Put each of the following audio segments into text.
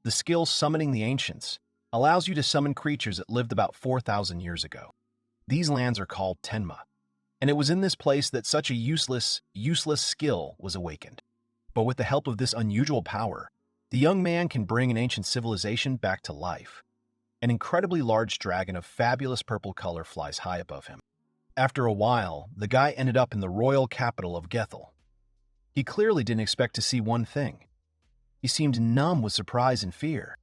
The skill Summoning the Ancients allows you to summon creatures that lived about 4,000 years ago. These lands are called Tenma, and it was in this place that such a useless skill was awakened. But with the help of this unusual power, the young man can bring an ancient civilization back to life. An incredibly large dragon of fabulous purple color flies high above him. After a while, the guy ended up in the royal capital of Gethel. He clearly didn't expect to see one thing. He seemed numb with surprise and fear.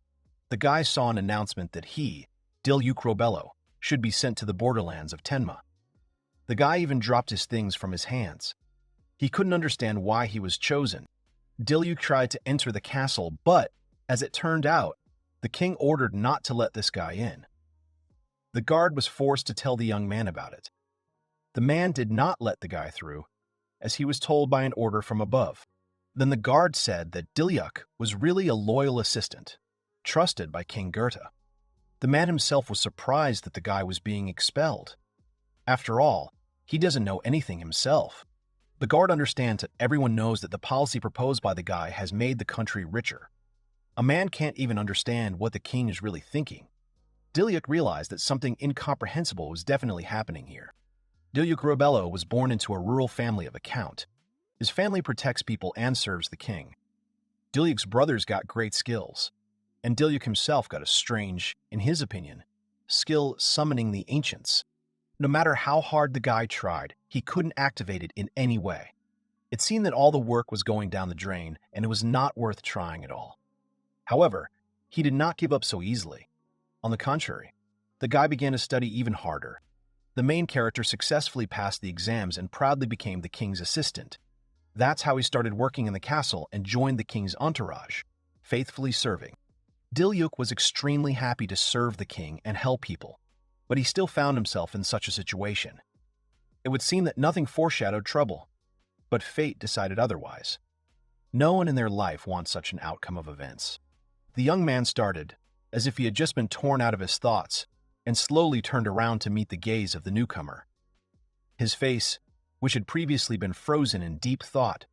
The guy saw an announcement that he, Diluc, should be sent to the borderlands of Tenma. The guy even dropped his things from his hands. He couldn't understand why he was chosen. Diluc tried to enter the castle, but, as it turned out, the king ordered not to let this guy in. The guard was forced to tell the young man about it. The man did not let the guy through, as he was told by an order from above. Then the guard said that Diluc was really a loyal assistant, trusted by King Goethe. The man himself was surprised that the guy was being expelled. After all, he doesn't know anything himself. The guard understands that everyone knows that the policy proposed by the guy has made the country richer. A man can't even understand what the king is really thinking. Diluc realized that something incomprehensible was definitely happening here. Diluc was born into a rural family of a count. His family protects people and serves the king. Diluc's brothers got great skills, and Diluc himself got a strange, in his opinion, skill summoning the ancients. No matter how hard the guy tried, he couldn't activate it in any way. It seemed that all the work was going down the drain, and it was not worth trying at all. However, he did not give up so easily. On the contrary, the guy began to study even harder. The main character successfully passed the exams and proudly became the king's assistant. That's how he started working in the castle and joined the king's entourage, faithfully serving. Diluc was extremely happy to serve the king and help people, but he still found himself in such a situation. It would seem that nothing foreshadowed trouble, but fate decided otherwise. No one in their life wants such an outcome of events. The young man started, as if he had just been torn out of his thoughts, and slowly turned around to meet the gaze of the newcomer. His face, which had previously been frozen in deep thought,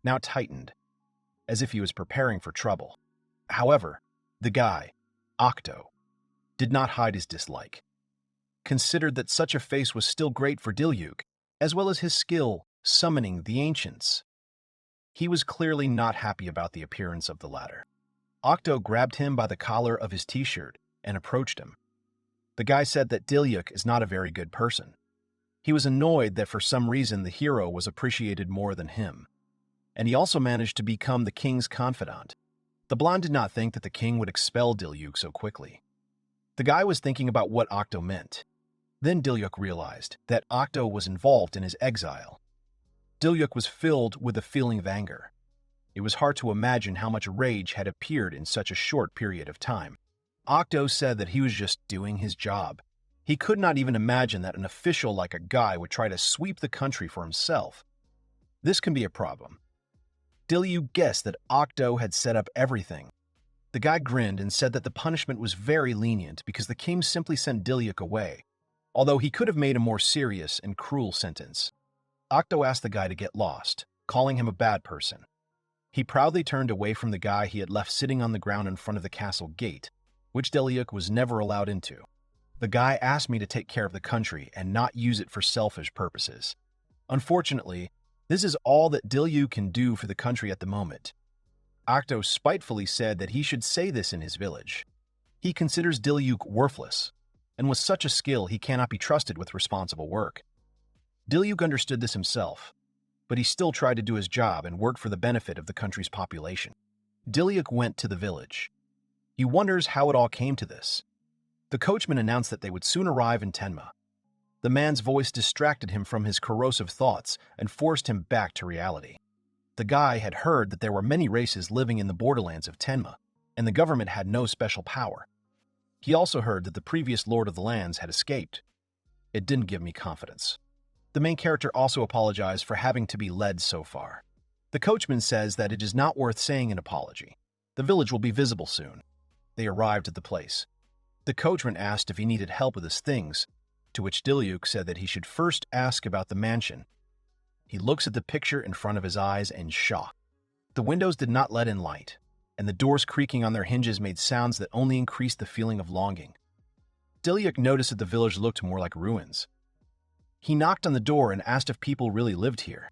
now tightened, as if he was preparing for trouble. However, the guy, Octo, did not hide his dislike. Considered that such a face was still great for Diluc, as well as his skill summoning the ancients. He was clearly not happy about the appearance of the latter. Octo grabbed him by the collar of his t-shirt and approached him. The guy said that Diluc is not a very good person. He was annoyed that for some reason the hero was appreciated more than him, and he also managed to become the king's confidant. The blonde did not think that the king would expel Diluc so quickly. The guy was thinking about what Octo meant. Then Diluc realized that Octo was involved in his exile. Diluc was filled with a feeling of anger. It was hard to imagine how much rage had appeared in such a short period of time. Octo said that he was just doing his job. He could not even imagine that an official like a guy would try to sweep the country for himself. This can be a problem. Diluc guessed that Octo had set up everything. The guy grinned and said that the punishment was very lenient because the king simply sent Diluc away, although he could have made a more serious and cruel sentence. Octo asked the guy to get lost, calling him a bad person. He proudly turned away from the guy he had left sitting on the ground in front of the castle gate, which Diluc was never allowed into. The guy asked me to take care of the country and not use it for selfish purposes. Unfortunately, this is all that Diluc can do for the country at the moment. Octo spitefully said that he should say this in his village. He considers Diluc worthless, and with such a skill he cannot be trusted with responsible work. Diluc understood this himself, but he still tried to do his job and work for the benefit of the country's population. Diluc went to the village. He wonders how it all came to this. The coachman announced that they would soon arrive in Tenma. The man's voice distracted him from his corrosive thoughts and forced him back to reality. The guy had heard that there were many races living in the borderlands of Tenma, and the government had no special power. He also heard that the previous lord of the lands had escaped. It didn't give me confidence. The main character also apologized for having to be led so far. The coachman says that it is not worth saying an apology. The village will be visible soon. They arrived at the place. The coachman asked if he needed help with his things, to which Diluc said that he should first ask about the mansion. He looks at the picture in front of his eyes in shock. The windows did not let in light. and the doors creaking on their hinges made sounds that only increased the feeling of longing. Diluc noticed that the village looked more like ruins. He knocked on the door and asked if people really lived here.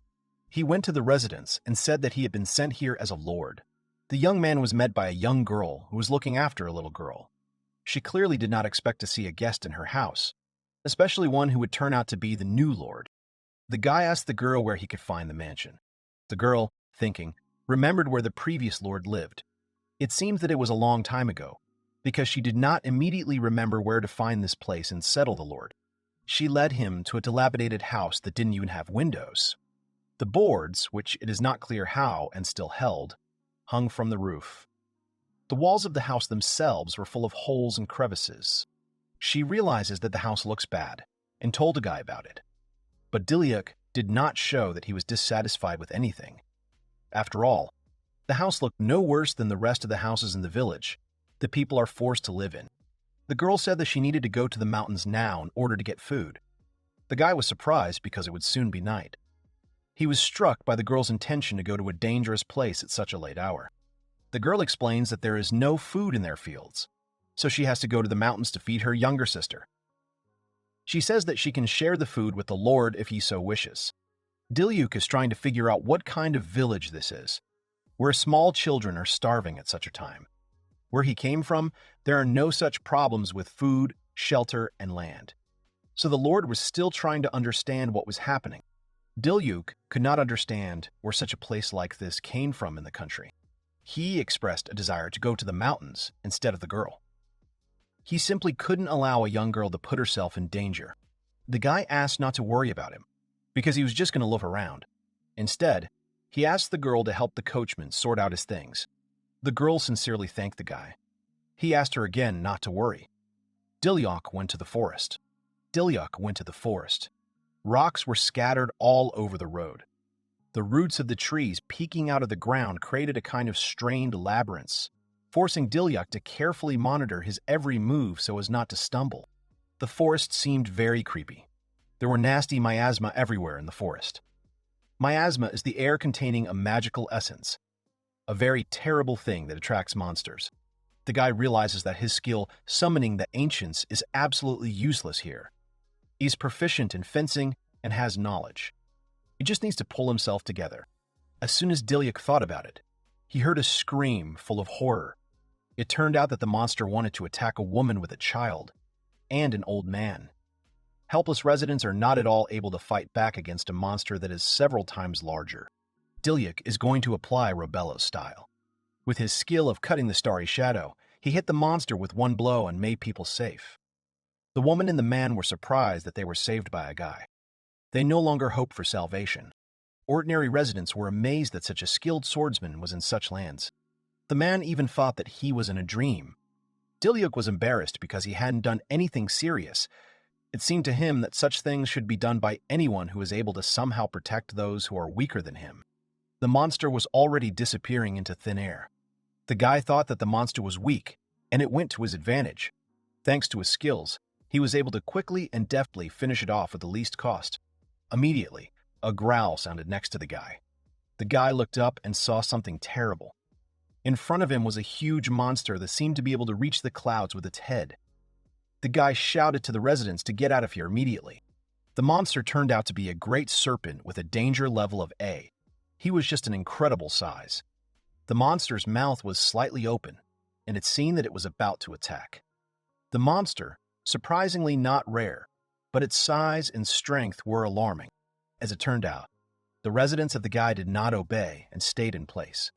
He went to the residence and said that he had been sent here as a lord. The young man was met by a young girl who was looking after a little girl. She clearly did not expect to see a guest in her house, especially one who would turn out to be the new lord. The guy asked the girl where he could find the mansion. The girl, thinking, remembered where the previous lord lived. It seemed that it was a long time ago, because she did not immediately remember where to find this place and settle the lord. She led him to a dilapidated house that didn't even have windows. The boards, which it is not clear how and still held, hung from the roof. The walls of the house themselves were full of holes and crevices. She realizes that the house looks bad and told a guy about it. But Diluc did not show that he was dissatisfied with anything. After all, the house looked no worse than the rest of the houses in the village the people are forced to live in. The girl said that she needed to go to the mountains now in order to get food. The guy was surprised because it would soon be night. He was struck by the girl's intention to go to a dangerous place at such a late hour. The girl explains that there is no food in their fields, so she has to go to the mountains to feed her younger sister. She says that she can share the food with the lord if he so wishes. Diluc is trying to figure out what kind of village this is, where small children are starving at such a time. Where he came from, there are no such problems with food, shelter, and land. So the lord was still trying to understand what was happening. Diluc could not understand where such a place like this came from in the country. He expressed a desire to go to the mountains instead of the girl. He simply couldn't allow a young girl to put herself in danger. The guy asked not to worry about him, because he was just going to look around. Instead, he asked the girl to help the coachman sort out his things. The girl sincerely thanked the guy. He asked her again not to worry. Diluc went to the forest. Rocks were scattered all over the road. The roots of the trees peeking out of the ground created a kind of strained labyrinth, forcing Diluc to carefully monitor his every move so as not to stumble. The forest seemed very creepy. There were nasty miasma everywhere in the forest. Miasma is the air containing a magical essence, a very terrible thing that attracts monsters. The guy realizes that his skill summoning the ancients is absolutely useless here. He's proficient in fencing and has knowledge. He just needs to pull himself together. As soon as Diluc thought about it, he heard a scream full of horror. It turned out that the monster wanted to attack a woman with a child and an old man. Helpless residents are not at all able to fight back against a monster that is several times larger. Diluc is going to apply Robello's style. With his skill of cutting the starry shadow, he hit the monster with one blow and made people safe. The woman and the man were surprised that they were saved by a guy. They no longer hoped for salvation. Ordinary residents were amazed that such a skilled swordsman was in such lands. The man even thought that he was in a dream. Diluc was embarrassed because he hadn't done anything serious. It seemed to him that such things should be done by anyone who is able to somehow protect those who are weaker than him. The monster was already disappearing into thin air. The guy thought that the monster was weak, and it went to his advantage. Thanks to his skills, he was able to quickly and deftly finish it off at the least cost. Immediately, a growl sounded next to the guy. The guy looked up and saw something terrible. In front of him was a huge monster that seemed to be able to reach the clouds with its head. The guy shouted to the residents to get out of here immediately. The monster turned out to be a great serpent with a danger level of A. He was just an incredible size. The monster's mouth was slightly open, and it seemed that it was about to attack. The monster, surprisingly not rare, but its size and strength were alarming. As it turned out, the residents of the guy did not obey and stayed in place.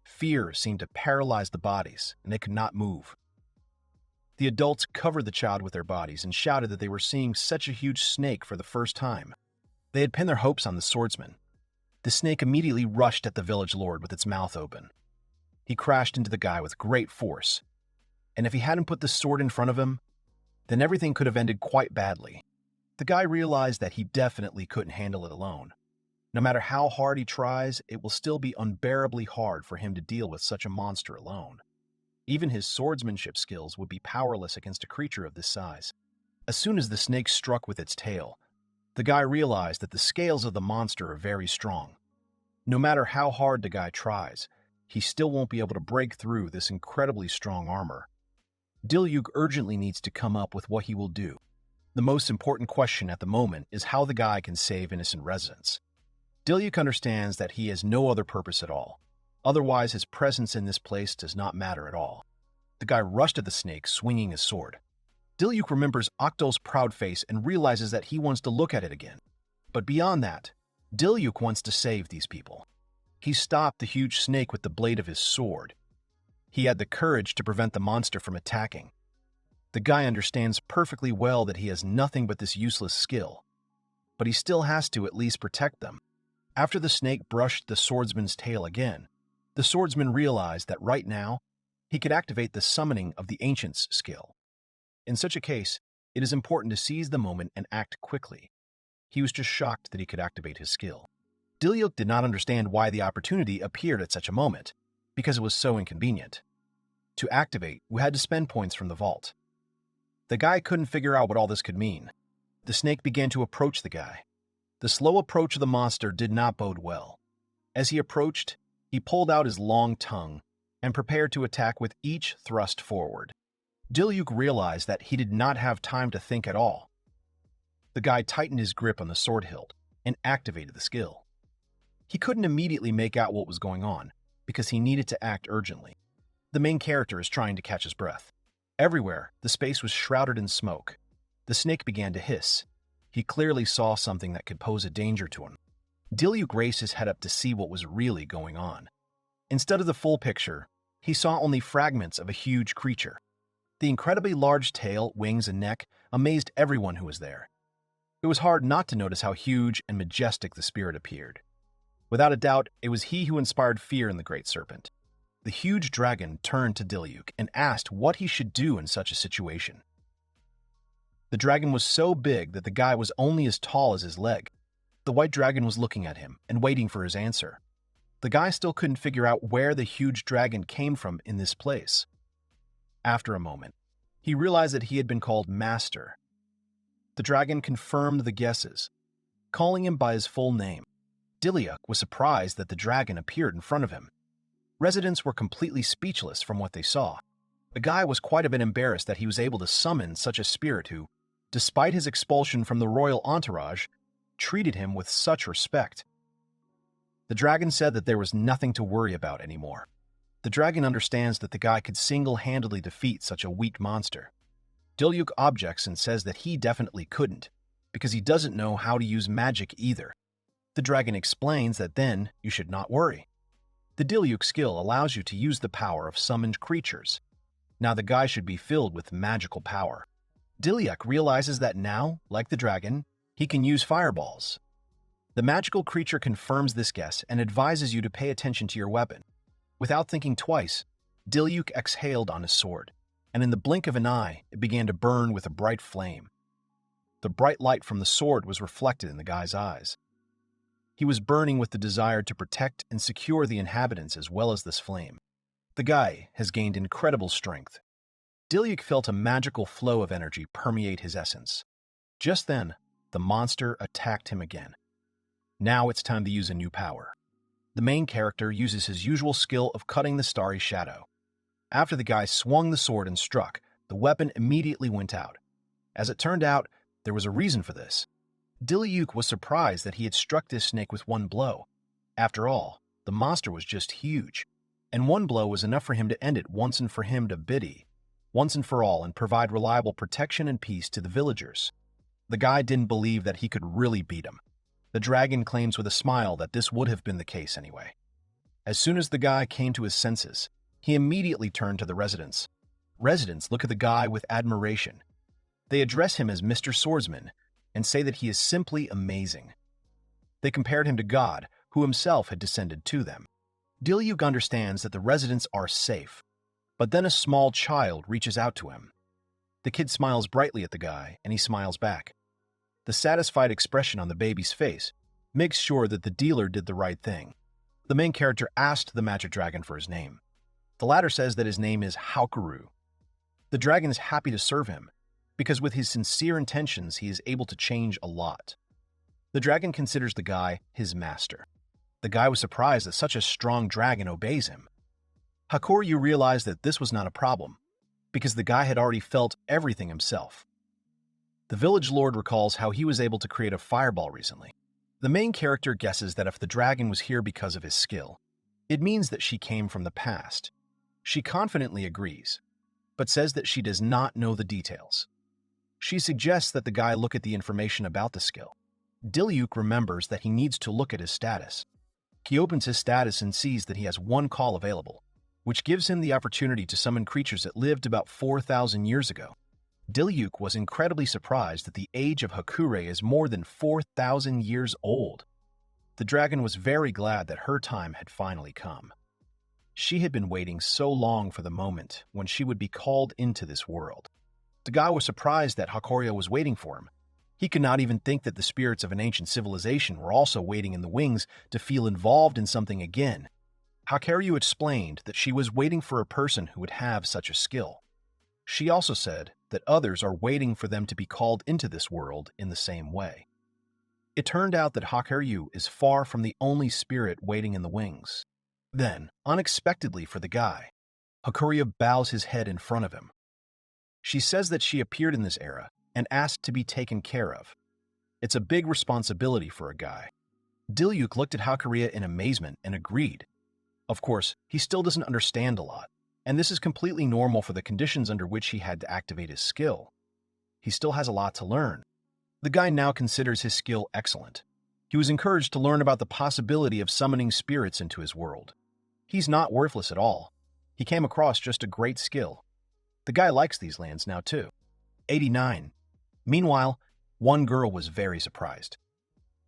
Fear seemed to paralyze the bodies, and they could not move. The adults covered the child with their bodies and shouted that they were seeing such a huge snake for the first time. They had pinned their hopes on the swordsman. The snake immediately rushed at the village lord with its mouth open. He crashed into the guy with great force, and if he hadn't put the sword in front of him, then everything could have ended quite badly. The guy realized that he definitely couldn't handle it alone. No matter how hard he tries, it will still be unbearably hard for him to deal with such a monster alone. Even his swordsmanship skills would be powerless against a creature of this size. As soon as the snake struck with its tail, the guy realized that the scales of the monster are very strong. No matter how hard the guy tries, he still won't be able to break through this incredibly strong armor. Diluc urgently needs to come up with what he will do. The most important question at the moment is how the guy can save innocent residents. Diluc understands that he has no other purpose at all. Otherwise, his presence in this place does not matter at all. The guy rushed at the snake, swinging his sword. Diluc remembers Octo's proud face and realizes that he wants to look at it again. But beyond that, Diluc wants to save these people. He stopped the huge snake with the blade of his sword. He had the courage to prevent the monster from attacking. The guy understands perfectly well that he has nothing but this useless skill, but he still has to at least protect them. After the snake brushed the swordsman's tail again, the swordsman realized that right now, he could activate the summoning of the Ancient's skill. In such a case, it is important to seize the moment and act quickly. He was just shocked that he could activate his skill. Diluc did not understand why the opportunity appeared at such a moment, because it was so inconvenient. To activate, we had to spend points from the vault. The guy couldn't figure out what all this could mean. The snake began to approach the guy. The slow approach of the monster did not bode well. As he approached, he pulled out his long tongue and prepared to attack with each thrust forward. Diluc realized that he did not have time to think at all. The guy tightened his grip on the sword hilt and activated the skill. He couldn't immediately make out what was going on, because he needed to act urgently. The main character is trying to catch his breath. Everywhere, the space was shrouded in smoke. The snake began to hiss. He clearly saw something that could pose a danger to him. Diluc raised his head up to see what was really going on. Instead of the full picture, he saw only fragments of a huge creature. The incredibly large tail, wings, and neck amazed everyone who was there. It was hard not to notice how huge and majestic the spirit appeared. Without a doubt, it was he who inspired fear in the great serpent. The huge dragon turned to Diluc and asked what he should do in such a situation. The dragon was so big that the guy was only as tall as his leg. The white dragon was looking at him and waiting for his answer. The guy still couldn't figure out where the huge dragon came from in this place. After a moment, he realized that he had been called Master. The dragon confirmed the guesses, calling him by his full name. Diluc was surprised that the dragon appeared in front of him. Residents were completely speechless from what they saw. The guy was quite a bit embarrassed that he was able to summon such a spirit who, despite his expulsion from the royal entourage, treated him with such respect. The dragon said that there was nothing to worry about anymore. The dragon understands that the guy could single-handedly defeat such a weak monster. Diluc objects and says that he definitely couldn't, because he doesn't know how to use magic either. The dragon explains that then you should not worry. The Diluc skill allows you to use the power of summoned creatures. Now the guy should be filled with magical power. Diluc realizes that now, like the dragon, he can use fireballs. The magical creature confirms this guess and advises you to pay attention to your weapon. Without thinking twice, Diluc exhaled on his sword, and in the blink of an eye, it began to burn with a bright flame. The bright light from the sword was reflected in the guy's eyes. He was burning with the desire to protect and secure the inhabitants as well as this flame. The guy has gained incredible strength. Diluc felt a magical flow of energy permeate his essence. Just then, the monster attacked him again. Now it's time to use a new power. The main character uses his usual skill of cutting the starry shadow. After the guy swung the sword and struck, the weapon immediately went out. As it turned out, there was a reason for this. Diluc was surprised that he had struck this snake with one blow. After all, the monster was just huge, and one blow was enough for him to end it once and for him to biddy, once and for all, and provide reliable protection and peace to the villagers. The guy didn't believe that he could really beat him. The dragon claims with a smile that this would have been the case anyway. As soon as the guy came to his senses, he immediately turned to the residents. Residents look at the guy with admiration. They address him as Mr. Swordsman and say that he is simply amazing. They compared him to God, who himself had descended to them. Diluc understands that the residents are safe, but then a small child reaches out to him. The kid smiles brightly at the guy, and he smiles back. The satisfied expression on the baby's face makes sure that the dealer did the right thing. The main character asked the magic dragon for his name. The latter says that his name is Haukuru. The dragon is happy to serve him, because with his sincere intentions he is able to change a lot. The dragon considers the guy his master. The guy was surprised that such a strong dragon obeys him. Hakuryu realized that this was not a problem, because the guy had already felt everything himself. The village lord recalls how he was able to create a fireball recently. The main character guesses that if the dragon was here because of his skill, it means that she came from the past. She confidently agrees, but says that she does not know the details. She suggests that the guy look at the information about the skill. Diluc remembers that he needs to look at his status. He opens his status and sees that he has one call available, which gives him the opportunity to summon creatures that lived about 4,000 years ago. Diluc was incredibly surprised that the age of Hakure is more than 4,000 years old. The dragon was very glad that her time had finally come. She had been waiting so long for the moment when she would be called into this world. The guy was surprised that Hakuria was waiting for him. He could not even think that the spirits of an ancient civilization were also waiting in the wings to feel involved in something again. Hakuryu explained that she was waiting for a person who would have such a skill. She also said that others are waiting for them to be called into this world in the same way. It turned out that Hakuryu is far from the only spirit waiting in the wings. Then, unexpectedly for the guy, Hakuria bows his head in front of him. She says that she appeared in this era and asked to be taken care of. It's a big responsibility for a guy. Diluc looked at Hakuria in amazement and agreed. Of course, he still doesn't understand a lot, and this is completely normal for the conditions under which he had to activate his skill. He still has a lot to learn. The guy now considers his skill excellent. He was encouraged to learn about the possibility of summoning spirits into his world. He's not worthless at all. He came across just a great skill. The guy likes these lands now too. 89. Meanwhile, one girl was very surprised.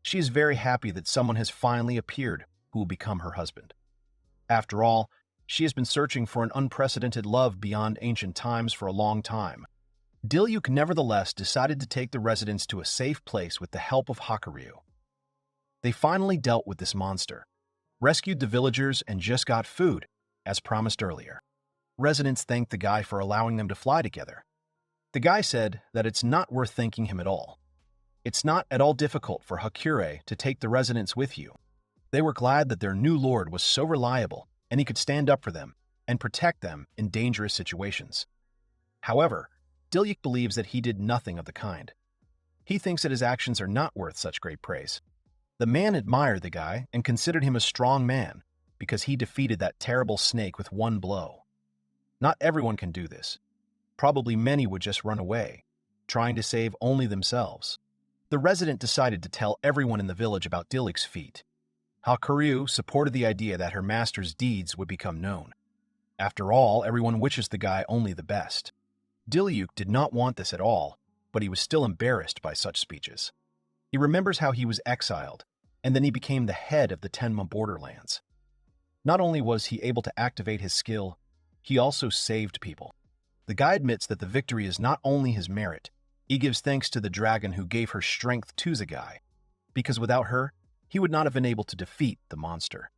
She is very happy that someone has finally appeared who will become her husband. After all, she has been searching for an unprecedented love beyond ancient times for a long time. Diluc nevertheless decided to take the residents to a safe place with the help of Hakuryu. They finally dealt with this monster, rescued the villagers, and just got food, as promised earlier. Residents thanked the guy for allowing them to fly together. The guy said that it's not worth thanking him at all. It's not at all difficult for Hakure to take the residents with you. They were glad that their new lord was so reliable and he could stand up for them and protect them in dangerous situations. However, Diluc believes that he did nothing of the kind. He thinks that his actions are not worth such great praise. The man admired the guy and considered him a strong man because he defeated that terrible snake with one blow. Not everyone can do this. Probably many would just run away, trying to save only themselves. The resident decided to tell everyone in the village about Diluc's feat. Hakuryu supported the idea that her master's deeds would become known. After all, everyone wishes the guy only the best. Diluc did not want this at all, but he was still embarrassed by such speeches. He remembers how he was exiled, and then he became the head of the Tenma borderlands. Not only was he able to activate his skill, he also saved people. The guy admits that the victory is not only his merit. He gives thanks to the dragon who gave her strength to the guy, because without her, he would not have been able to defeat the monster.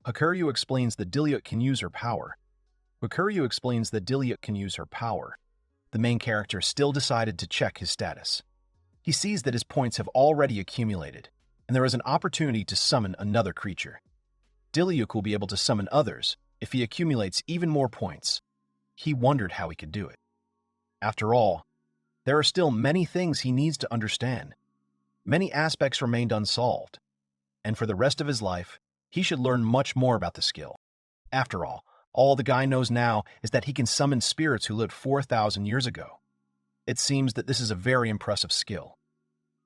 Hakuryu explains that Diluc can use her power. The main character still decided to check his status. He sees that his points have already accumulated, and there is an opportunity to summon another creature. Diluc will be able to summon others if he accumulates even more points. He wondered how he could do it. After all, there are still many things he needs to understand. Many aspects remained unsolved, and for the rest of his life, he should learn much more about the skill. After all the guy knows now is that he can summon spirits who lived 4,000 years ago. It seems that this is a very impressive skill,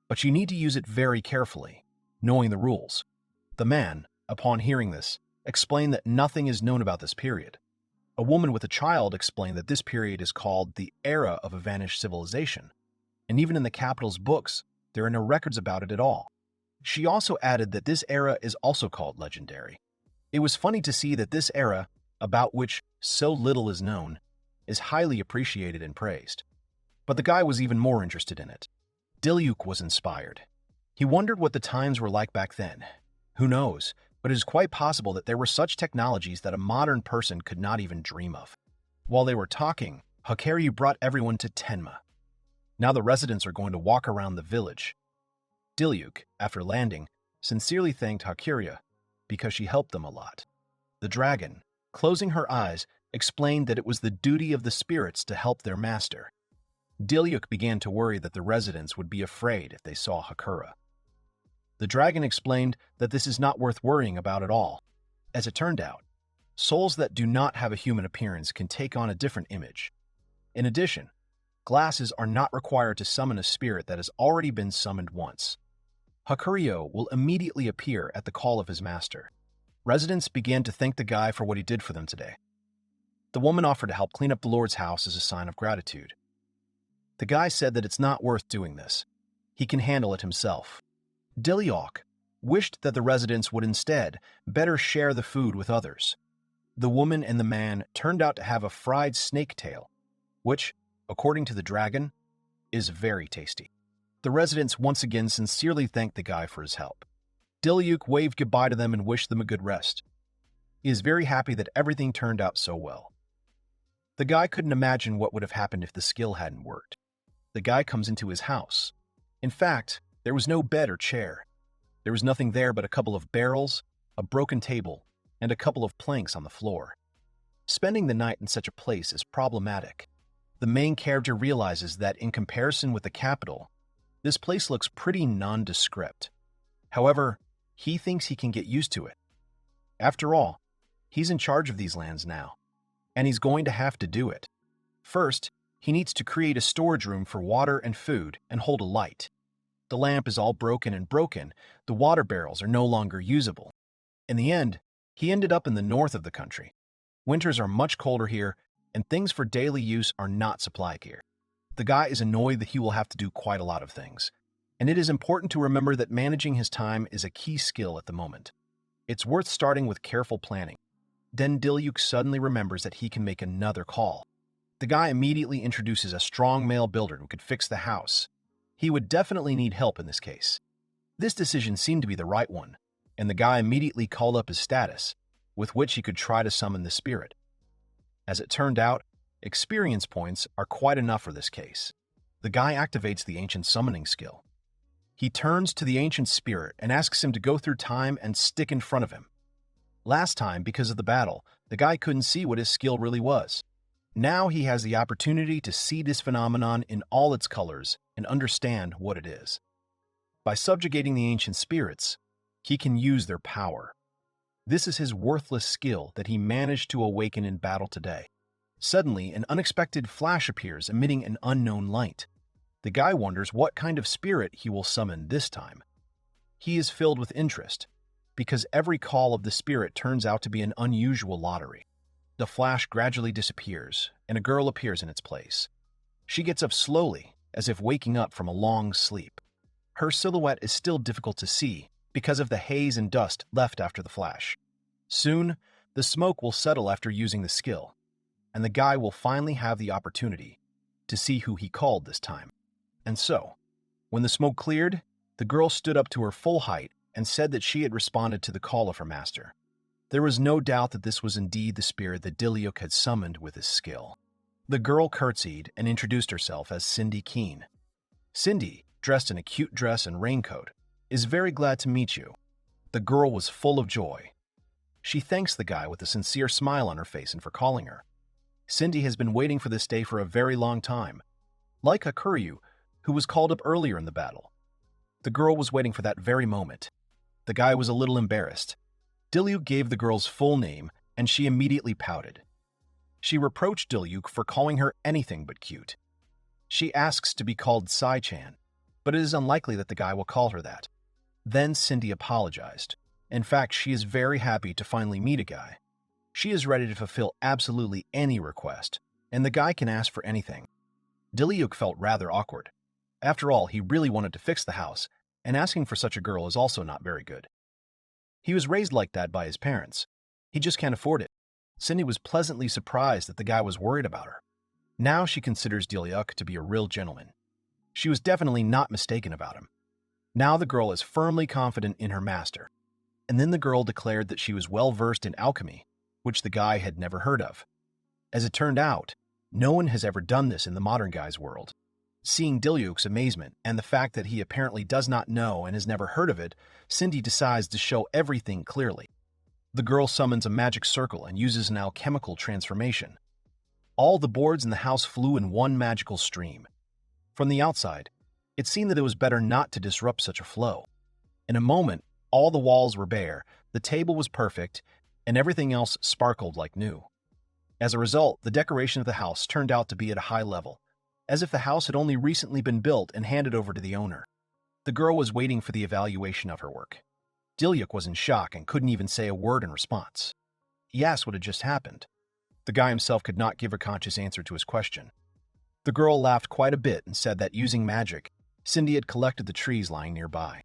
but you need to use it very carefully, knowing the rules. The man, upon hearing this, explained that nothing is known about this period. A woman with a child explained that this period is called the era of a vanished civilization, and even in the capital's books, there are no records about it at all. She also added that this era is also called legendary. It was funny to see that this era, about which so little is known, is highly appreciated and praised. But the guy was even more interested in it. Diluc was inspired. He wondered what the times were like back then. Who knows? But it is quite possible that there were such technologies that a modern person could not even dream of. While they were talking, Hakuryu brought everyone to Tenma. Now the residents are going to walk around the village. Diluc, after landing, sincerely thanked Hakuryu because she helped them a lot. The dragon, closing her eyes, explained that it was the duty of the spirits to help their master. Diluc began to worry that the residents would be afraid if they saw Hakura. The dragon explained that this is not worth worrying about at all. As it turned out, souls that do not have a human appearance can take on a different image. In addition, glasses are not required to summon a spirit that has already been summoned once. Hakurio will immediately appear at the call of his master. Residents began to thank the guy for what he did for them today. The woman offered to help clean up the Lord's house as a sign of gratitude. The guy said that it's not worth doing this. He can handle it himself. Diluc wished that the residents would instead better share the food with others. The woman and the man turned out to have a fried snake tail, which, according to the dragon, is very tasty. The residents once again sincerely thanked the guy for his help. Diluc waved goodbye to them and wished them a good rest. He is very happy that everything turned out so well. The guy couldn't imagine what would have happened if the skill hadn't worked. The guy comes into his house. In fact, there was no bed or chair. There was nothing there but a couple of barrels, a broken table, and a couple of planks on the floor. Spending the night in such a place is problematic. The main character realizes that in comparison with the capital, this place looks pretty nondescript. However, he thinks he can get used to it. After all, he's in charge of these lands now, and he's going to have to do it. First, he needs to create a storage room for water and food and hold a light. The lamp is all broken, the water barrels are no longer usable. In the end, he ended up in the north of the country. Winters are much colder here, and things for daily use are not supplied here. The guy is annoyed that he will have to do quite a lot of things, and it is important to remember that managing his time is a key skill at the moment. It's worth starting with careful planning. Then Diluc suddenly remembers that he can make another call. The guy immediately introduces a strong male builder who could fix the house. He would definitely need help in this case. This decision seemed to be the right one, and the guy immediately called up his status, with which he could try to summon the spirit. As it turned out, experience points are quite enough for this case. The guy activates the ancient summoning skill. He turns to the ancient spirit and asks him to go through time and stick in front of him. Last time, because of the battle, the guy couldn't see what his skill really was. Now he has the opportunity to see this phenomenon in all its colors and understand what it is. By subjugating the ancient spirits, he can use their power. This is his worthless skill that he managed to awaken in battle today. Suddenly, an unexpected flash appears, emitting an unknown light. The guy wonders what kind of spirit he will summon this time. He is filled with interest, because every call of the spirit turns out to be an unusual lottery. The flash gradually disappears, and a girl appears in its place. She gets up slowly, as if waking up from a long sleep. Her silhouette is still difficult to see because of the haze and dust left after the flash. Soon, the smoke will settle after using the skill, and the guy will finally have the opportunity to see who he called this time. And so, when the smoke cleared, the girl stood up to her full height and said that she had responded to the call of her master. There was no doubt that this was indeed the spirit that Diluc had summoned with his skill. The girl curtsied and introduced herself as Cindy Keen. Cindy, dressed in a cute dress and raincoat, is very glad to meet you. The girl was full of joy. She thanks the guy with a sincere smile on her face and for calling her. Cindy has been waiting for this day for a very long time, like Hakuryu, who was called up earlier in the battle. The girl was waiting for that very moment. The guy was a little embarrassed. Diluc gave the girl's full name, and she immediately pouted. She reproached Diluc for calling her anything but cute. She asks to be called Sai-chan, but it is unlikely that the guy will call her that. Then Cindy apologized. In fact, she is very happy to finally meet a guy. She is ready to fulfill absolutely any request, and the guy can ask for anything. Diluc felt rather awkward. After all, he really wanted to fix the house, and asking for such a girl is also not very good. He was raised like that by his parents. He just can't afford it. Cindy was pleasantly surprised that the guy was worried about her. Now she considers Diluc to be a real gentleman. She was definitely not mistaken about him. Now the girl is firmly confident in her master. And then the girl declared that she was well-versed in alchemy, which the guy had never heard of. As it turned out, no one has ever done this in the modern guy's world. Seeing Diluc's amazement and the fact that he apparently does not know and has never heard of it, Cindy decides to show everything clearly. The girl summons a magic circle and uses an alchemical transformation. All the boards in the house flew in one magical stream. From the outside, it seemed that it was better not to disrupt such a flow. In a moment, all the walls were bare, the table was perfect, and everything else sparkled like new. As a result, the decoration of the house turned out to be at a high level, as if the house had only recently been built and handed over to the owner. The girl was waiting for the evaluation of her work. Diluc was in shock and couldn't even say a word in response. He asked what had just happened. The guy himself could not give a conscious answer to his question. The girl laughed quite a bit and said that using magic, Cindy had collected the trees lying nearby.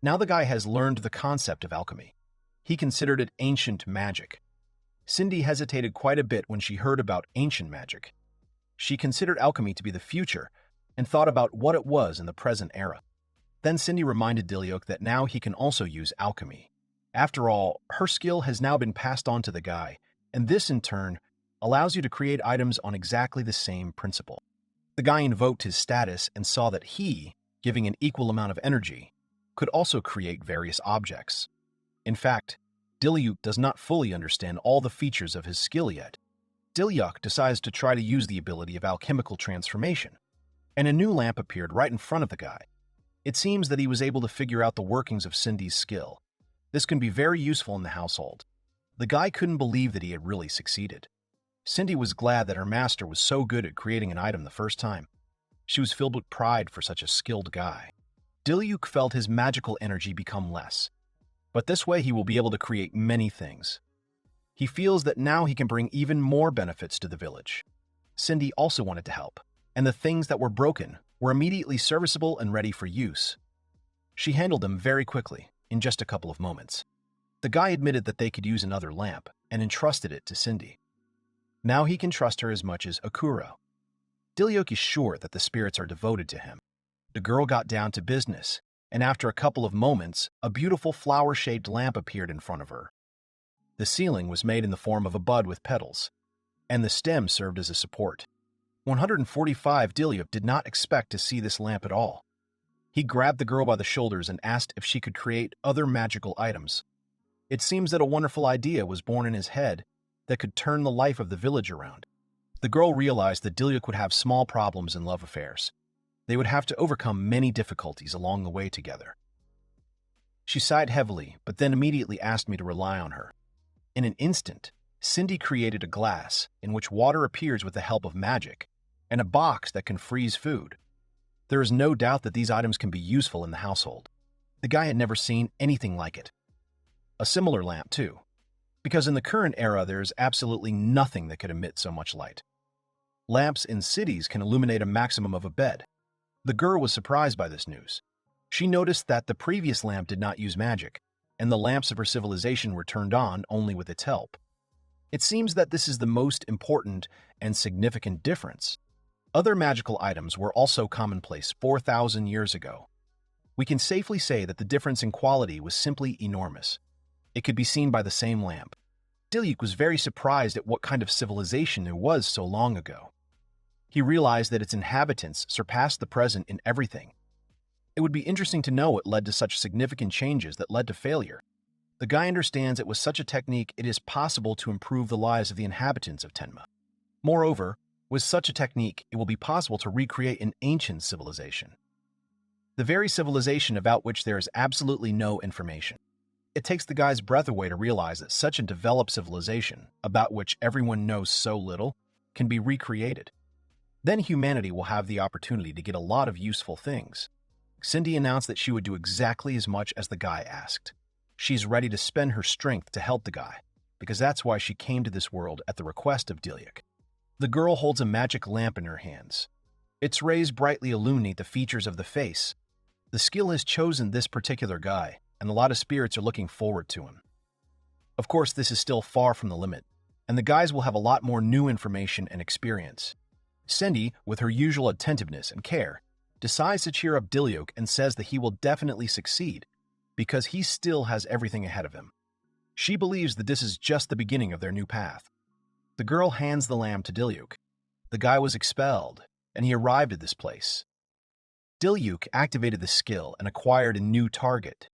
Now the guy has learned the concept of alchemy. He considered it ancient magic. Cindy hesitated quite a bit when she heard about ancient magic. She considered alchemy to be the future and thought about what it was in the present era. Then Cindy reminded Diluc that now he can also use alchemy. After all, her skill has now been passed on to the guy, and this in turn allows you to create items on exactly the same principle. The guy invoked his status and saw that he, giving an equal amount of energy, could also create various objects. In fact, Diluc does not fully understand all the features of his skill yet. Diluc decides to try to use the ability of alchemical transformation, and a new lamp appeared right in front of the guy. It seems that he was able to figure out the workings of Cindy's skill. This can be very useful in the household. The guy couldn't believe that he had really succeeded. Cindy was glad that her master was so good at creating an item the first time. She was filled with pride for such a skilled guy. Diluc felt his magical energy become less, but this way he will be able to create many things. He feels that now he can bring even more benefits to the village. Cindy also wanted to help, and the things that were broken were immediately serviceable and ready for use. She handled them very quickly, in just a couple of moments. The guy admitted that they could use another lamp and entrusted it to Cindy. Now he can trust her as much as Akuro. Diluc is sure that the spirits are devoted to him. The girl got down to business, and after a couple of moments, a beautiful flower-shaped lamp appeared in front of her. The ceiling was made in the form of a bud with petals, and the stem served as a support. 145 Diluc did not expect to see this lamp at all. He grabbed the girl by the shoulders and asked if she could create other magical items. It seems that a wonderful idea was born in his head that could turn the life of the village around. The girl realized that Diluc would have small problems in love affairs. They would have to overcome many difficulties along the way together. She sighed heavily, but then immediately asked me to rely on her. In an instant, Cindy created a glass in which water appears with the help of magic, and a box that can freeze food. There is no doubt that these items can be useful in the household. The guy had never seen anything like it. A similar lamp, too, because in the current era there is absolutely nothing that could emit so much light. Lamps in cities can illuminate a maximum of a bed. The girl was surprised by this news. She noticed that the previous lamp did not use magic, and the lamps of her civilization were turned on only with its help. It seems that this is the most important and significant difference. Other magical items were also commonplace 4,000 years ago. We can safely say that the difference in quality was simply enormous. It could be seen by the same lamp. Diluc was very surprised at what kind of civilization there was so long ago. He realized that its inhabitants surpassed the present in everything. It would be interesting to know what led to such significant changes that led to failure. The guy understands that with such a technique, it is possible to improve the lives of the inhabitants of Tenma. Moreover, with such a technique, it will be possible to recreate an ancient civilization. The very civilization about which there is absolutely no information. It takes the guy's breath away to realize that such a developed civilization, about which everyone knows so little, can be recreated. Then humanity will have the opportunity to get a lot of useful things. Cindy announced that she would do exactly as much as the guy asked. She's ready to spend her strength to help the guy, because that's why she came to this world at the request of Diluc. The girl holds a magic lamp in her hands. Its rays brightly illuminate the features of the face. The skill has chosen this particular guy, and a lot of spirits are looking forward to him. Of course, this is still far from the limit, and the guys will have a lot more new information and experience. Cindy, with her usual attentiveness and care, decides to cheer up Diluc and says that he will definitely succeed, because he still has everything ahead of him. She believes that this is just the beginning of their new path. The girl hands the lamp to Diluc. The guy was expelled, and he arrived at this place. Diluc activated the skill and acquired a new target.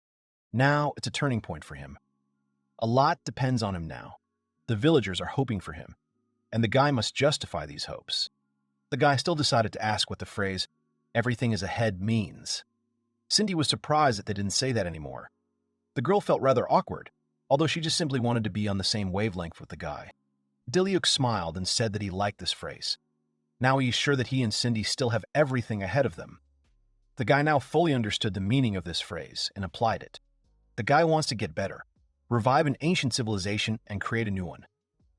Now it's a turning point for him. A lot depends on him now. The villagers are hoping for him, and the guy must justify these hopes. The guy still decided to ask what the phrase, "everything is ahead" means. Cindy was surprised that they didn't say that anymore. The girl felt rather awkward, although she just simply wanted to be on the same wavelength with the guy. Diluc smiled and said that he liked this phrase. Now he's sure that he and Cindy still have everything ahead of them. The guy now fully understood the meaning of this phrase and applied it. The guy wants to get better, revive an ancient civilization, and create a new one.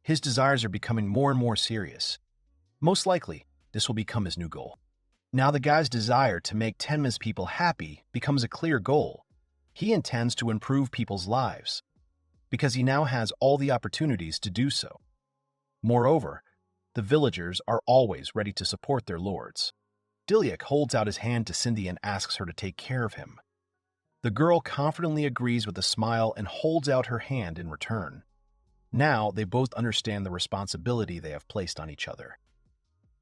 His desires are becoming more and more serious. Most likely, this will become his new goal. Now the guy's desire to make Tenma's people happy becomes a clear goal. He intends to improve people's lives, because he now has all the opportunities to do so. Moreover, the villagers are always ready to support their lords. Diluc holds out his hand to Cindy and asks her to take care of him. The girl confidently agrees with a smile and holds out her hand in return. Now they both understand the responsibility they have placed on each other.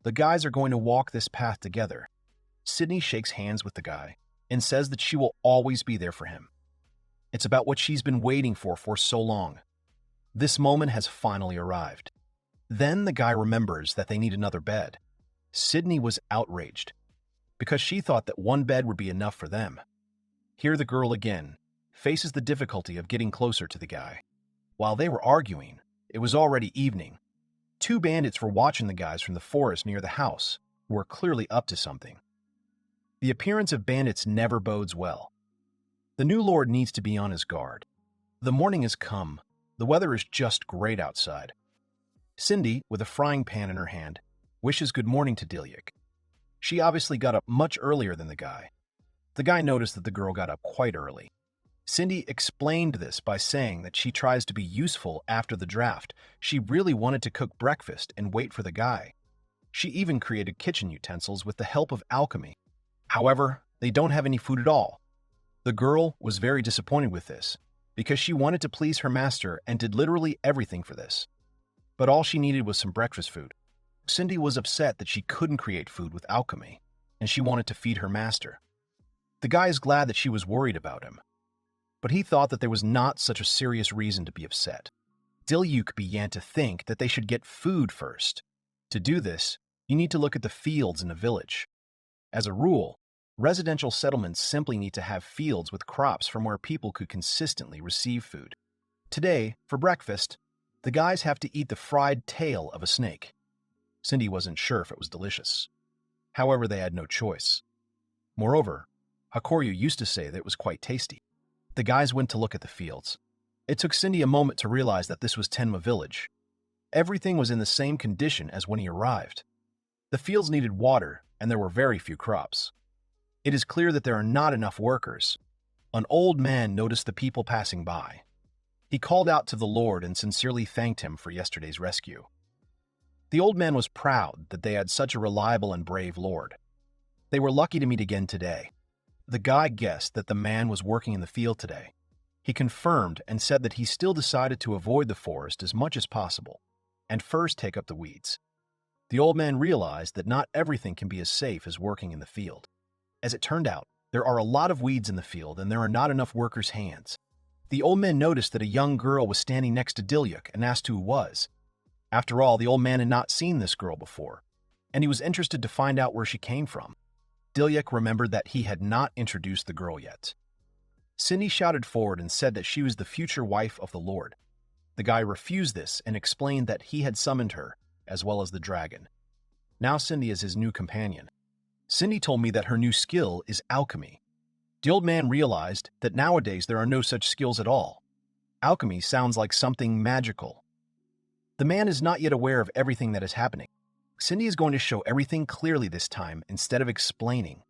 The guys are going to walk this path together. Sydney shakes hands with the guy and says that she will always be there for him. It's about what she's been waiting for so long. This moment has finally arrived. Then the guy remembers that they need another bed. Sydney was outraged, because she thought that one bed would be enough for them. Here the girl again faces the difficulty of getting closer to the guy. While they were arguing, it was already evening. Two bandits were watching the guys from the forest near the house, who were clearly up to something. The appearance of bandits never bodes well. The new lord needs to be on his guard. The morning has come. The weather is just great outside. Cindy, with a frying pan in her hand, wishes good morning to Diluc. She obviously got up much earlier than the guy. The guy noticed that the girl got up quite early. Cindy explained this by saying that she tries to be useful after the draft. She really wanted to cook breakfast and wait for the guy. She even created kitchen utensils with the help of alchemy. However, they don't have any food at all. The girl was very disappointed with this, because she wanted to please her master and did literally everything for this. But all she needed was some breakfast food. Cindy was upset that she couldn't create food with alchemy, and she wanted to feed her master. The guy is glad that she was worried about him, but he thought that there was not such a serious reason to be upset. Diluc began to think that they should get food first. To do this, you need to look at the fields in a village. As a rule, residential settlements simply need to have fields with crops from where people could consistently receive food. Today, for breakfast, the guys have to eat the fried tail of a snake. Cindy wasn't sure if it was delicious. However, they had no choice. Moreover, Hakoryu used to say that it was quite tasty. The guys went to look at the fields. It took Cindy a moment to realize that this was Tenma village. Everything was in the same condition as when he arrived. The fields needed water, and there were very few crops. It is clear that there are not enough workers. An old man noticed the people passing by. He called out to the Lord and sincerely thanked him for yesterday's rescue. The old man was proud that they had such a reliable and brave lord. They were lucky to meet again today. The guy guessed that the man was working in the field today. He confirmed and said that he still decided to avoid the forest as much as possible, and first take up the weeds. The old man realized that not everything can be as safe as working in the field. As it turned out, there are a lot of weeds in the field and there are not enough workers' hands. The old man noticed that a young girl was standing next to Diluc and asked who it was. After all, the old man had not seen this girl before, and he was interested to find out where she came from. Diluc remembered that he had not introduced the girl yet. Cindy shouted forward and said that she was the future wife of the Lord. The guy refused this and explained that he had summoned her, as well as the dragon. Now Cindy is his new companion. Cindy told me that her new skill is alchemy. The old man realized that nowadays there are no such skills at all. Alchemy sounds like something magical. The man is not yet aware of everything that is happening. Cindy is going to show everything clearly this time instead of explaining.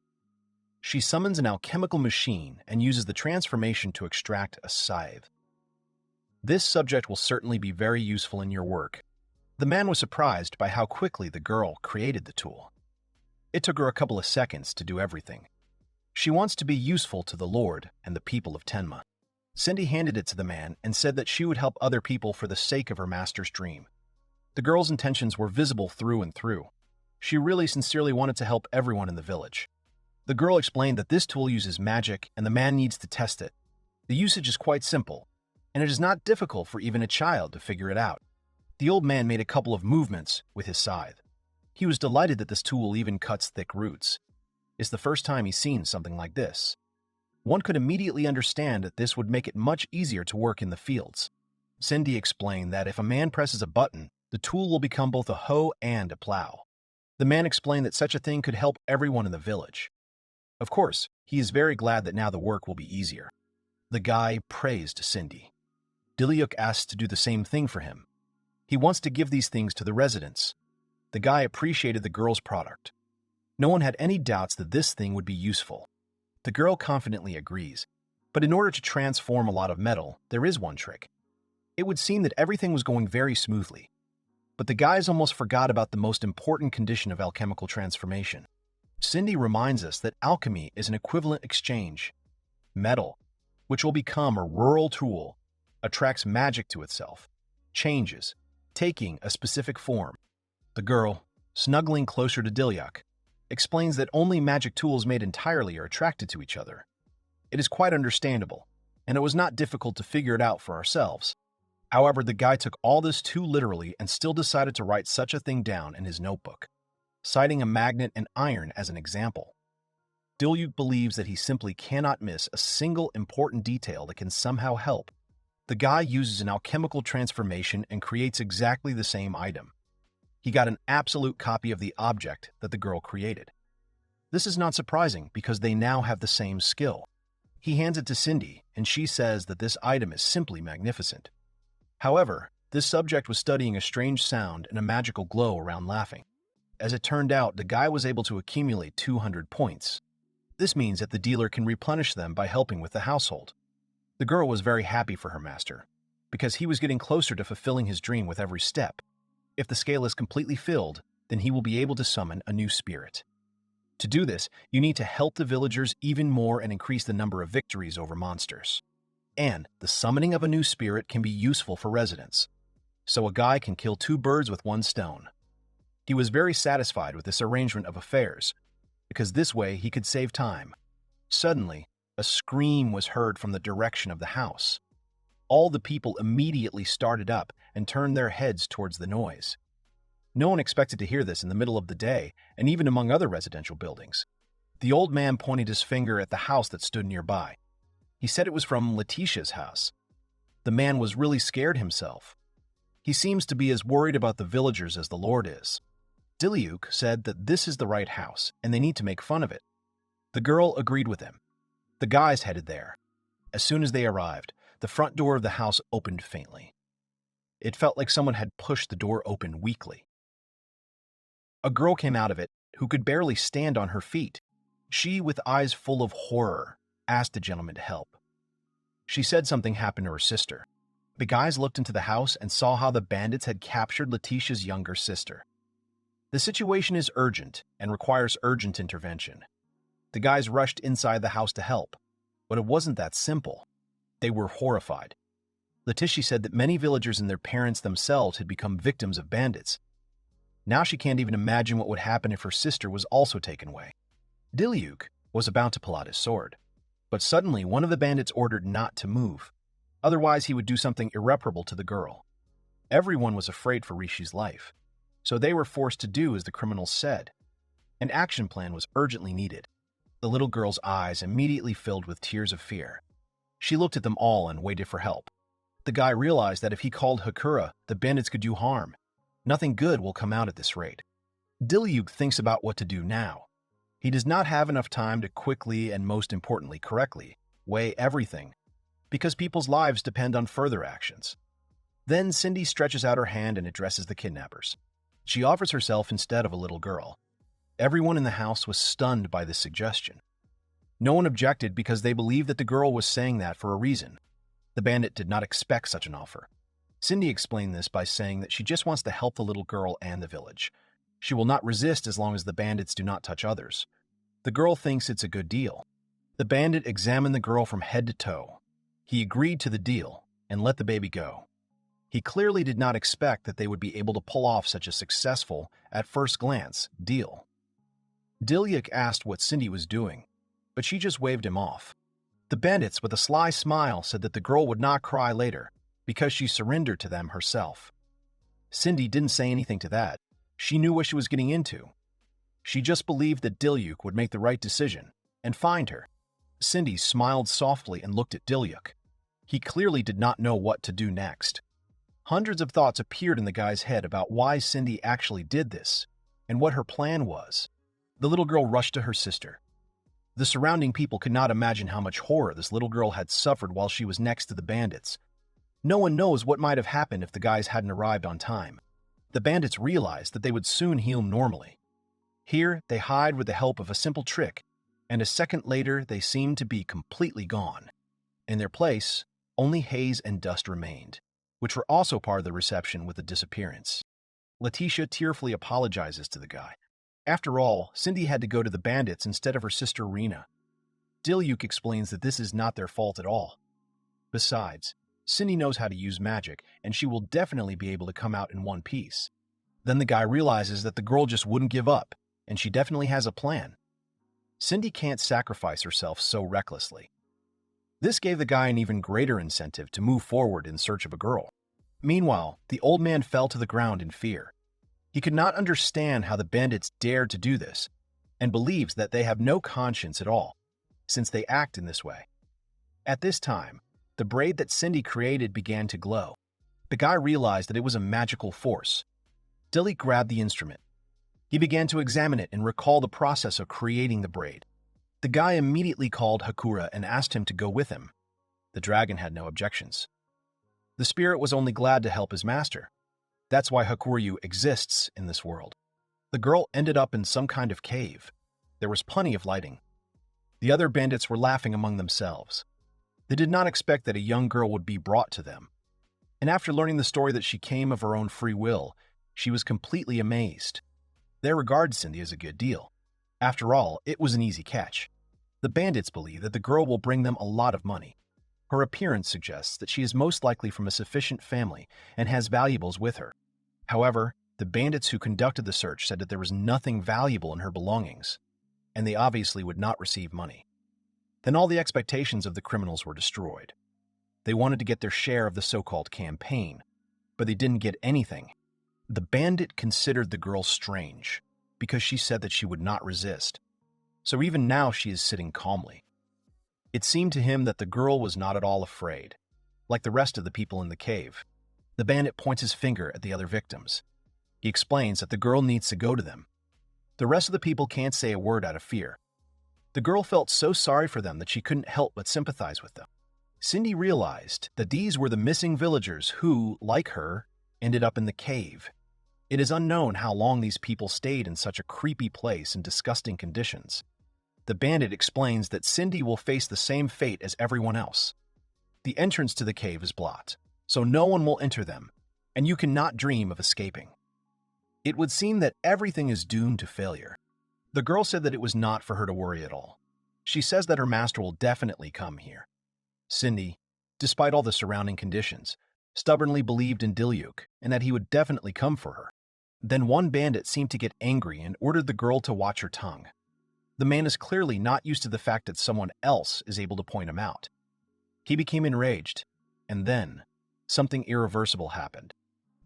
She summons an alchemical machine and uses the transformation to extract a scythe. This subject will certainly be very useful in your work. The man was surprised by how quickly the girl created the tool. It took her a couple of seconds to do everything. She wants to be useful to the Lord and the people of Tenma. Cindy handed it to the man and said that she would help other people for the sake of her master's dream. The girl's intentions were visible through and through. She really sincerely wanted to help everyone in the village. The girl explained that this tool uses magic and the man needs to test it. The usage is quite simple. and it is not difficult for even a child to figure it out. The old man made a couple of movements with his scythe. He was delighted that this tool even cuts thick roots. It's the first time he's seen something like this. One could immediately understand that this would make it much easier to work in the fields. Cindy explained that if a man presses a button, the tool will become both a hoe and a plow. The man explained that such a thing could help everyone in the village. Of course, he is very glad that now the work will be easier. The guy praised Cindy. Diluc asked to do the same thing for him. He wants to give these things to the residents. The guy appreciated the girl's product. No one had any doubts that this thing would be useful. The girl confidently agrees, but in order to transform a lot of metal, there is one trick. It would seem that everything was going very smoothly, but the guys almost forgot about the most important condition of alchemical transformation. Cindy reminds us that alchemy is an equivalent exchange. Metal, which will become a rural tool, attracts magic to itself, changes, taking a specific form. The girl, snuggling closer to Diluc, explains that only magic tools made entirely are attracted to each other. It is quite understandable, and it was not difficult to figure it out for ourselves. However, the guy took all this too literally and still decided to write such a thing down in his notebook, citing a magnet and iron as an example. Diluc believes that he simply cannot miss a single important detail that can somehow help. The guy uses an alchemical transformation and creates exactly the same item. He got an absolute copy of the object that the girl created. This is not surprising because they now have the same skill. He hands it to Cindy, and she says that this item is simply magnificent. However, this subject was studying a strange sound and a magical glow around laughing. As it turned out, the guy was able to accumulate 200 points. This means that the dealer can replenish them by helping with the household. The girl was very happy for her master, because he was getting closer to fulfilling his dream with every step. If the scale is completely filled, then he will be able to summon a new spirit. To do this, you need to help the villagers even more and increase the number of victories over monsters. And the summoning of a new spirit can be useful for residents. So a guy can kill 2 birds with 1 stone. He was very satisfied with this arrangement of affairs, because this way he could save time. Suddenly, a scream was heard from the direction of the house. All the people immediately started up and turned their heads towards the noise. No one expected to hear this in the middle of the day, and even among other residential buildings. The old man pointed his finger at the house that stood nearby. He said it was from Letitia's house. The man was really scared himself. He seems to be as worried about the villagers as the Lord is. Diluc said that this is the right house, and they need to make fun of it. The girl agreed with him. The guys headed there. As soon as they arrived, the front door of the house opened faintly. It felt like someone had pushed the door open weakly. A girl came out of it who could barely stand on her feet. She, with eyes full of horror, asked the gentleman to help. She said something happened to her sister. The guys looked into the house and saw how the bandits had captured Letitia's younger sister. The situation is urgent and requires urgent intervention. The guys rushed inside the house to help, but it wasn't that simple. They were horrified. Letitia said that many villagers and their parents themselves had become victims of bandits. Now she can't even imagine what would happen if her sister was also taken away. Diluc was about to pull out his sword, but suddenly one of the bandits ordered not to move. Otherwise, he would do something irreparable to the girl. Everyone was afraid for Rishi's life, so they were forced to do as the criminals said. An action plan was urgently needed. The little girl's eyes immediately filled with tears of fear. She looked at them all and waited for help. The guy realized that if he called Hakura, the bandits could do harm. Nothing good will come out at this rate. Diluc thinks about what to do now. He does not have enough time to quickly and, most importantly, correctly weigh everything, because people's lives depend on further actions. Then Cindy stretches out her hand and addresses the kidnappers. She offers herself instead of a little girl. Everyone in the house was stunned by this suggestion. No one objected because they believed that the girl was saying that for a reason. The bandit did not expect such an offer. Cindy explained this by saying that she just wants to help the little girl and the village. She will not resist as long as the bandits do not touch others. The girl thinks it's a good deal. The bandit examined the girl from head to toe. He agreed to the deal and let the baby go. He clearly did not expect that they would be able to pull off such a successful, at first glance, deal. Diluc asked what Cindy was doing, but she just waved him off. The bandits, with a sly smile, said that the girl would not cry later because she surrendered to them herself. Cindy didn't say anything to that. She knew what she was getting into. She just believed that Diluc would make the right decision and find her. Cindy smiled softly and looked at Diluc. He clearly did not know what to do next. Hundreds of thoughts appeared in the guy's head about why Cindy actually did this and what her plan was. The little girl rushed to her sister. The surrounding people could not imagine how much horror this little girl had suffered while she was next to the bandits. No one knows what might have happened if the guys hadn't arrived on time. The bandits realized that they would soon heal normally. Here, they hide with the help of a simple trick, and a second later they seemed to be completely gone. In their place, only haze and dust remained, which were also part of the reception with the disappearance. Letitia tearfully apologizes to the guy. After all, Cindy had to go to the bandits instead of her sister Rena. Diluc explains that this is not their fault at all. Besides, Cindy knows how to use magic, and she will definitely be able to come out in one piece. Then the guy realizes that the girl just wouldn't give up, and she definitely has a plan. Cindy can't sacrifice herself so recklessly. This gave the guy an even greater incentive to move forward in search of a girl. Meanwhile, the old man fell to the ground in fear. He could not understand how the bandits dared to do this, and believes that they have no conscience at all, since they act in this way. At this time, the braid that Cindy created began to glow. The guy realized that it was a magical force. Diluc grabbed the instrument. He began to examine it and recall the process of creating the braid. The guy immediately called Hakura and asked him to go with him. The dragon had no objections. The spirit was only glad to help his master. That's why Hakuryu exists in this world. The girl ended up in some kind of cave. There was plenty of lighting. The other bandits were laughing among themselves. They did not expect that a young girl would be brought to them. And after learning the story that she came of her own free will, she was completely amazed. They regarded Cindy as a good deal. After all, it was an easy catch. The bandits believe that the girl will bring them a lot of money. Her appearance suggests that she is most likely from a sufficient family and has valuables with her. However, the bandits who conducted the search said that there was nothing valuable in her belongings, and they obviously would not receive money. Then all the expectations of the criminals were destroyed. They wanted to get their share of the so-called campaign, but they didn't get anything. The bandit considered the girl strange because she said that she would not resist. So even now she is sitting calmly. It seemed to him that the girl was not at all afraid, like the rest of the people in the cave. The bandit points his finger at the other victims. He explains that the girl needs to go to them. The rest of the people can't say a word out of fear. The girl felt so sorry for them that she couldn't help but sympathize with them. Cindy realized that these were the missing villagers who, like her, ended up in the cave. It is unknown how long these people stayed in such a creepy place in disgusting conditions. The bandit explains that Cindy will face the same fate as everyone else. The entrance to the cave is blocked, so no one will enter them, and you cannot dream of escaping. It would seem that everything is doomed to failure. The girl said that it was not for her to worry at all. She says that her master will definitely come here. Cindy, despite all the surrounding conditions, stubbornly believed in Diluc and that he would definitely come for her. Then one bandit seemed to get angry and ordered the girl to watch her tongue. The man is clearly not used to the fact that someone else is able to point him out. He became enraged, and then something irreversible happened.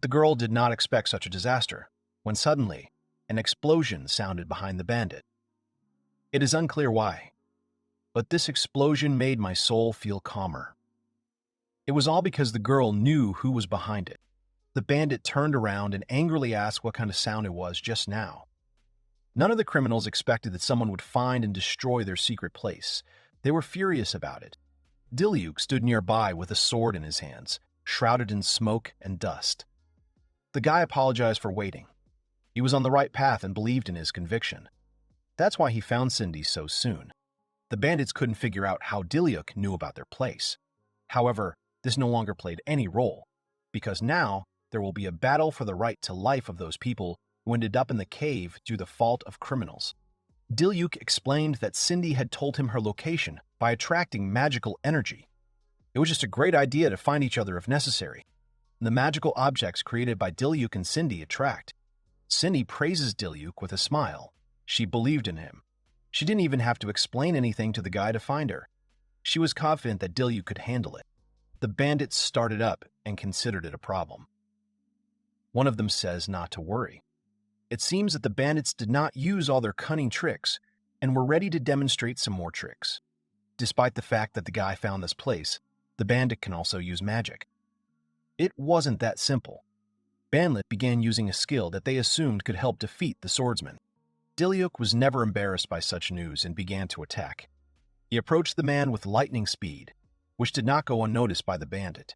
The girl did not expect such a disaster, when suddenly an explosion sounded behind the bandit. It is unclear why, but this explosion made my soul feel calmer. It was all because the girl knew who was behind it. The bandit turned around and angrily asked what kind of sound it was just now. None of the criminals expected that someone would find and destroy their secret place. They were furious about it. Diluc stood nearby with a sword in his hands, shrouded in smoke and dust. The guy apologized for waiting. He was on the right path and believed in his conviction. That's why he found Cindy so soon. The bandits couldn't figure out how Diluc knew about their place. However, this no longer played any role, because now there will be a battle for the right to life of those people who ended up in the cave due to the fault of criminals. Diluc explained that Cindy had told him her location by attracting magical energy. It was just a great idea to find each other if necessary. The magical objects created by Diluc and Cindy attract. Cindy praises Diluc with a smile. She believed in him. She didn't even have to explain anything to the guy to find her. She was confident that Diluc could handle it. The bandits started up and considered it a problem. One of them says not to worry. It seems that the bandits did not use all their cunning tricks and were ready to demonstrate some more tricks. Despite the fact that the guy found this place, the bandit can also use magic. It wasn't that simple. Banlit began using a skill that they assumed could help defeat the swordsman. Diluc was never embarrassed by such news and began to attack. He approached the man with lightning speed, which did not go unnoticed by the bandit.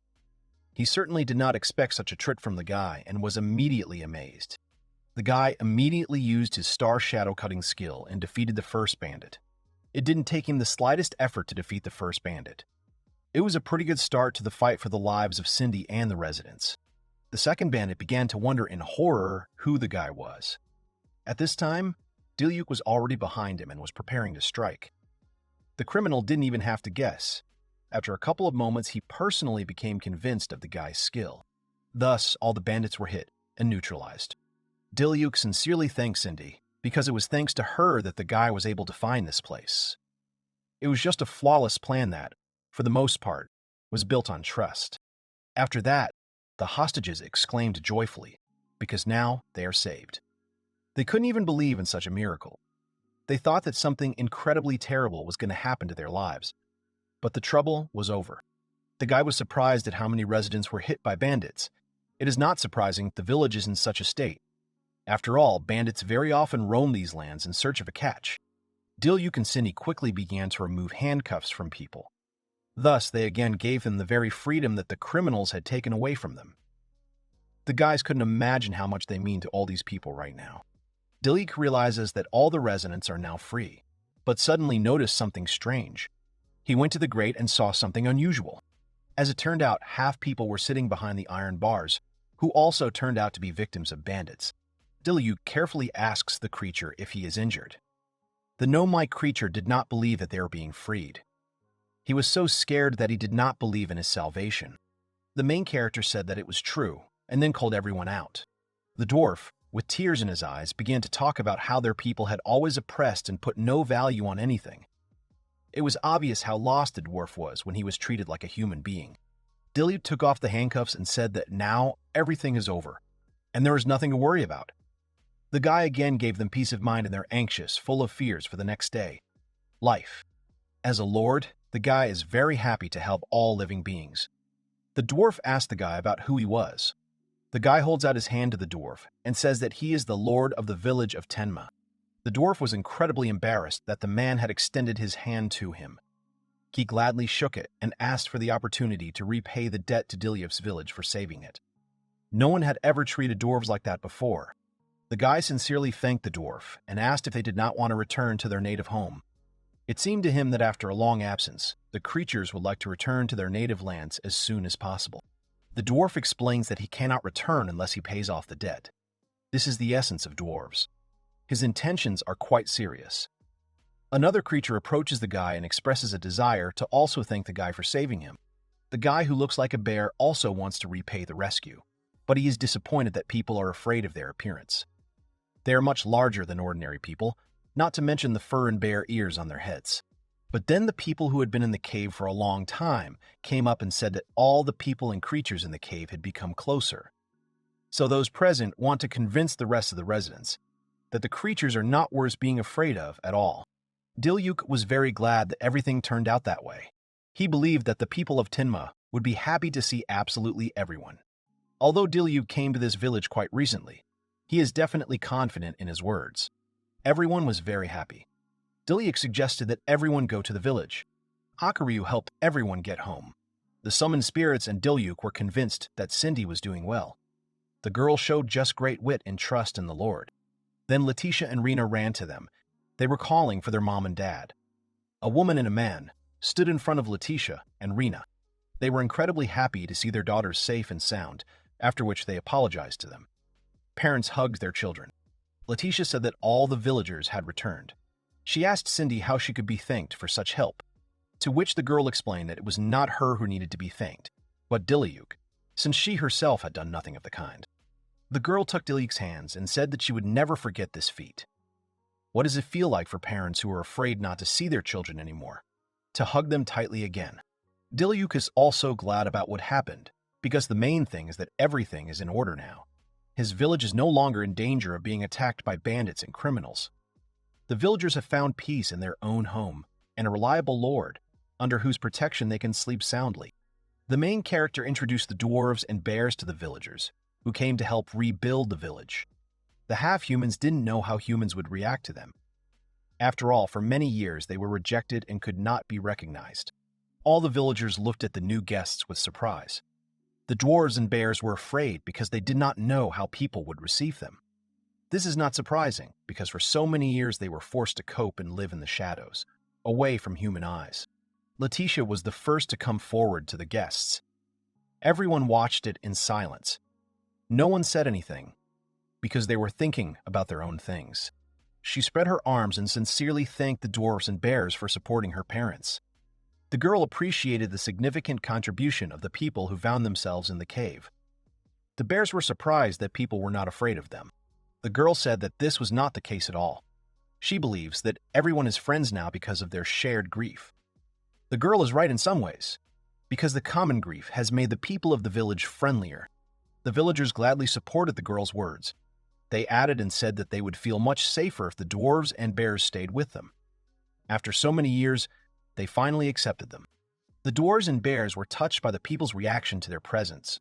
He certainly did not expect such a trick from the guy and was immediately amazed. The guy immediately used his star shadow cutting skill and defeated the first bandit. It didn't take him the slightest effort to defeat the first bandit. It was a pretty good start to the fight for the lives of Cindy and the residents. The second bandit began to wonder in horror who the guy was. At this time, Diluc was already behind him and was preparing to strike. The criminal didn't even have to guess. After a couple of moments, he personally became convinced of the guy's skill. Thus, all the bandits were hit and neutralized. Diluc sincerely thanked Cindy, because it was thanks to her that the guy was able to find this place. It was just a flawless plan that, for the most part, was built on trust. After that, the hostages exclaimed joyfully, because now they are saved. They couldn't even believe in such a miracle. They thought that something incredibly terrible was going to happen to their lives. But the trouble was over. The guy was surprised at how many residents were hit by bandits. It is not surprising the village is in such a state. After all, bandits very often roam these lands in search of a catch. Diluc and Cindy quickly began to remove handcuffs from people. Thus, they again gave them the very freedom that the criminals had taken away from them. The guys couldn't imagine how much they mean to all these people right now. Diluc realizes that all the residents are now free, but suddenly noticed something strange. He went to the grate and saw something unusual. As it turned out, half people were sitting behind the iron bars, who also turned out to be victims of bandits. Diluc carefully asks the creature if he is injured. The gnome-like creature did not believe that they were being freed. He was so scared that he did not believe in his salvation. The main character said that it was true, and then called everyone out. The dwarf, with tears in his eyes, began to talk about how their people had always oppressed and put no value on anything. It was obvious how lost the dwarf was when he was treated like a human being. Diluc took off the handcuffs and said that now everything is over, and there is nothing to worry about. The guy again gave them peace of mind and they're anxious, full of fears for the next day. Life. As a lord, the guy is very happy to help all living beings. The dwarf asked the guy about who he was. The guy holds out his hand to the dwarf and says that he is the lord of the village of Tenma. The dwarf was incredibly embarrassed that the man had extended his hand to him. He gladly shook it and asked for the opportunity to repay the debt to Diluc's village for saving it. No one had ever treated dwarves like that before. The guy sincerely thanked the dwarf and asked if they did not want to return to their native home. It seemed to him that after a long absence, the creatures would like to return to their native lands as soon as possible. The dwarf explains that he cannot return unless he pays off the debt. This is the essence of dwarves. His intentions are quite serious. Another creature approaches the guy and expresses a desire to also thank the guy for saving him. The guy who looks like a bear also wants to repay the rescue, but he is disappointed that people are afraid of their appearance. They are much larger than ordinary people, not to mention the fur and bare ears on their heads. But then the people who had been in the cave for a long time came up and said that all the people and creatures in the cave had become closer. So those present want to convince the rest of the residents that the creatures are not worth being afraid of at all. Diluc was very glad that everything turned out that way. He believed that the people of Tenma would be happy to see absolutely everyone. Although Diluc came to this village quite recently, he is definitely confident in his words. Everyone was very happy. Diluc suggested that everyone go to the village. Hakuryu helped everyone get home. The summoned spirits and Diluc were convinced that Cindy was doing well. The girl showed just great wit and trust in the Lord. Then Letitia and Rena ran to them. They were calling for their mom and dad. A woman and a man stood in front of Letitia and Rena. They were incredibly happy to see their daughters safe and sound, after which they apologized to them. Parents hugged their children. Letitia said that all the villagers had returned. She asked Cindy how she could be thanked for such help, to which the girl explained that it was not her who needed to be thanked, but Diluc, since she herself had done nothing of the kind. The girl took Diluc's hands and said that she would never forget this feat. What does it feel like for parents who are afraid not to see their children anymore? to hug them tightly again. Diluc is also glad about what happened, because the main thing is that everything is in order now. His village is no longer in danger of being attacked by bandits and criminals. The villagers have found peace in their own home and a reliable lord, under whose protection they can sleep soundly. The main character introduced the dwarves and bears to the villagers, who came to help rebuild the village. The half-humans didn't know how humans would react to them. After all, for many years they were rejected and could not be recognized. All the villagers looked at the new guests with surprise. The dwarves and bears were afraid because they did not know how people would receive them. This is not surprising, because for so many years they were forced to cope and live in the shadows, away from human eyes. Letitia was the first to come forward to the guests. Everyone watched it in silence. No one said anything, because they were thinking about their own things. She spread her arms and sincerely thanked the dwarves and bears for supporting her parents. The girl appreciated the significant contribution of the people who found themselves in the cave. The bears were surprised that people were not afraid of them. The girl said that this was not the case at all. She believes that everyone is friends now because of their shared grief. The girl is right in some ways, because the common grief has made the people of the village friendlier. The villagers gladly supported the girl's words. They added and said that they would feel much safer if the dwarves and bears stayed with them. After so many years, they finally accepted them. The dwarves and bears were touched by the people's reaction to their presence.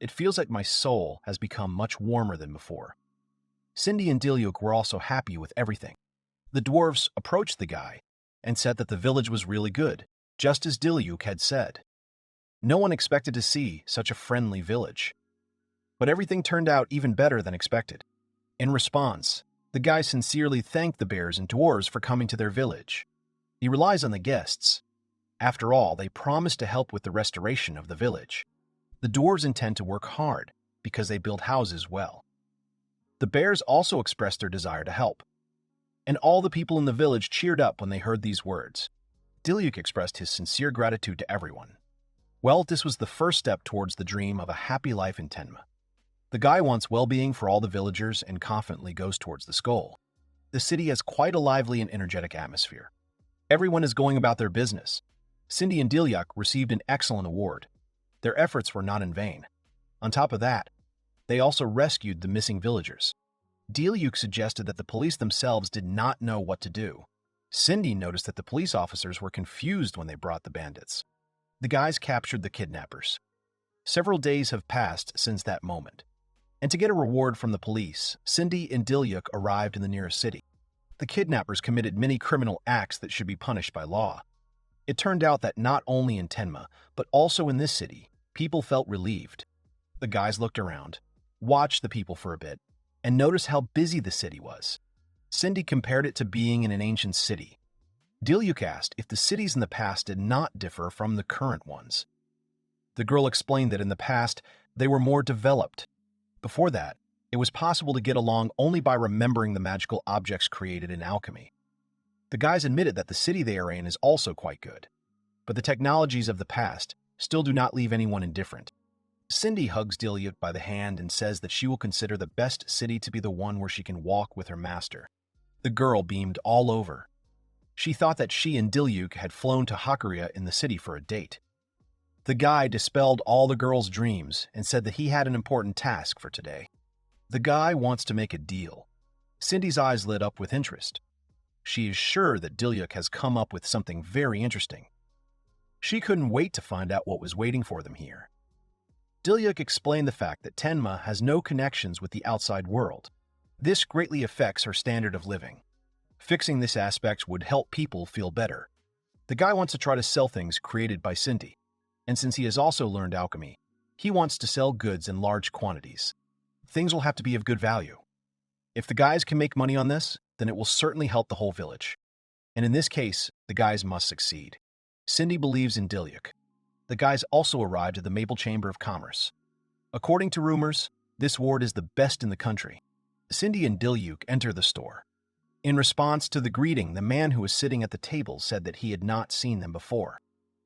It feels like my soul has become much warmer than before. Cindy and Diluc were also happy with everything. The dwarves approached the guy and said that the village was really good, just as Diluc had said. No one expected to see such a friendly village. But everything turned out even better than expected. In response, the guy sincerely thanked the bears and dwarves for coming to their village. He relies on the guests. After all, they promised to help with the restoration of the village. The dwarves intend to work hard because they build houses well. The bears also expressed their desire to help. And all the people in the village cheered up when they heard these words. Diluc expressed his sincere gratitude to everyone. Well, this was the first step towards the dream of a happy life in Tenma. The guy wants well-being for all the villagers and confidently goes towards this goal. The city has quite a lively and energetic atmosphere. Everyone is going about their business. Cindy and Diluc received an excellent award. Their efforts were not in vain. On top of that, they also rescued the missing villagers. Diluc suggested that the police themselves did not know what to do. Cindy noticed that the police officers were confused when they brought the bandits. The guys captured the kidnappers. Several days have passed since that moment. And to get a reward from the police, Cindy and Diluc arrived in the nearest city. The kidnappers committed many criminal acts that should be punished by law. It turned out that not only in Tenma, but also in this city, people felt relieved. The guys looked around, watched the people for a bit, and noticed how busy the city was. Cindy compared it to being in an ancient city. Diluc asked if the cities in the past did not differ from the current ones. The girl explained that in the past, they were more developed. Before that, it was possible to get along only by remembering the magical objects created in alchemy. The guys admitted that the city they are in is also quite good, but the technologies of the past still do not leave anyone indifferent. Cindy hugs Diluc by the hand and says that she will consider the best city to be the one where she can walk with her master. The girl beamed all over. She thought that she and Diluc had flown to Hakuria in the city for a date. The guy dispelled all the girl's dreams and said that he had an important task for today. The guy wants to make a deal. Cindy's eyes lit up with interest. She is sure that Diluc has come up with something very interesting. She couldn't wait to find out what was waiting for them here. Diluc explained the fact that Tenma has no connections with the outside world. This greatly affects her standard of living. Fixing this aspect would help people feel better. The guy wants to try to sell things created by Cindy, and since he has also learned alchemy, he wants to sell goods in large quantities. Things will have to be of good value. If the guys can make money on this, then it will certainly help the whole village. And in this case, the guys must succeed. Cindy believes in Diluc. The guys also arrived at the Maple Chamber of Commerce. According to rumors, this ward is the best in the country. Cindy and Diluc enter the store. In response to the greeting, the man who was sitting at the table said that he had not seen them before.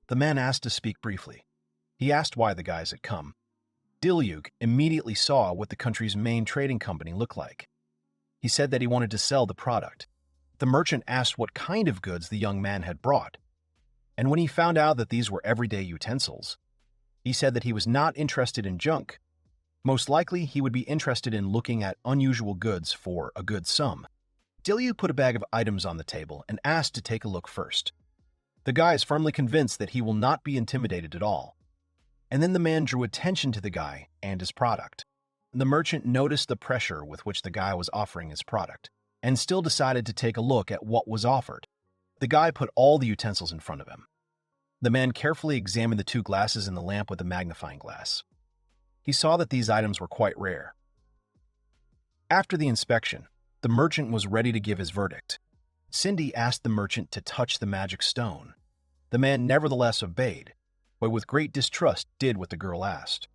The man asked to speak briefly. He asked why the guys had come. Diluc immediately saw what the country's main trading company looked like. He said that he wanted to sell the product. The merchant asked what kind of goods the young man had brought. And when he found out that these were everyday utensils, he said that he was not interested in junk. Most likely, he would be interested in looking at unusual goods for a good sum. Diluc put a bag of items on the table and asked to take a look first. The guy is firmly convinced that he will not be intimidated at all. And then the man drew attention to the guy and his product. The merchant noticed the pressure with which the guy was offering his product, and still decided to take a look at what was offered. The guy put all the utensils in front of him. The man carefully examined the two glasses in the lamp with a magnifying glass. He saw that these items were quite rare. After the inspection, the merchant was ready to give his verdict. Cindy asked the merchant to touch the magic stone. The man nevertheless obeyed, but with great distrust did what the girl asked.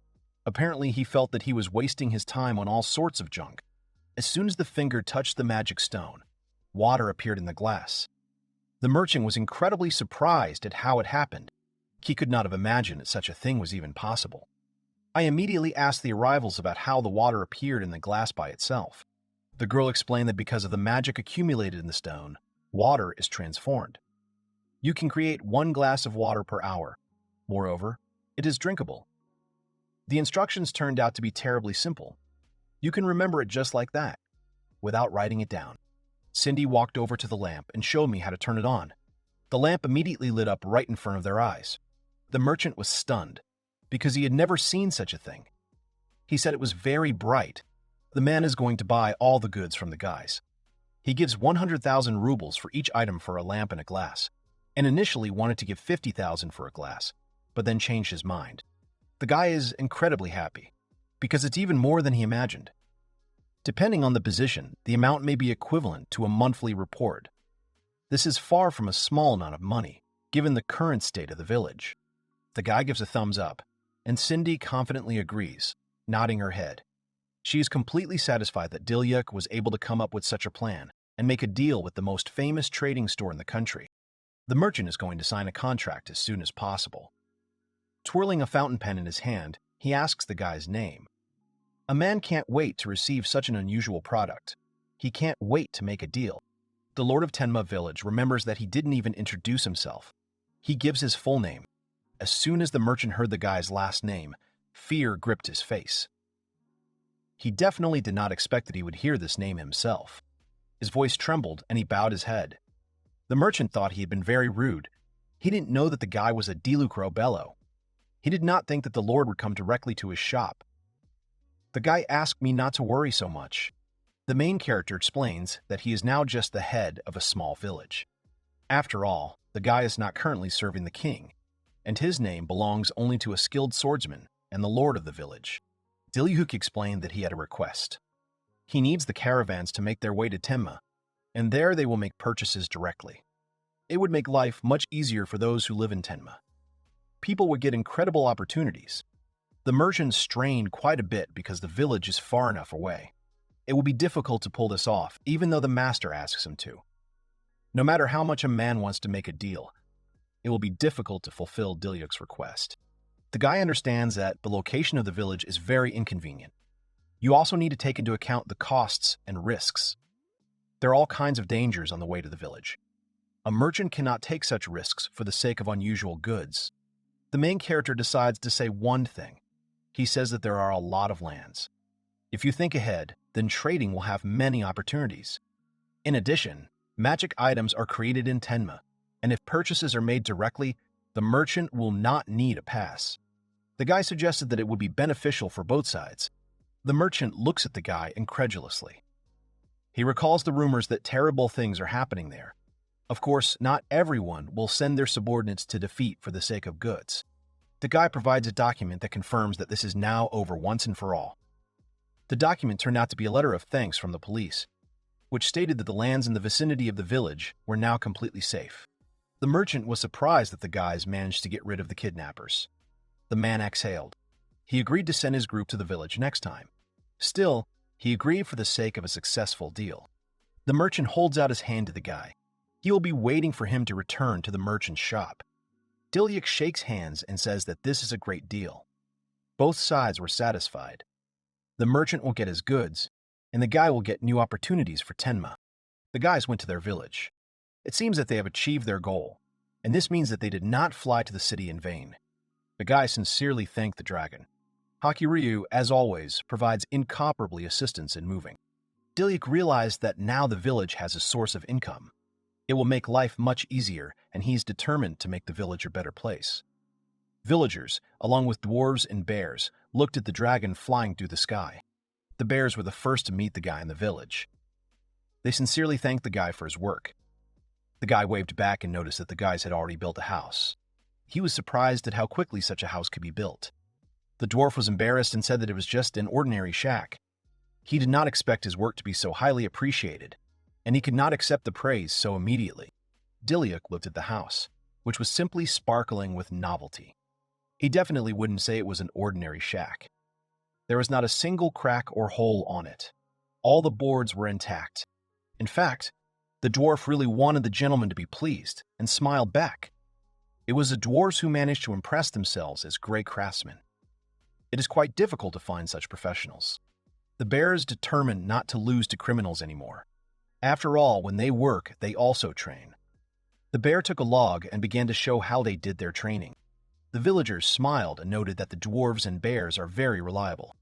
Apparently, he felt that he was wasting his time on all sorts of junk. As soon as the finger touched the magic stone, water appeared in the glass. The merchant was incredibly surprised at how it happened. He could not have imagined that such a thing was even possible. I immediately asked the arrivals about how the water appeared in the glass by itself. The girl explained that because of the magic accumulated in the stone, water is transformed. You can create 1 glass of water per hour. Moreover, it is drinkable. The instructions turned out to be terribly simple. You can remember it just like that, without writing it down. Cindy walked over to the lamp and showed me how to turn it on. The lamp immediately lit up right in front of their eyes. The merchant was stunned, because he had never seen such a thing. He said it was very bright. The man is going to buy all the goods from the guys. He gives 100,000 rubles for each item for a lamp and a glass, and initially wanted to give 50,000 for a glass, but then changed his mind. The guy is incredibly happy, because it's even more than he imagined. Depending on the position, the amount may be equivalent to a monthly report. This is far from a small amount of money, given the current state of the village. The guy gives a thumbs up, and Cindy confidently agrees, nodding her head. She is completely satisfied that Diluc was able to come up with such a plan and make a deal with the most famous trading store in the country. The merchant is going to sign a contract as soon as possible. Twirling a fountain pen in his hand, he asks the guy's name. A man can't wait to receive such an unusual product. He can't wait to make a deal. The Lord of Tenma village remembers that he didn't even introduce himself. He gives his full name. As soon as the merchant heard the guy's last name, fear gripped his face. He definitely did not expect that he would hear this name himself. His voice trembled and he bowed his head. The merchant thought he had been very rude. He didn't know that the guy was a Diluc bello. He did not think that the Lord would come directly to his shop. The guy asked me not to worry so much. The main character explains that he is now just the head of a small village. After all, the guy is not currently serving the king, and his name belongs only to a skilled swordsman and the lord of the village. Diluc explained that he had a request. He needs the caravans to make their way to Tenma, and there they will make purchases directly. It would make life much easier for those who live in Tenma. People would get incredible opportunities. The merchant strained quite a bit because the village is far enough away. It will be difficult to pull this off, even though the master asks him to. No matter how much a man wants to make a deal, it will be difficult to fulfill Diluc's request. The guy understands that the location of the village is very inconvenient. You also need to take into account the costs and risks. There are all kinds of dangers on the way to the village. A merchant cannot take such risks for the sake of unusual goods. The main character decides to say one thing. He says that there are a lot of lands. If you think ahead, then trading will have many opportunities. In addition, magic items are created in Tenma, and if purchases are made directly, the merchant will not need a pass. The guy suggested that it would be beneficial for both sides. The merchant looks at the guy incredulously. He recalls the rumors that terrible things are happening there. Of course, not everyone will send their subordinates to defeat for the sake of goods. The guy provides a document that confirms that this is now over once and for all. The document turned out to be a letter of thanks from the police, which stated that the lands in the vicinity of the village were now completely safe. The merchant was surprised that the guys managed to get rid of the kidnappers. The man exhaled. He agreed to send his group to the village next time. Still, he agreed for the sake of a successful deal. The merchant holds out his hand to the guy. He will be waiting for him to return to the merchant's shop. Diluc shakes hands and says that this is a great deal. Both sides were satisfied. The merchant will get his goods, and the guy will get new opportunities for Tenma. The guys went to their village. It seems that they have achieved their goal. and this means that they did not fly to the city in vain. The guy sincerely thanked the dragon. Hakiryu, as always, provides incomparably assistance in moving. Diluc realized that now the village has a source of income. It will make life much easier, and he's determined to make the village a better place. Villagers, along with dwarves and bears, looked at the dragon flying through the sky. The bears were the first to meet the guy in the village. They sincerely thanked the guy for his work. The guy waved back and noticed that the guys had already built a house. He was surprised at how quickly such a house could be built. The dwarf was embarrassed and said that it was just an ordinary shack. He did not expect his work to be so highly appreciated, and he could not accept the praise so immediately. Diluc looked at the house, which was simply sparkling with novelty. He definitely wouldn't say it was an ordinary shack. There was not a single crack or hole on it. All the boards were intact. In fact, the dwarf really wanted the gentleman to be pleased and smiled back. It was the dwarves who managed to impress themselves as great craftsmen. It is quite difficult to find such professionals. The bears determined not to lose to criminals anymore. After all, when they work, they also train. The bear took a log and began to show how they did their training. The villagers smiled and noted that the dwarves and bears are very reliable.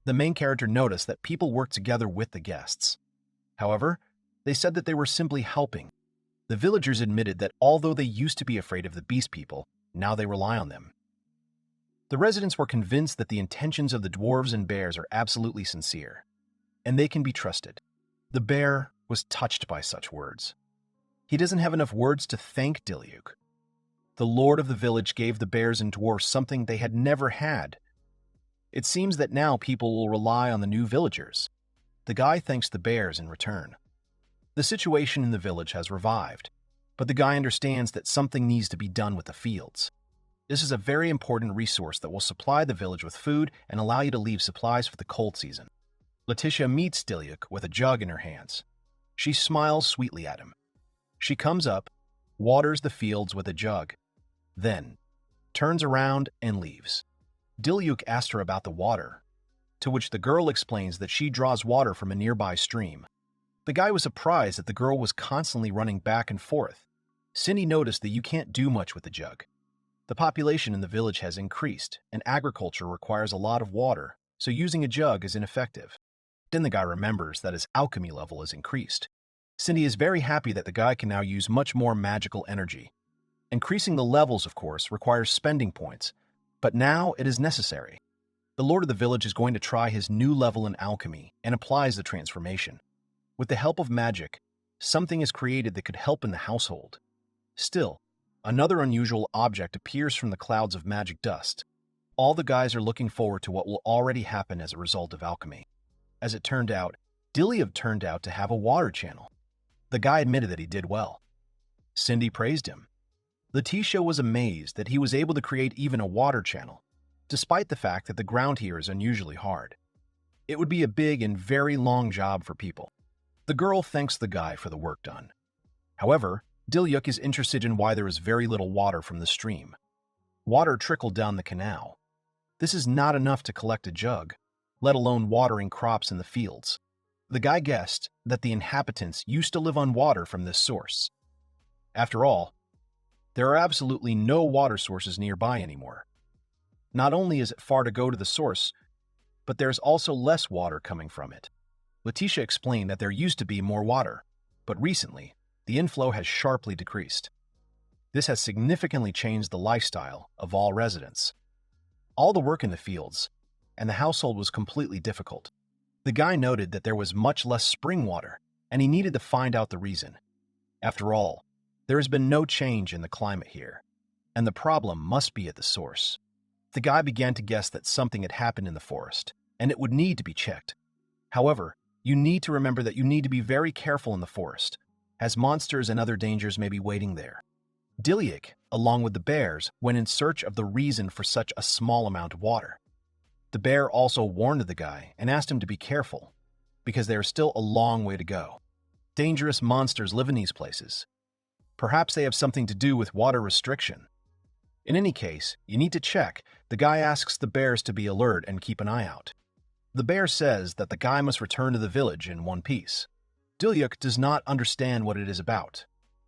The main character noticed that people work together with the guests. However, they said that they were simply helping. The villagers admitted that although they used to be afraid of the beast people, now they rely on them. The residents were convinced that the intentions of the dwarves and bears are absolutely sincere, and they can be trusted. The bear was touched by such words. He doesn't have enough words to thank Diluc. The lord of the village gave the bears and dwarfs something they had never had. It seems that now people will rely on the new villagers. The guy thanks the bears in return. The situation in the village has revived, but the guy understands that something needs to be done with the fields. This is a very important resource that will supply the village with food and allow you to leave supplies for the cold season. Letitia meets Diluc with a jug in her hands. She smiles sweetly at him. She comes up, waters the fields with a jug, then turns around and leaves. Diluc asked her about the water, to which the girl explains that she draws water from a nearby stream. The guy was surprised that the girl was constantly running back and forth. Cindy noticed that you can't do much with the jug. The population in the village has increased, and agriculture requires a lot of water, so using a jug is ineffective. Then the guy remembers that his alchemy level is increased. Cindy is very happy that the guy can now use much more magical energy. Increasing the levels, of course, requires spending points, but now it is necessary. The lord of the village is going to try his new level in alchemy and applies the transformation. With the help of magic, something is created that could help in the household. Still, another unusual object appears from the clouds of magic dust. All the guys are looking forward to what will already happen as a result of alchemy. As it turned out, Diluc turned out to have a water channel. The guy admitted that he did well. Cindy praised him. Letitia was amazed that he was able to create even a water channel, despite the fact that the ground here is unusually hard. It would be a big and very long job for people. The girl thanks the guy for the work done. However, Diluc is interested in why there is very little water from the stream. Water trickled down the canal. This is not enough to collect a jug, let alone watering crops in the fields. The guy guessed that the inhabitants used to live on water from this source. After all, there are absolutely no water sources nearby anymore. Not only is it far to go to the source, but there's also less water coming from it. Letitia explained that there used to be more water, but recently, the inflow has sharply decreased. This has significantly changed the lifestyle of all residents. All the work in the fields and the household was completely difficult. The guy noted that there was much less spring water, and he needed to find out the reason. After all, there has been no change in the climate here, and the problem must be at the source. The guy began to guess that something had happened in the forest, and it would need to be checked. However, you need to remember that you need to be very careful in the forest, as monsters and other dangers may be waiting there. Diluc, along with the bears, went in search of the reason for such a small amount of water. The bear also warned the guy and asked him to be careful, because there is still a long way to go. Dangerous monsters live in these places. Perhaps they have something to do with water restriction. In any case, you need to check. The guy asks the bears to be alert and keep an eye out. The bear says that the guy must return to the village in one piece. Diluc does not understand what it is about.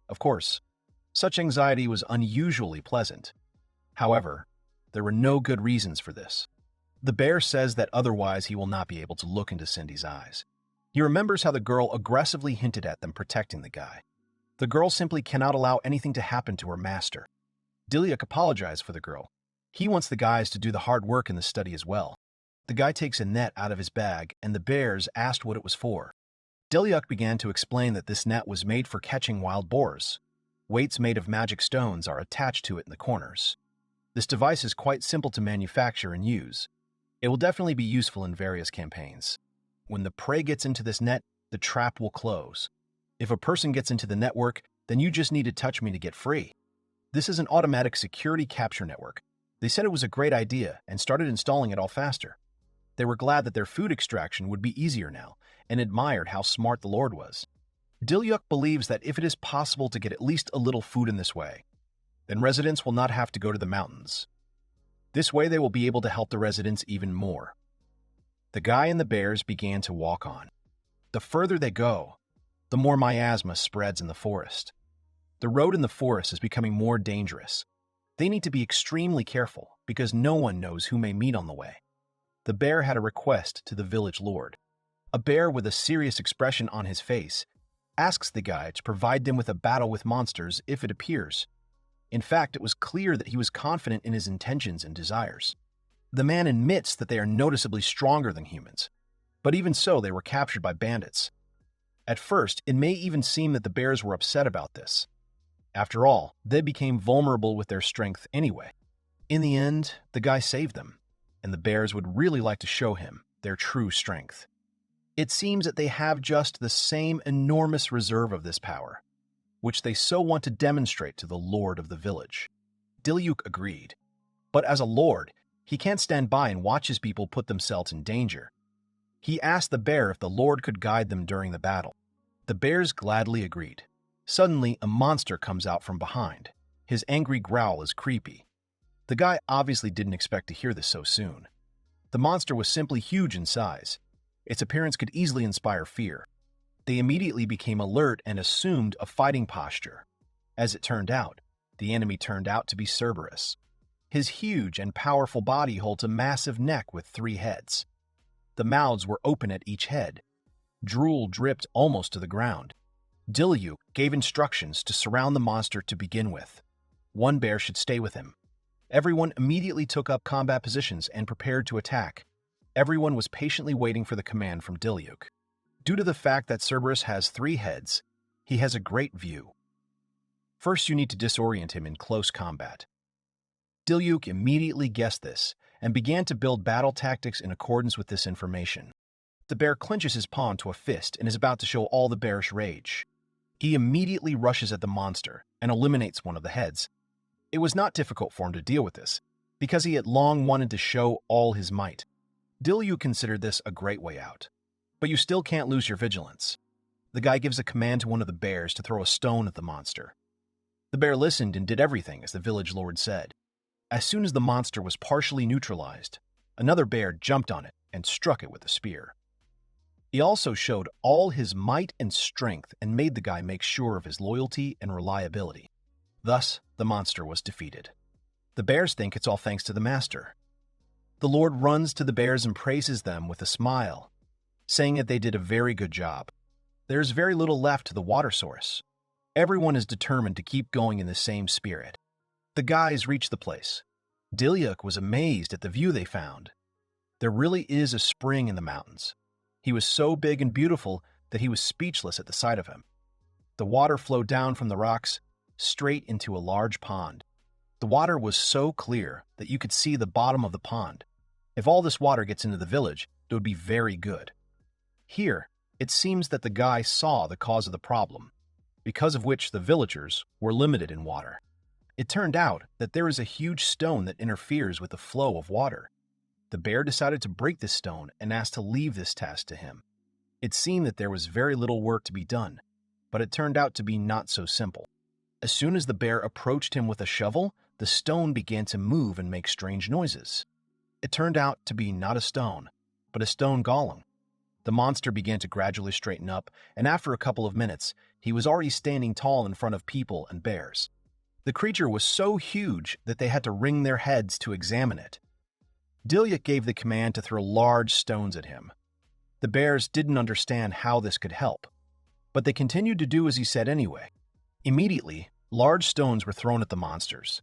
Of course, Such anxiety was unusually pleasant. However, there were no good reasons for this. The bear says that otherwise he will not be able to look into Cindy's eyes. He remembers how the girl aggressively hinted at them protecting the guy. The girl simply cannot allow anything to happen to her master. Diluc apologized for the girl. He wants the guys to do the hard work in the study as well. The guy takes a net out of his bag, and the bears asked what it was for. Diluc began to explain that this net was made for catching wild boars. Weights made of magic stones are attached to it in the corners. This device is quite simple to manufacture and use. It will definitely be useful in various campaigns. When the prey gets into this net, the trap will close. If a person gets into the network, then you just need to touch me to get free. This is an automatic security capture network. They said it was a great idea and started installing it all faster. They were glad that their food extraction would be easier now and admired how smart the Lord was. Diluc believes that if it is possible to get at least a little food in this way, then residents will not have to go to the mountains. This way they will be able to help the residents even more. The guy and the bears began to walk on. The further they go, the more miasma spreads in the forest. The road in the forest is becoming more dangerous. They need to be extremely careful because no one knows who may meet on the way. The bear had a request to the village lord. A bear with a serious expression on his face asks the guy to provide them with a battle with monsters if it appears. In fact, it was clear that he was confident in his intentions and desires. The man admits that they are noticeably stronger than humans, but even so, they were captured by bandits. At first, it may even seem that the bears were upset about this. After all, they became vulnerable with their strength anyway. In the end, the guy saved them, and the bears would really like to show him their true strength. It seems that they have just the same enormous reserve of this power, which they so want to demonstrate to the lord of the village. Diluc agreed, but as a lord, he can't stand by and watch his people put themselves in danger. He asked the bear if the lord could guide them during the battle. The bears gladly agreed. Suddenly, a monster comes out from behind. His angry growl is creepy. The guy obviously didn't expect to hear this so soon. The monster was simply huge in size. Its appearance could easily inspire fear. They immediately became alert and assumed a fighting posture. As it turned out, the enemy turned out to be Cerberus. His huge and powerful body holds a massive neck with 3 heads. The mouths were open at each head. Drool dripped almost to the ground. Diluc gave instructions to surround the monster to begin with. One bear should stay with him. Everyone immediately took up combat positions and prepared to attack. Everyone was patiently waiting for the command from Diluc. Due to the fact that Cerberus has 3 heads, he has a great view. First, you need to disorient him in close combat. Diluc immediately guessed this and began to build battle tactics in accordance with this information. The bear clenches his palm to a fist and is about to show all the bearish rage. He immediately rushes at the monster and eliminates one of the heads. It was not difficult for him to deal with this, because he had long wanted to show all his might. Diluc considered this a great way out. But you still can't lose your vigilance. The guy gives a command to one of the bears to throw a stone at the monster. The bear listened and did everything as the village lord said. As soon as the monster was partially neutralized, another bear jumped on it and struck it with a spear. He also showed all his might and strength and made the guy make sure of his loyalty and reliability. Thus, the monster was defeated. The bears think it's all thanks to the master. The Lord runs to the bears and praises them with a smile, saying that they did a very good job. There's very little left to the water source. Everyone is determined to keep going in the same spirit. The guys reached the place. Diluc was amazed at the view they found. There really is a spring in the mountains. He was so big and beautiful that he was speechless at the sight of him. The water flowed down from the rocks straight into a large pond. The water was so clear that you could see the bottom of the pond. If all this water gets into the village, it would be very good. Here, it seems that the guy saw the cause of the problem, because of which the villagers were limited in water. It turned out that there is a huge stone that interferes with the flow of water. The bear decided to break this stone and asked to leave this task to him. It seemed that there was very little work to be done, but it turned out to be not so simple. As soon as the bear approached him with a shovel, the stone began to move and make strange noises. It turned out to be not a stone, but a stone golem. The monster began to gradually straighten up, and after a couple of minutes, he was already standing tall in front of people and bears. The creature was so huge that they had to wring their heads to examine it. Diluc gave the command to throw large stones at him. The bears didn't understand how this could help, but they continued to do as he said anyway. Immediately, large stones were thrown at the monsters.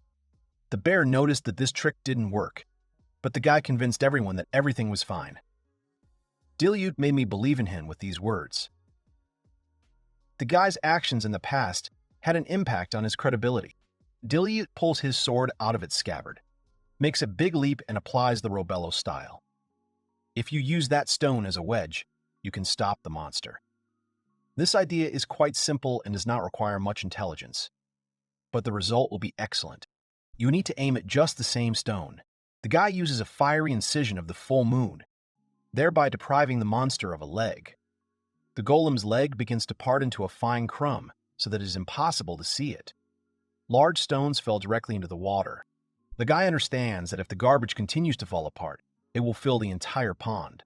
The bear noticed that this trick didn't work, but the guy convinced everyone that everything was fine. Diluc made me believe in him with these words. The guy's actions in the past had an impact on his credibility. Diluc pulls his sword out of its scabbard, makes a big leap and applies the Robello style. If you use that stone as a wedge, you can stop the monster. This idea is quite simple and does not require much intelligence, but the result will be excellent. You need to aim at just the same stone. The guy uses a fiery incision of the full moon, thereby depriving the monster of a leg. The golem's leg begins to part into a fine crumb so that it is impossible to see it. Large stones fell directly into the water. The guy understands that if the garbage continues to fall apart, it will fill the entire pond.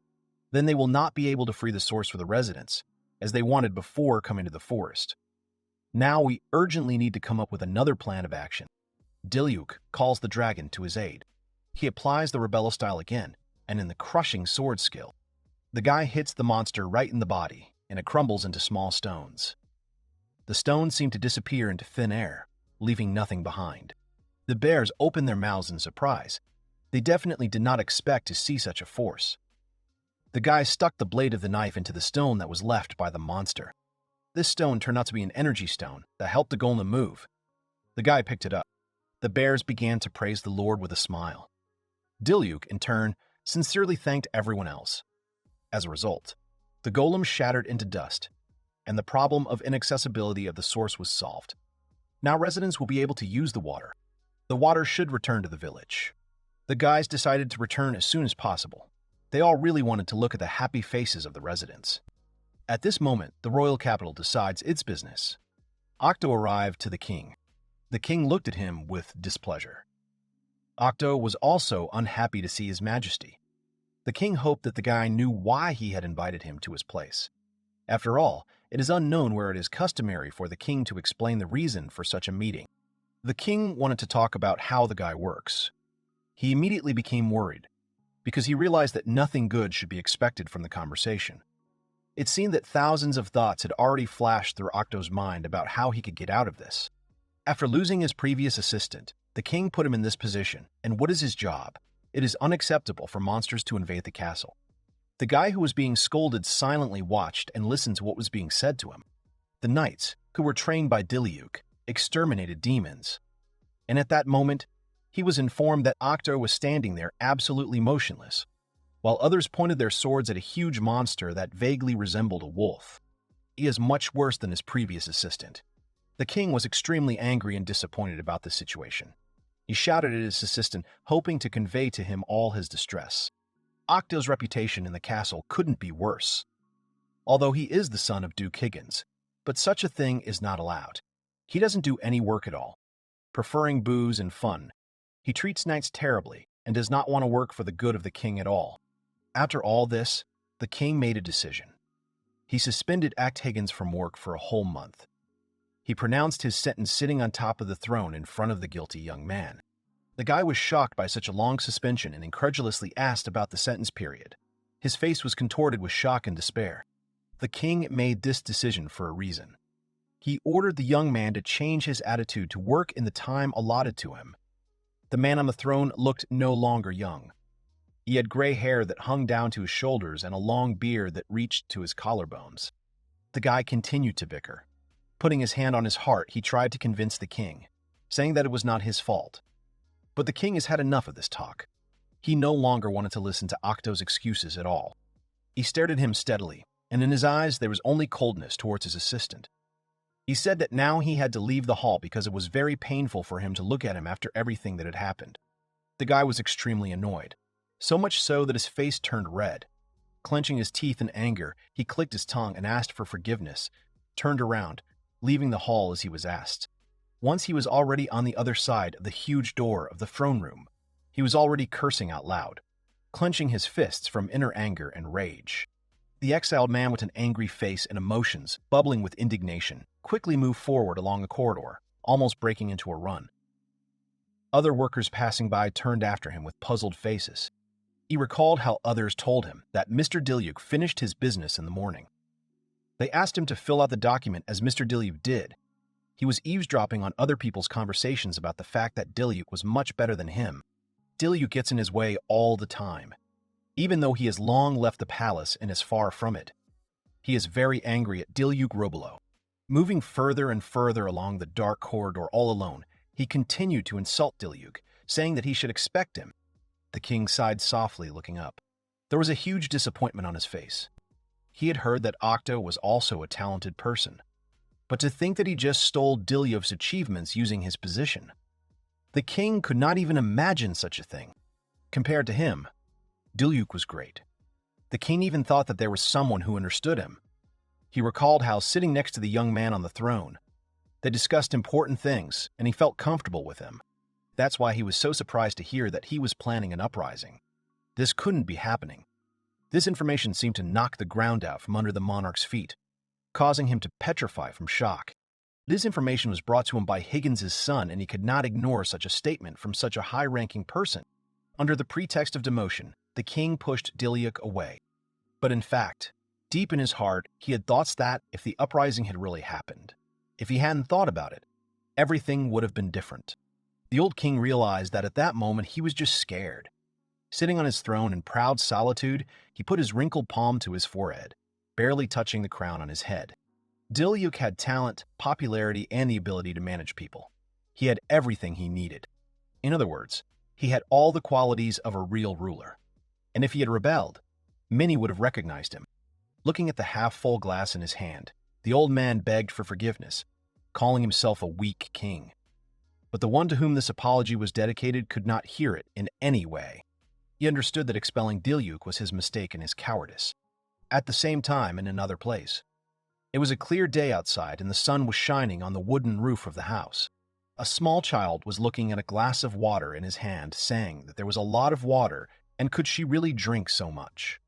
Then they will not be able to free the source for the residents, as they wanted before coming to the forest. Now we urgently need to come up with another plan of action. Diluc calls the dragon to his aid. He applies the Robello style again, and in the crushing sword skill, the guy hits the monster right in the body, and it crumbles into small stones. The stones seem to disappear into thin air, leaving nothing behind. The bears open their mouths in surprise. They definitely did not expect to see such a force. The guy stuck the blade of the knife into the stone that was left by the monster. This stone turned out to be an energy stone that helped the golem move. The guy picked it up. The bears began to praise the Lord with a smile. Diluc, in turn, sincerely thanked everyone else. As a result, the golem shattered into dust, and the problem of inaccessibility of the source was solved. Now residents will be able to use the water. The water should return to the village. The guys decided to return as soon as possible. They all really wanted to look at the happy faces of the residents. At this moment, the royal capital decides its business. Octo arrived to the king. The king looked at him with displeasure. Octo was also unhappy to see his majesty. The king hoped that the guy knew why he had invited him to his place. After all, it is unknown where it is customary for the king to explain the reason for such a meeting. The king wanted to talk about how the guy works. He immediately became worried, because he realized that nothing good should be expected from the conversation. It seemed that thousands of thoughts had already flashed through Octo's mind about how he could get out of this. After losing his previous assistant, the king put him in this position, and what is his job? It is unacceptable for monsters to invade the castle. The guy who was being scolded silently watched and listened to what was being said to him. The knights, who were trained by Diluc, exterminated demons. And at that moment, he was informed that Octo was standing there absolutely motionless, while others pointed their swords at a huge monster that vaguely resembled a wolf. He is much worse than his previous assistant. The king was extremely angry and disappointed about this situation. He shouted at his assistant, hoping to convey to him all his distress. Octo's reputation in the castle couldn't be worse, although he is the son of Duke Higgins, but such a thing is not allowed. He doesn't do any work at all, preferring booze and fun. He treats knights terribly and does not want to work for the good of the king at all. After all this, the king made a decision. He suspended Act Higgins from work for a whole month. He pronounced his sentence sitting on top of the throne in front of the guilty young man. The guy was shocked by such a long suspension and incredulously asked about the sentence period. His face was contorted with shock and despair. The king made this decision for a reason. He ordered the young man to change his attitude to work in the time allotted to him. The man on the throne looked no longer young. He had gray hair that hung down to his shoulders and a long beard that reached to his collarbones. The guy continued to bicker. Putting his hand on his heart, he tried to convince the king, saying that it was not his fault. But the king has had enough of this talk. He no longer wanted to listen to Octo's excuses at all. He stared at him steadily, and in his eyes there was only coldness towards his assistant. He said that now he had to leave the hall because it was very painful for him to look at him after everything that had happened. The guy was extremely annoyed, so much so that his face turned red. Clenching his teeth in anger, he clicked his tongue and asked for forgiveness, turned around, leaving the hall as he was asked. Once he was already on the other side of the huge door of the throne room, he was already cursing out loud, clenching his fists from inner anger and rage. The exiled man with an angry face and emotions bubbling with indignation quickly moved forward along the corridor, almost breaking into a run. Other workers passing by turned after him with puzzled faces. He recalled how others told him that Mr. Diluc finished his business in the morning. They asked him to fill out the document as Mr. Diluc did. He was eavesdropping on other people's conversations about the fact that Diluc was much better than him. Diluc gets in his way all the time. Even though he has long left the palace and is far from it, he is very angry at Diluc Robolo. Moving further and further along the dark corridor all alone, he continued to insult Diluc, saying that he should expect him. The king sighed softly, looking up. There was a huge disappointment on his face. He had heard that Octo was also a talented person, but to think that he just stole Diluc's achievements using his position. The king could not even imagine such a thing. Compared to him, Diluc was great. The king even thought that there was someone who understood him. He recalled how, sitting next to the young man on the throne, they discussed important things, and he felt comfortable with him. That's why he was so surprised to hear that he was planning an uprising. This couldn't be happening. This information seemed to knock the ground out from under the monarch's feet, causing him to petrify from shock. This information was brought to him by Higgins' son, and he could not ignore such a statement from such a high-ranking person. Under the pretext of demotion, the king pushed Diluc away. But in fact, deep in his heart, he had thoughts that, if the uprising had really happened, if he hadn't thought about it, everything would have been different. The old king realized that at that moment he was just scared. Sitting on his throne in proud solitude, he put his wrinkled palm to his forehead, barely touching the crown on his head. Diluc had talent, popularity, and the ability to manage people. He had everything he needed. In other words, he had all the qualities of a real ruler. And if he had rebelled, many would have recognized him. Looking at the half-full glass in his hand, the old man begged for forgiveness, calling himself a weak king. But the one to whom this apology was dedicated could not hear it in any way. He understood that expelling Diluc was his mistake and his cowardice. At the same time, in another place, it was a clear day outside and the sun was shining on the wooden roof of the house. A small child was looking at a glass of water in his hand, saying that there was a lot of water and could she really drink so much?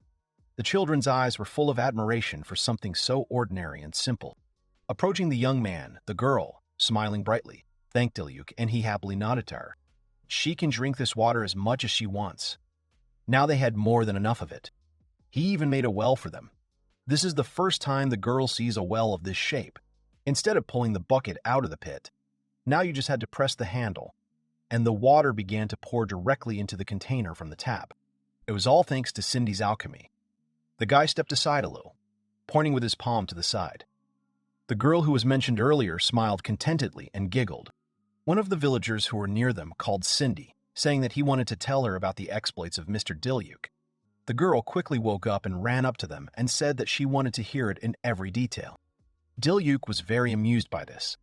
The children's eyes were full of admiration for something so ordinary and simple. Approaching the young man, the girl, smiling brightly, thanked Diluc, and he happily nodded to her. She can drink this water as much as she wants. Now they had more than enough of it. He even made a well for them. This is the first time the girl sees a well of this shape. Instead of pulling the bucket out of the pit, now you just had to press the handle, and the water began to pour directly into the container from the tap. It was all thanks to Cindy's alchemy. The guy stepped aside a little, pointing with his palm to the side. The girl who was mentioned earlier smiled contentedly and giggled. One of the villagers who were near them called Cindy, saying that he wanted to tell her about the exploits of Mr. Diluc. The girl quickly woke up and ran up to them and said that she wanted to hear it in every detail. Diluc was very amused by this.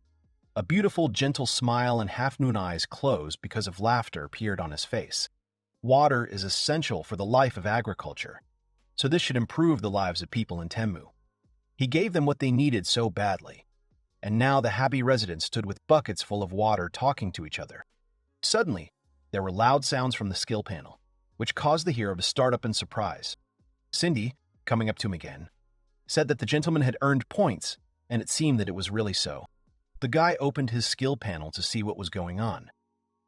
A beautiful, gentle smile and half-moon eyes closed because of laughter appeared on his face. Water is essential for the life of agriculture, so this should improve the lives of people in Tenmu. He gave them what they needed so badly, and now the happy residents stood with buckets full of water talking to each other. Suddenly, there were loud sounds from the skill panel, which caused the hero to start up in surprise. Cindy, coming up to him again, said that the gentleman had earned points, and it seemed that it was really so. The guy opened his skill panel to see what was going on.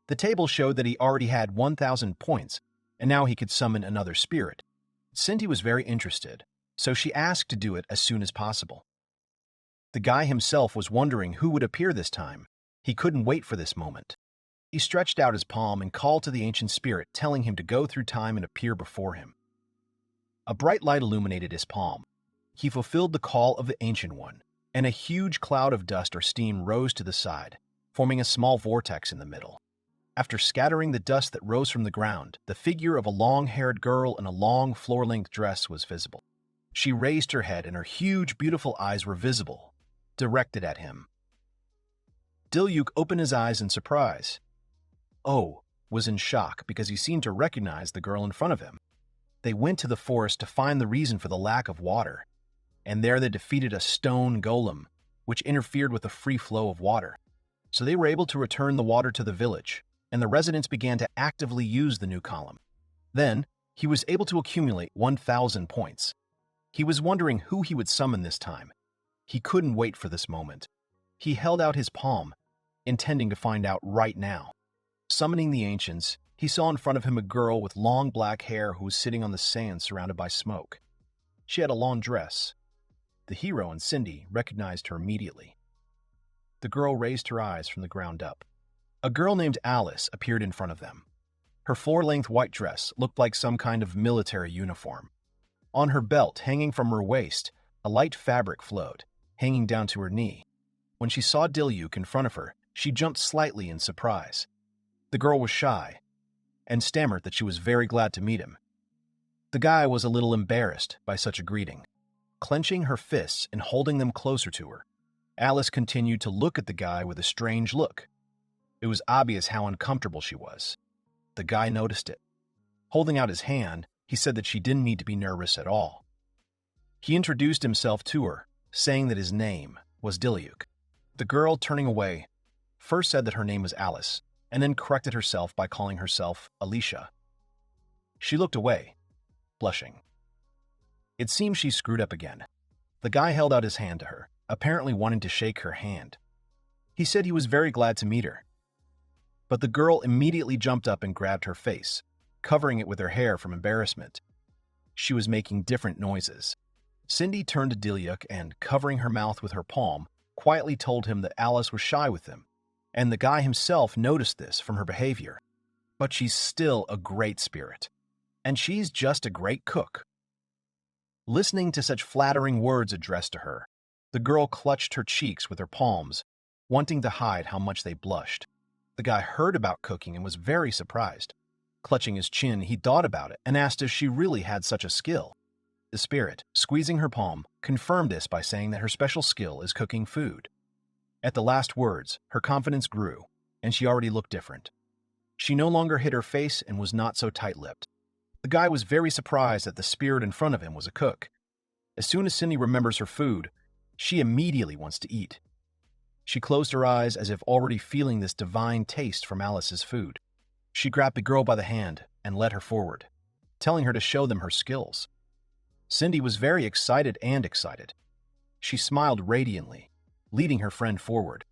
The table showed that he already had 1,000 points, and now he could summon another spirit. Cindy was very interested, so she asked to do it as soon as possible. The guy himself was wondering who would appear this time. He couldn't wait for this moment. He stretched out his palm and called to the ancient spirit, telling him to go through time and appear before him. A bright light illuminated his palm. He fulfilled the call of the Ancient One, and a huge cloud of dust or steam rose to the side, forming a small vortex in the middle. After scattering the dust that rose from the ground, the figure of a long-haired girl in a long, floor-length dress was visible. She raised her head, and her huge, beautiful eyes were visible, directed at him. Diluc opened his eyes in surprise. Oh was in shock because he seemed to recognize the girl in front of him. They went to the forest to find the reason for the lack of water, and there they defeated a stone golem, which interfered with the free flow of water. So they were able to return the water to the village, and the residents began to actively use the new column. Then, he was able to accumulate 1,000 points. He was wondering who he would summon this time. He couldn't wait for this moment. He held out his palm, intending to find out right now. Summoning the ancients, he saw in front of him a girl with long black hair who was sitting on the sand surrounded by smoke. She had a long dress. The hero and Cindy recognized her immediately. The girl raised her eyes from the ground up. A girl named Alice appeared in front of them. Her floor-length white dress looked like some kind of military uniform. On her belt, hanging from her waist, a light fabric flowed, hanging down to her knee. When she saw Diluc in front of her, she jumped slightly in surprise. The girl was shy and stammered that she was very glad to meet him. The guy was a little embarrassed by such a greeting. Clenching her fists and holding them closer to her, Alice continued to look at the guy with a strange look. It was obvious how uncomfortable she was. The guy noticed it. Holding out his hand, he said that she didn't need to be nervous at all. He introduced himself to her, saying that his name was Diluc. The girl, turning away, first said that her name was Alice, and then corrected herself by calling herself Alicia. She looked away, blushing. It seemed she screwed up again. The guy held out his hand to her, apparently wanting to shake her hand. He said he was very glad to meet her. But the girl immediately jumped up and grabbed her face, covering it with her hair from embarrassment. She was making different noises. Cindy turned to Diluc and, covering her mouth with her palm, quietly told him that Alice was shy with him, and the guy himself noticed this from her behavior. But she's still a great spirit, and she's just a great cook. Listening to such flattering words addressed to her, the girl clutched her cheeks with her palms, wanting to hide how much they blushed. The guy heard about cooking and was very surprised. Clutching his chin, he thought about it and asked if she really had such a skill. The spirit, squeezing her palm, confirmed this by saying that her special skill is cooking food. At the last words, her confidence grew, and she already looked different. She no longer hid her face and was not so tight-lipped. The guy was very surprised that the spirit in front of him was a cook. As soon as Cindy remembers her food, she immediately wants to eat. She closed her eyes as if already feeling this divine taste from Alice's food. She grabbed the girl by the hand and led her forward, telling her to show them her skills. Cindy was very excited. She smiled radiantly, leading her friend forward.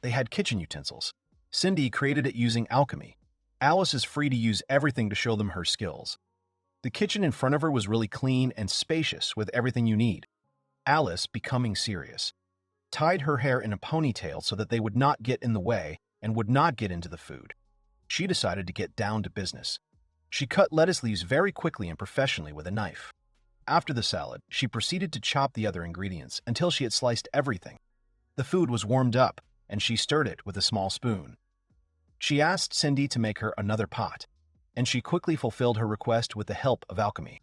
They had kitchen utensils. Cindy created it using alchemy. Alice is free to use everything to show them her skills. The kitchen in front of her was really clean and spacious with everything you need. Alice, becoming serious, tied her hair in a ponytail so that they would not get in the way and would not get into the food. She decided to get down to business. She cut lettuce leaves very quickly and professionally with a knife. After the salad, she proceeded to chop the other ingredients until she had sliced everything. The food was warmed up, and she stirred it with a small spoon. She asked Cindy to make her another pot, and she quickly fulfilled her request with the help of alchemy.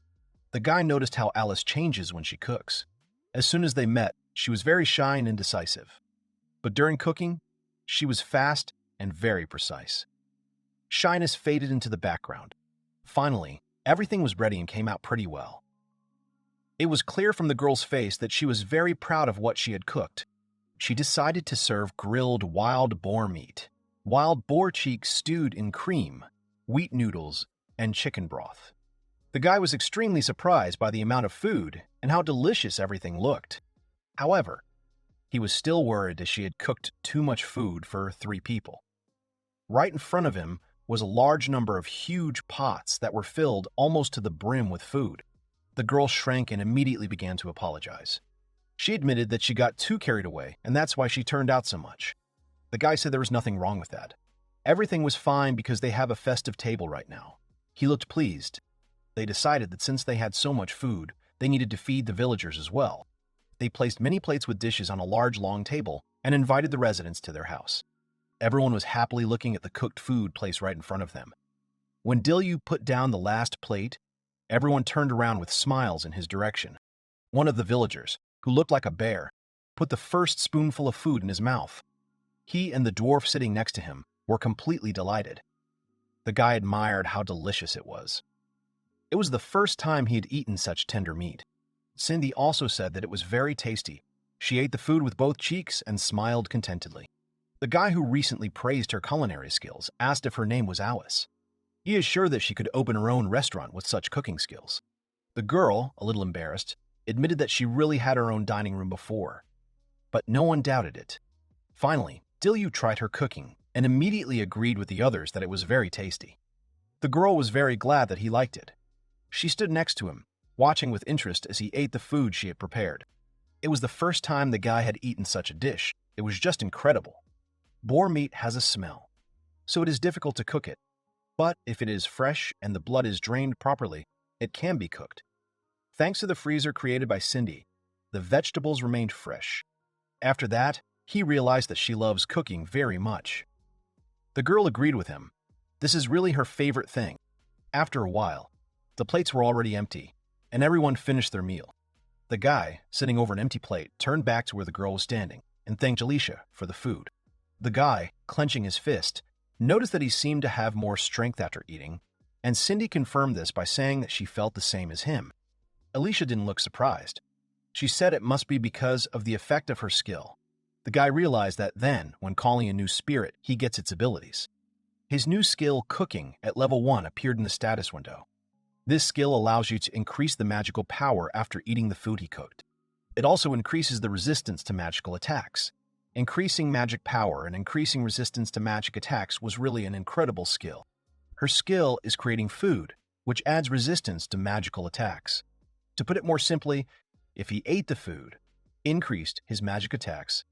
The guy noticed how Alice changes when she cooks. As soon as they met, she was very shy and indecisive. But during cooking, she was fast and very precise. Shyness faded into the background. Finally, everything was ready and came out pretty well. It was clear from the girl's face that she was very proud of what she had cooked. She decided to serve grilled wild boar meat, wild boar cheeks stewed in cream, wheat noodles, and chicken broth. The guy was extremely surprised by the amount of food and how delicious everything looked. However, he was still worried as she had cooked too much food for 3 people. Right in front of him was a large number of huge pots that were filled almost to the brim with food. The girl shrank and immediately began to apologize. She admitted that she got too carried away, and that's why she turned out so much. The guy said there was nothing wrong with that. Everything was fine because they have a festive table right now. He looked pleased. They decided that since they had so much food, they needed to feed the villagers as well. They placed many plates with dishes on a large long table and invited the residents to their house. Everyone was happily looking at the cooked food placed right in front of them. When Diluc put down the last plate, everyone turned around with smiles in his direction. One of the villagers, who looked like a bear, put the first spoonful of food in his mouth. He and the dwarf sitting next to him were completely delighted. The guy admired how delicious it was. It was the first time he had eaten such tender meat. Cindy also said that it was very tasty. She ate the food with both cheeks and smiled contentedly. The guy who recently praised her culinary skills asked if her name was Alice. He is sure that she could open her own restaurant with such cooking skills. The girl, a little embarrassed, admitted that she really had her own dining room before, but no one doubted it. Finally, Diluc tried her cooking and immediately agreed with the others that it was very tasty. The girl was very glad that he liked it. She stood next to him, watching with interest as he ate the food she had prepared. It was the first time the guy had eaten such a dish. It was just incredible. Boar meat has a smell, so it is difficult to cook it. But if it is fresh and the blood is drained properly, it can be cooked. Thanks to the freezer created by Cindy, the vegetables remained fresh. After that, he realized that she loves cooking very much. The girl agreed with him. This is really her favorite thing. After a while, the plates were already empty, and everyone finished their meal. The guy, sitting over an empty plate, turned back to where the girl was standing and thanked Alicia for the food. The guy, clenching his fist, noticed that he seemed to have more strength after eating, and Cindy confirmed this by saying that she felt the same as him. Alicia didn't look surprised. She said it must be because of the effect of her skill. The guy realized that then, when calling a new spirit, he gets its abilities. His new skill, Cooking, at level 1 appeared in the status window. This skill allows you to increase the magical power after eating the food he cooked. It also increases the resistance to magical attacks. Increasing magic power and increasing resistance to magic attacks was really an incredible skill. Her skill is creating food, which adds resistance to magical attacks. To put it more simply, if he ate the food, increased his magic attacks,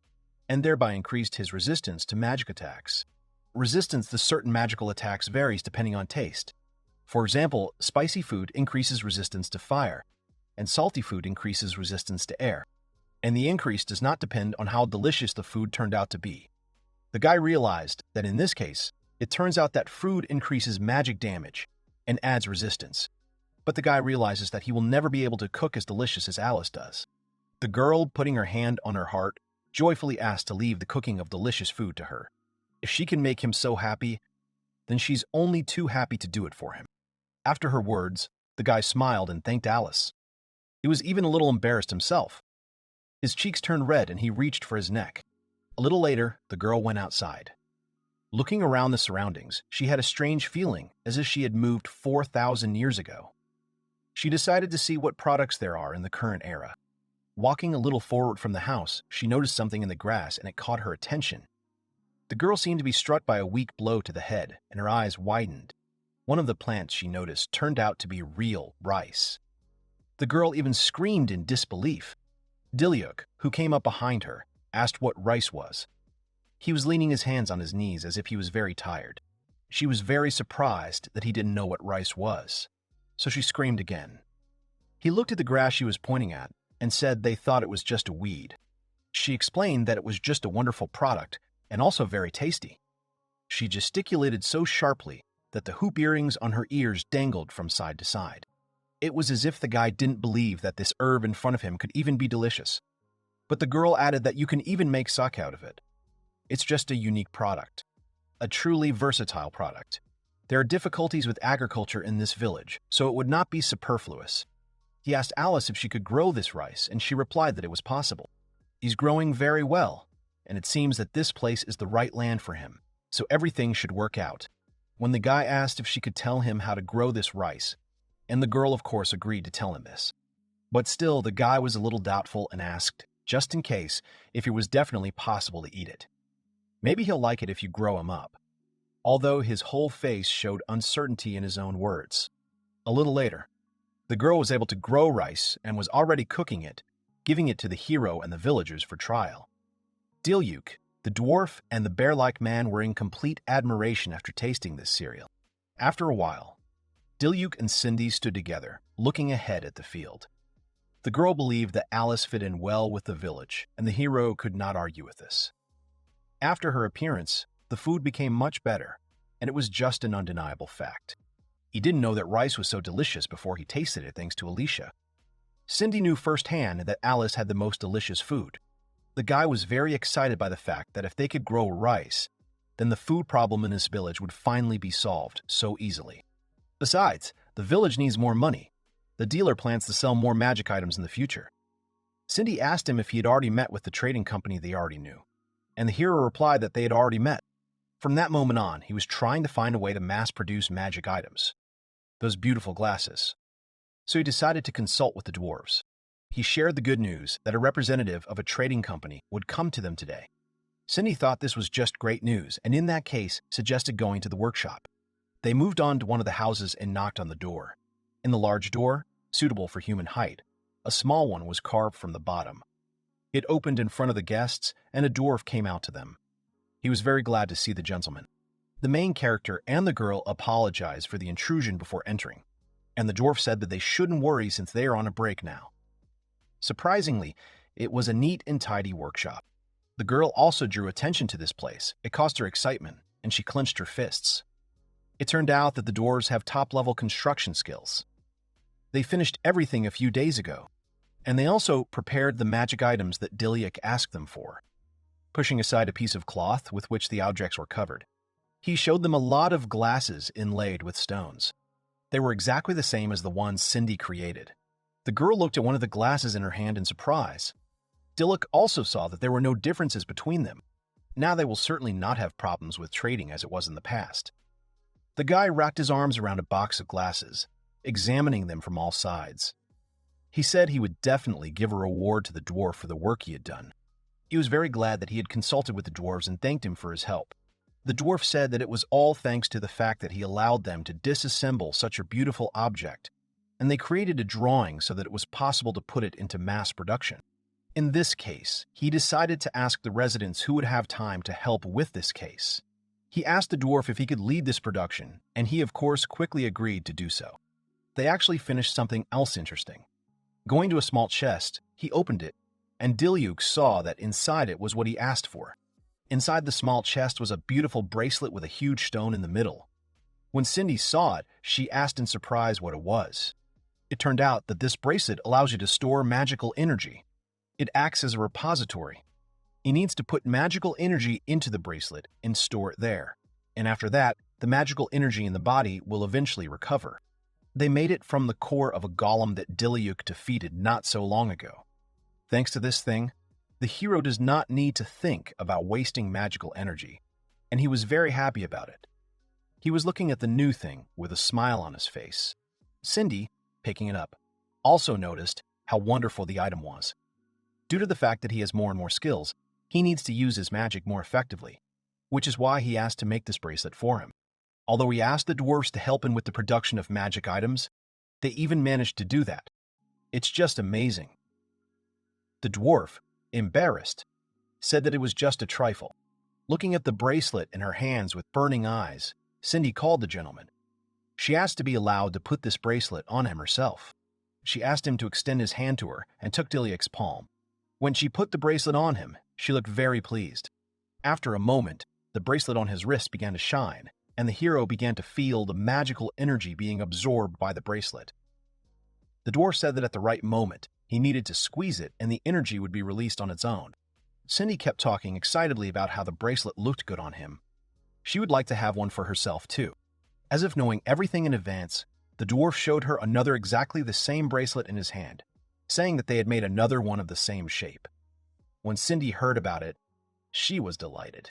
and thereby increased his resistance to magic attacks. Resistance to certain magical attacks varies depending on taste. For example, spicy food increases resistance to fire, and salty food increases resistance to air. And the increase does not depend on how delicious the food turned out to be. The guy realized that in this case, it turns out that food increases magic damage and adds resistance. But the guy realizes that he will never be able to cook as delicious as Alice does. The girl, putting her hand on her heart, joyfully asked to leave the cooking of delicious food to her. If she can make him so happy, then she's only too happy to do it for him. After her words, the guy smiled and thanked Alice. He was even a little embarrassed himself. His cheeks turned red and he reached for his neck. A little later, the girl went outside. Looking around the surroundings, she had a strange feeling, as if she had moved 4,000 years ago. She decided to see what products there are in the current era. Walking a little forward from the house, she noticed something in the grass and it caught her attention. The girl seemed to be struck by a weak blow to the head, and her eyes widened. One of the plants she noticed turned out to be real rice. The girl even screamed in disbelief. Diluc, who came up behind her, asked what rice was. He was leaning his hands on his knees as if he was very tired. She was very surprised that he didn't know what rice was, so she screamed again. He looked at the grass she was pointing at and said they thought it was just a weed. She explained that it was just a wonderful product and also very tasty. She gesticulated so sharply that the hoop earrings on her ears dangled from side to side. It was as if the guy didn't believe that this herb in front of him could even be delicious. But the girl added that you can even make sake out of it. It's just a unique product. A truly versatile product. There are difficulties with agriculture in this village, so it would not be superfluous. He asked Alice if she could grow this rice, and she replied that it was possible. He's growing very well, and it seems that this place is the right land for him, so everything should work out. When the guy asked if she could tell him how to grow this rice, and the girl of course agreed to tell him this. But still, the guy was a little doubtful and asked, just in case, if it was definitely possible to eat it. Maybe he'll like it if you grow him up. Although his whole face showed uncertainty in his own words. A little later, the girl was able to grow rice and was already cooking it, giving it to the hero and the villagers for trial. Diluc, the dwarf, and the bear-like man were in complete admiration after tasting this cereal. After a while, Diluc and Cindy stood together, looking ahead at the field. The girl believed that Alice fit in well with the village, and the hero could not argue with this. After her appearance, the food became much better, and it was just an undeniable fact. He didn't know that rice was so delicious before he tasted it thanks to Alicia. Cindy knew firsthand that Alice had the most delicious food. The guy was very excited by the fact that if they could grow rice, then the food problem in his village would finally be solved so easily. Besides, the village needs more money. The dealer plans to sell more magic items in the future. Cindy asked him if he had already met with the trading company they already knew, and the hero replied that they had already met. From that moment on, he was trying to find a way to mass-produce magic items. Those beautiful glasses. So he decided to consult with the dwarves. He shared the good news that a representative of a trading company would come to them today. Cindy thought this was just great news, and in that case, suggested going to the workshop. They moved on to one of the houses and knocked on the door. In the large door, suitable for human height, a small one was carved from the bottom. It opened in front of the guests, and a dwarf came out to them. He was very glad to see the gentleman. The main character and the girl apologized for the intrusion before entering, and the dwarf said that they shouldn't worry since they are on a break now. Surprisingly, it was a neat and tidy workshop. The girl also drew attention to this place. It caused her excitement, and she clenched her fists. It turned out that the dwarves have top-level construction skills. They finished everything a few days ago, and they also prepared the magic items that Diluc asked them for. Pushing aside a piece of cloth with which the objects were covered, he showed them a lot of glasses inlaid with stones. They were exactly the same as the ones Cindy created. The girl looked at one of the glasses in her hand in surprise. Diluc also saw that there were no differences between them. Now they will certainly not have problems with trading as it was in the past. The guy wrapped his arms around a box of glasses, examining them from all sides. He said he would definitely give a reward to the dwarf for the work he had done. He was very glad that he had consulted with the dwarves and thanked him for his help. The dwarf said that it was all thanks to the fact that he allowed them to disassemble such a beautiful object, and they created a drawing so that it was possible to put it into mass production. In this case, he decided to ask the residents who would have time to help with this case. He asked the dwarf if he could lead this production, and he of course quickly agreed to do so. They actually finished something else interesting. Going to a small chest, he opened it, and Diluc saw that inside it was what he asked for. Inside the small chest was a beautiful bracelet with a huge stone in the middle. When Cindy saw it, she asked in surprise what it was. It turned out that this bracelet allows you to store magical energy. It acts as a repository. He needs to put magical energy into the bracelet and store it there. And after that, the magical energy in the body will eventually recover. They made it from the core of a golem that Diluc defeated not so long ago. Thanks to this thing, the hero does not need to think about wasting magical energy, and he was very happy about it. He was looking at the new thing with a smile on his face. Cindy, picking it up, also noticed how wonderful the item was. Due to the fact that he has more and more skills, he needs to use his magic more effectively, which is why he asked to make this bracelet for him. Although he asked the dwarves to help him with the production of magic items, they even managed to do that. It's just amazing. The dwarf, embarrassed, said that it was just a trifle. Looking at the bracelet in her hands with burning eyes, Cindy called the gentleman. She asked to be allowed to put this bracelet on him herself. She asked him to extend his hand to her and took Diluc's palm. When she put the bracelet on him, she looked very pleased. After a moment, the bracelet on his wrist began to shine, and the hero began to feel the magical energy being absorbed by the bracelet. The dwarf said that at the right moment, he needed to squeeze it and the energy would be released on its own. Cindy kept talking excitedly about how the bracelet looked good on him. She would like to have one for herself too. As if knowing everything in advance, the dwarf showed her another exactly the same bracelet in his hand, saying that they had made another one of the same shape. When Cindy heard about it, she was delighted.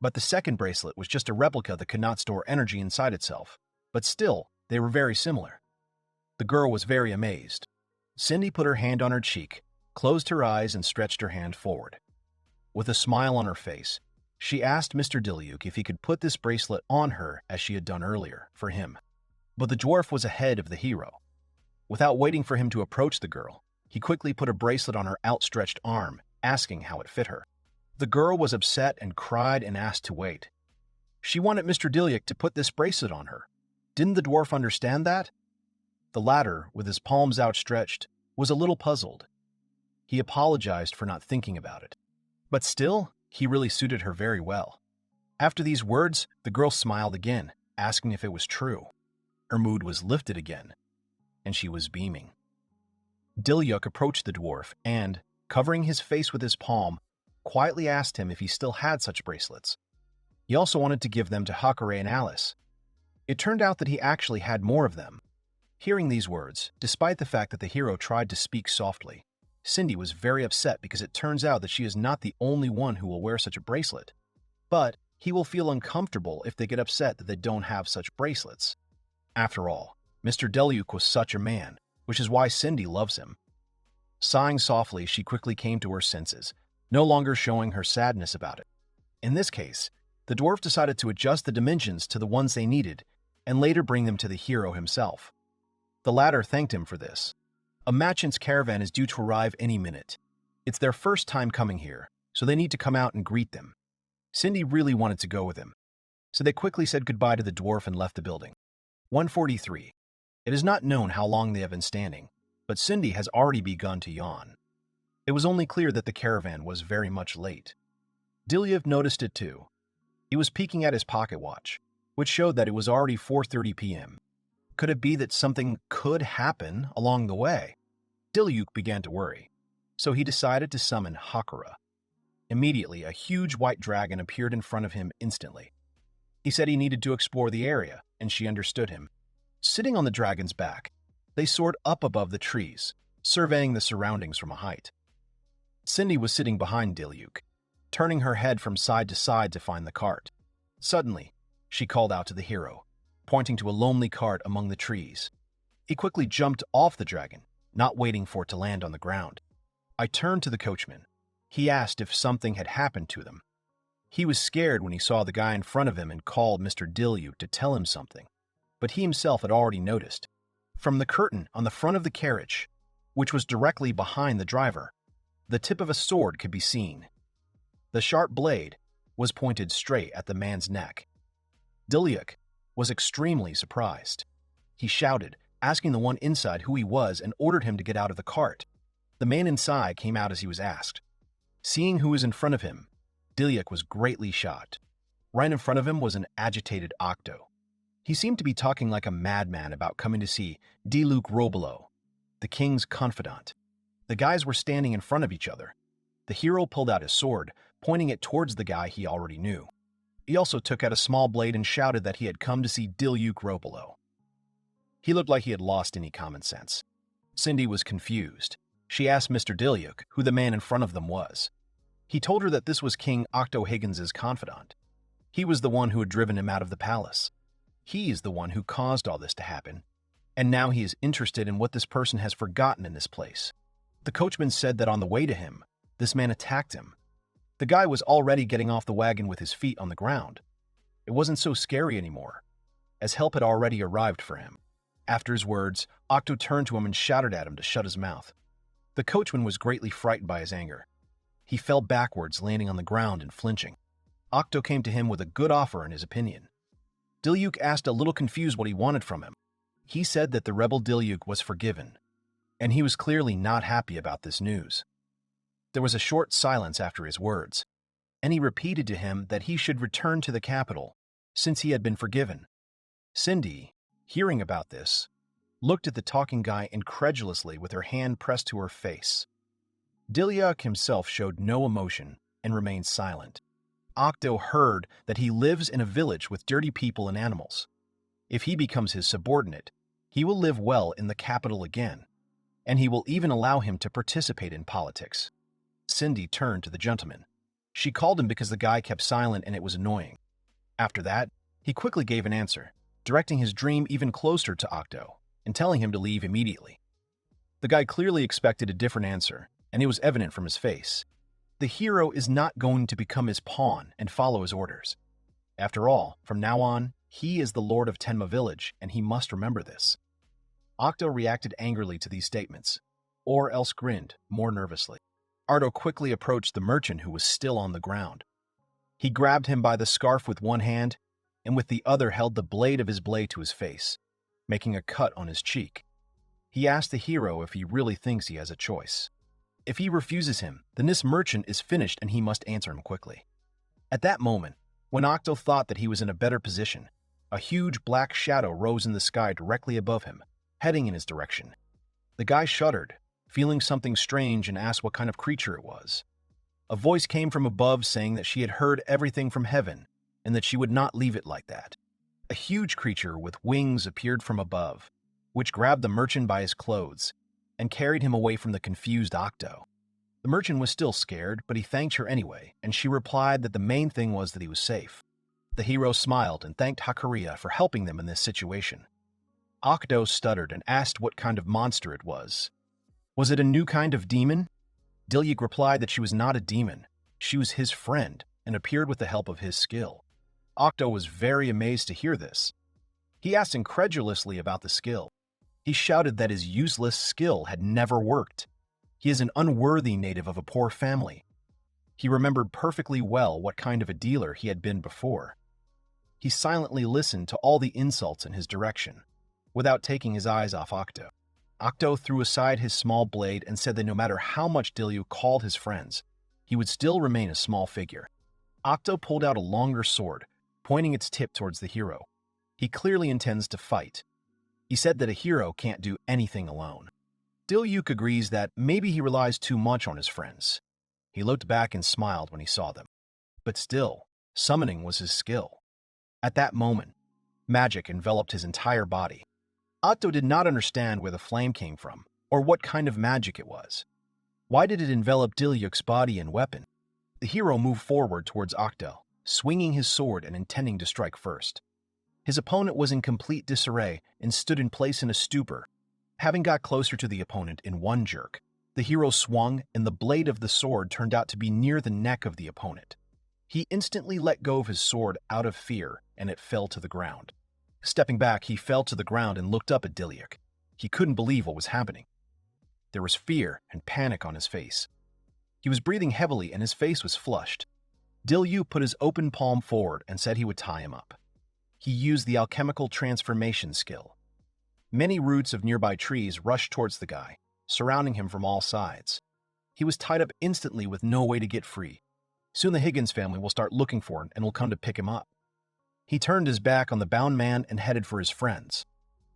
But the second bracelet was just a replica that could not store energy inside itself, but still, they were very similar. The girl was very amazed. Cindy put her hand on her cheek, closed her eyes, and stretched her hand forward. With a smile on her face, she asked Mr. Diluc if he could put this bracelet on her as she had done earlier, for him. But the dwarf was ahead of the hero. Without waiting for him to approach the girl, he quickly put a bracelet on her outstretched arm, asking how it fit her. The girl was upset and cried and asked to wait. She wanted Mr. Diluc to put this bracelet on her. Didn't the dwarf understand that? The latter, with his palms outstretched, was a little puzzled. He apologized for not thinking about it. But still, he really suited her very well. After these words, the girl smiled again, asking if it was true. Her mood was lifted again, and she was beaming. Diluc approached the dwarf and, covering his face with his palm, quietly asked him if he still had such bracelets. He also wanted to give them to Hazure and Alice. It turned out that he actually had more of them. Hearing these words, despite the fact that the hero tried to speak softly, Cindy was very upset because it turns out that she is not the only one who will wear such a bracelet. But he will feel uncomfortable if they get upset that they don't have such bracelets. After all, Mr. Diluc was such a man, which is why Cindy loves him. Sighing softly, she quickly came to her senses, no longer showing her sadness about it. In this case, the dwarf decided to adjust the dimensions to the ones they needed and later bring them to the hero himself. The latter thanked him for this. A merchant's caravan is due to arrive any minute. It's their first time coming here, so they need to come out and greet them. Cindy really wanted to go with him, so they quickly said goodbye to the dwarf and left the building. 143. It is not known how long they have been standing, but Cindy has already begun to yawn. It was only clear that the caravan was very much late. Diluc noticed it too. He was peeking at his pocket watch, which showed that it was already 4:30 p.m. Could it be that something could happen along the way? Diluc began to worry, so he decided to summon Hakura. Immediately, a huge white dragon appeared in front of him instantly. He said he needed to explore the area, and she understood him. Sitting on the dragon's back, they soared up above the trees, surveying the surroundings from a height. Cindy was sitting behind Diluc, turning her head from side to side to find the cart. Suddenly, she called out to the hero, pointing to a lonely cart among the trees. He quickly jumped off the dragon, not waiting for it to land on the ground. I turned to the coachman. He asked if something had happened to them. He was scared when he saw the guy in front of him and called Mr. Diluc to tell him something, but he himself had already noticed. From the curtain on the front of the carriage, which was directly behind the driver, the tip of a sword could be seen. The sharp blade was pointed straight at the man's neck. Diluc was extremely surprised. He shouted, asking the one inside who he was, and ordered him to get out of the cart. The man inside came out as he was asked. Seeing who was in front of him, Diluc was greatly shocked. Right in front of him was an agitated Octo. He seemed to be talking like a madman about coming to see Diluc Robolo, the king's confidant. The guys were standing in front of each other. The hero pulled out his sword, pointing it towards the guy he already knew. He also took out a small blade and shouted that he had come to see Diluc Robolo. He looked like he had lost any common sense. Cindy was confused. She asked Mr. Diluc who the man in front of them was. He told her that this was King Octo Higgins's confidant. He was the one who had driven him out of the palace. He is the one who caused all this to happen, and now he is interested in what this person has forgotten in this place. The coachman said that on the way to him, this man attacked him. The guy was already getting off the wagon with his feet on the ground. It wasn't so scary anymore, as help had already arrived for him. After his words, Octo turned to him and shouted at him to shut his mouth. The coachman was greatly frightened by his anger. He fell backwards, landing on the ground and flinching. Octo came to him with a good offer in his opinion. Diluc asked, a little confused, what he wanted from him. He said that the rebel Diluc was forgiven, and he was clearly not happy about this news. There was a short silence after his words, and he repeated to him that he should return to the capital, since he had been forgiven. Cindy, hearing about this, looked at the talking guy incredulously with her hand pressed to her face. Diluc himself showed no emotion and remained silent. Octo heard that he lives in a village with dirty people and animals. If he becomes his subordinate, he will live well in the capital again, and he will even allow him to participate in politics. Cindy turned to the gentleman. She called him because the guy kept silent and it was annoying. After that, he quickly gave an answer, directing his dream even closer to Octo and telling him to leave immediately. The guy clearly expected a different answer, and it was evident from his face. The hero is not going to become his pawn and follow his orders. After all, from now on, he is the lord of Tenma village, and he must remember this. Octo reacted angrily to these statements, or else grinned more nervously. Ardo quickly approached the merchant who was still on the ground. He grabbed him by the scarf with one hand, and with the other held the blade of his blade to his face, making a cut on his cheek. He asked the hero if he really thinks he has a choice. If he refuses him, then this merchant is finished and he must answer him quickly. At that moment, when Octo thought that he was in a better position, a huge black shadow rose in the sky directly above him, heading in his direction. The guy shuddered, feeling something strange, and asked what kind of creature it was. A voice came from above saying that she had heard everything from heaven and that she would not leave it like that. A huge creature with wings appeared from above, which grabbed the merchant by his clothes and carried him away from the confused Octo. The merchant was still scared, but he thanked her anyway, and she replied that the main thing was that he was safe. The hero smiled and thanked Hakura for helping them in this situation. Octo stuttered and asked what kind of monster it was. Was it a new kind of demon? Diluc replied that she was not a demon. She was his friend, and appeared with the help of his skill. Octo was very amazed to hear this. He asked incredulously about the skill. He shouted that his useless skill had never worked. He is an unworthy native of a poor family. He remembered perfectly well what kind of a dealer he had been before. He silently listened to all the insults in his direction, without taking his eyes off Octo. Octo threw aside his small blade and said that no matter how much Diluc called his friends, he would still remain a small figure. Octo pulled out a longer sword, pointing its tip towards the hero. He clearly intends to fight. He said that a hero can't do anything alone. Diluc agrees that maybe he relies too much on his friends. He looked back and smiled when he saw them. But still, summoning was his skill. At that moment, magic enveloped his entire body. Octo did not understand where the flame came from, or what kind of magic it was. Why did it envelop Diluc's body and weapon? The hero moved forward towards Octo, swinging his sword and intending to strike first. His opponent was in complete disarray and stood in place in a stupor. Having got closer to the opponent in one jerk, the hero swung and the blade of the sword turned out to be near the neck of the opponent. He instantly let go of his sword out of fear and it fell to the ground. Stepping back, he fell to the ground and looked up at Diluc. He couldn't believe what was happening. There was fear and panic on his face. He was breathing heavily and his face was flushed. Diluc put his open palm forward and said he would tie him up. He used the alchemical transformation skill. Many roots of nearby trees rushed towards the guy, surrounding him from all sides. He was tied up instantly with no way to get free. Soon the Higgins family will start looking for him and will come to pick him up. He turned his back on the bound man and headed for his friends.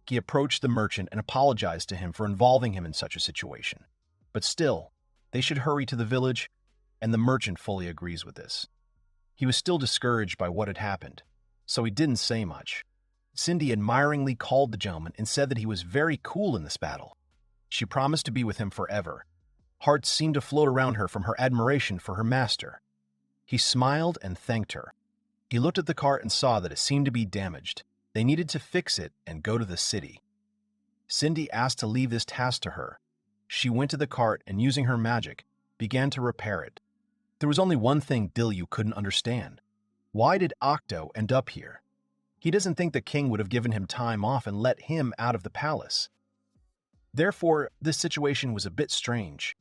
He approached the merchant and apologized to him for involving him in such a situation. But still, they should hurry to the village, and the merchant fully agrees with this. He was still discouraged by what had happened, so he didn't say much. Cindy admiringly called the gentleman and said that he was very cool in this battle. She promised to be with him forever. Hearts seemed to float around her from her admiration for her master. He smiled and thanked her. He looked at the cart and saw that it seemed to be damaged. They needed to fix it and go to the city. Cindy asked to leave this task to her. She went to the cart and, using her magic, began to repair it. There was only one thing Diluc couldn't understand. Why did Octo end up here? He doesn't think the king would have given him time off and let him out of the palace. Therefore, this situation was a bit strange.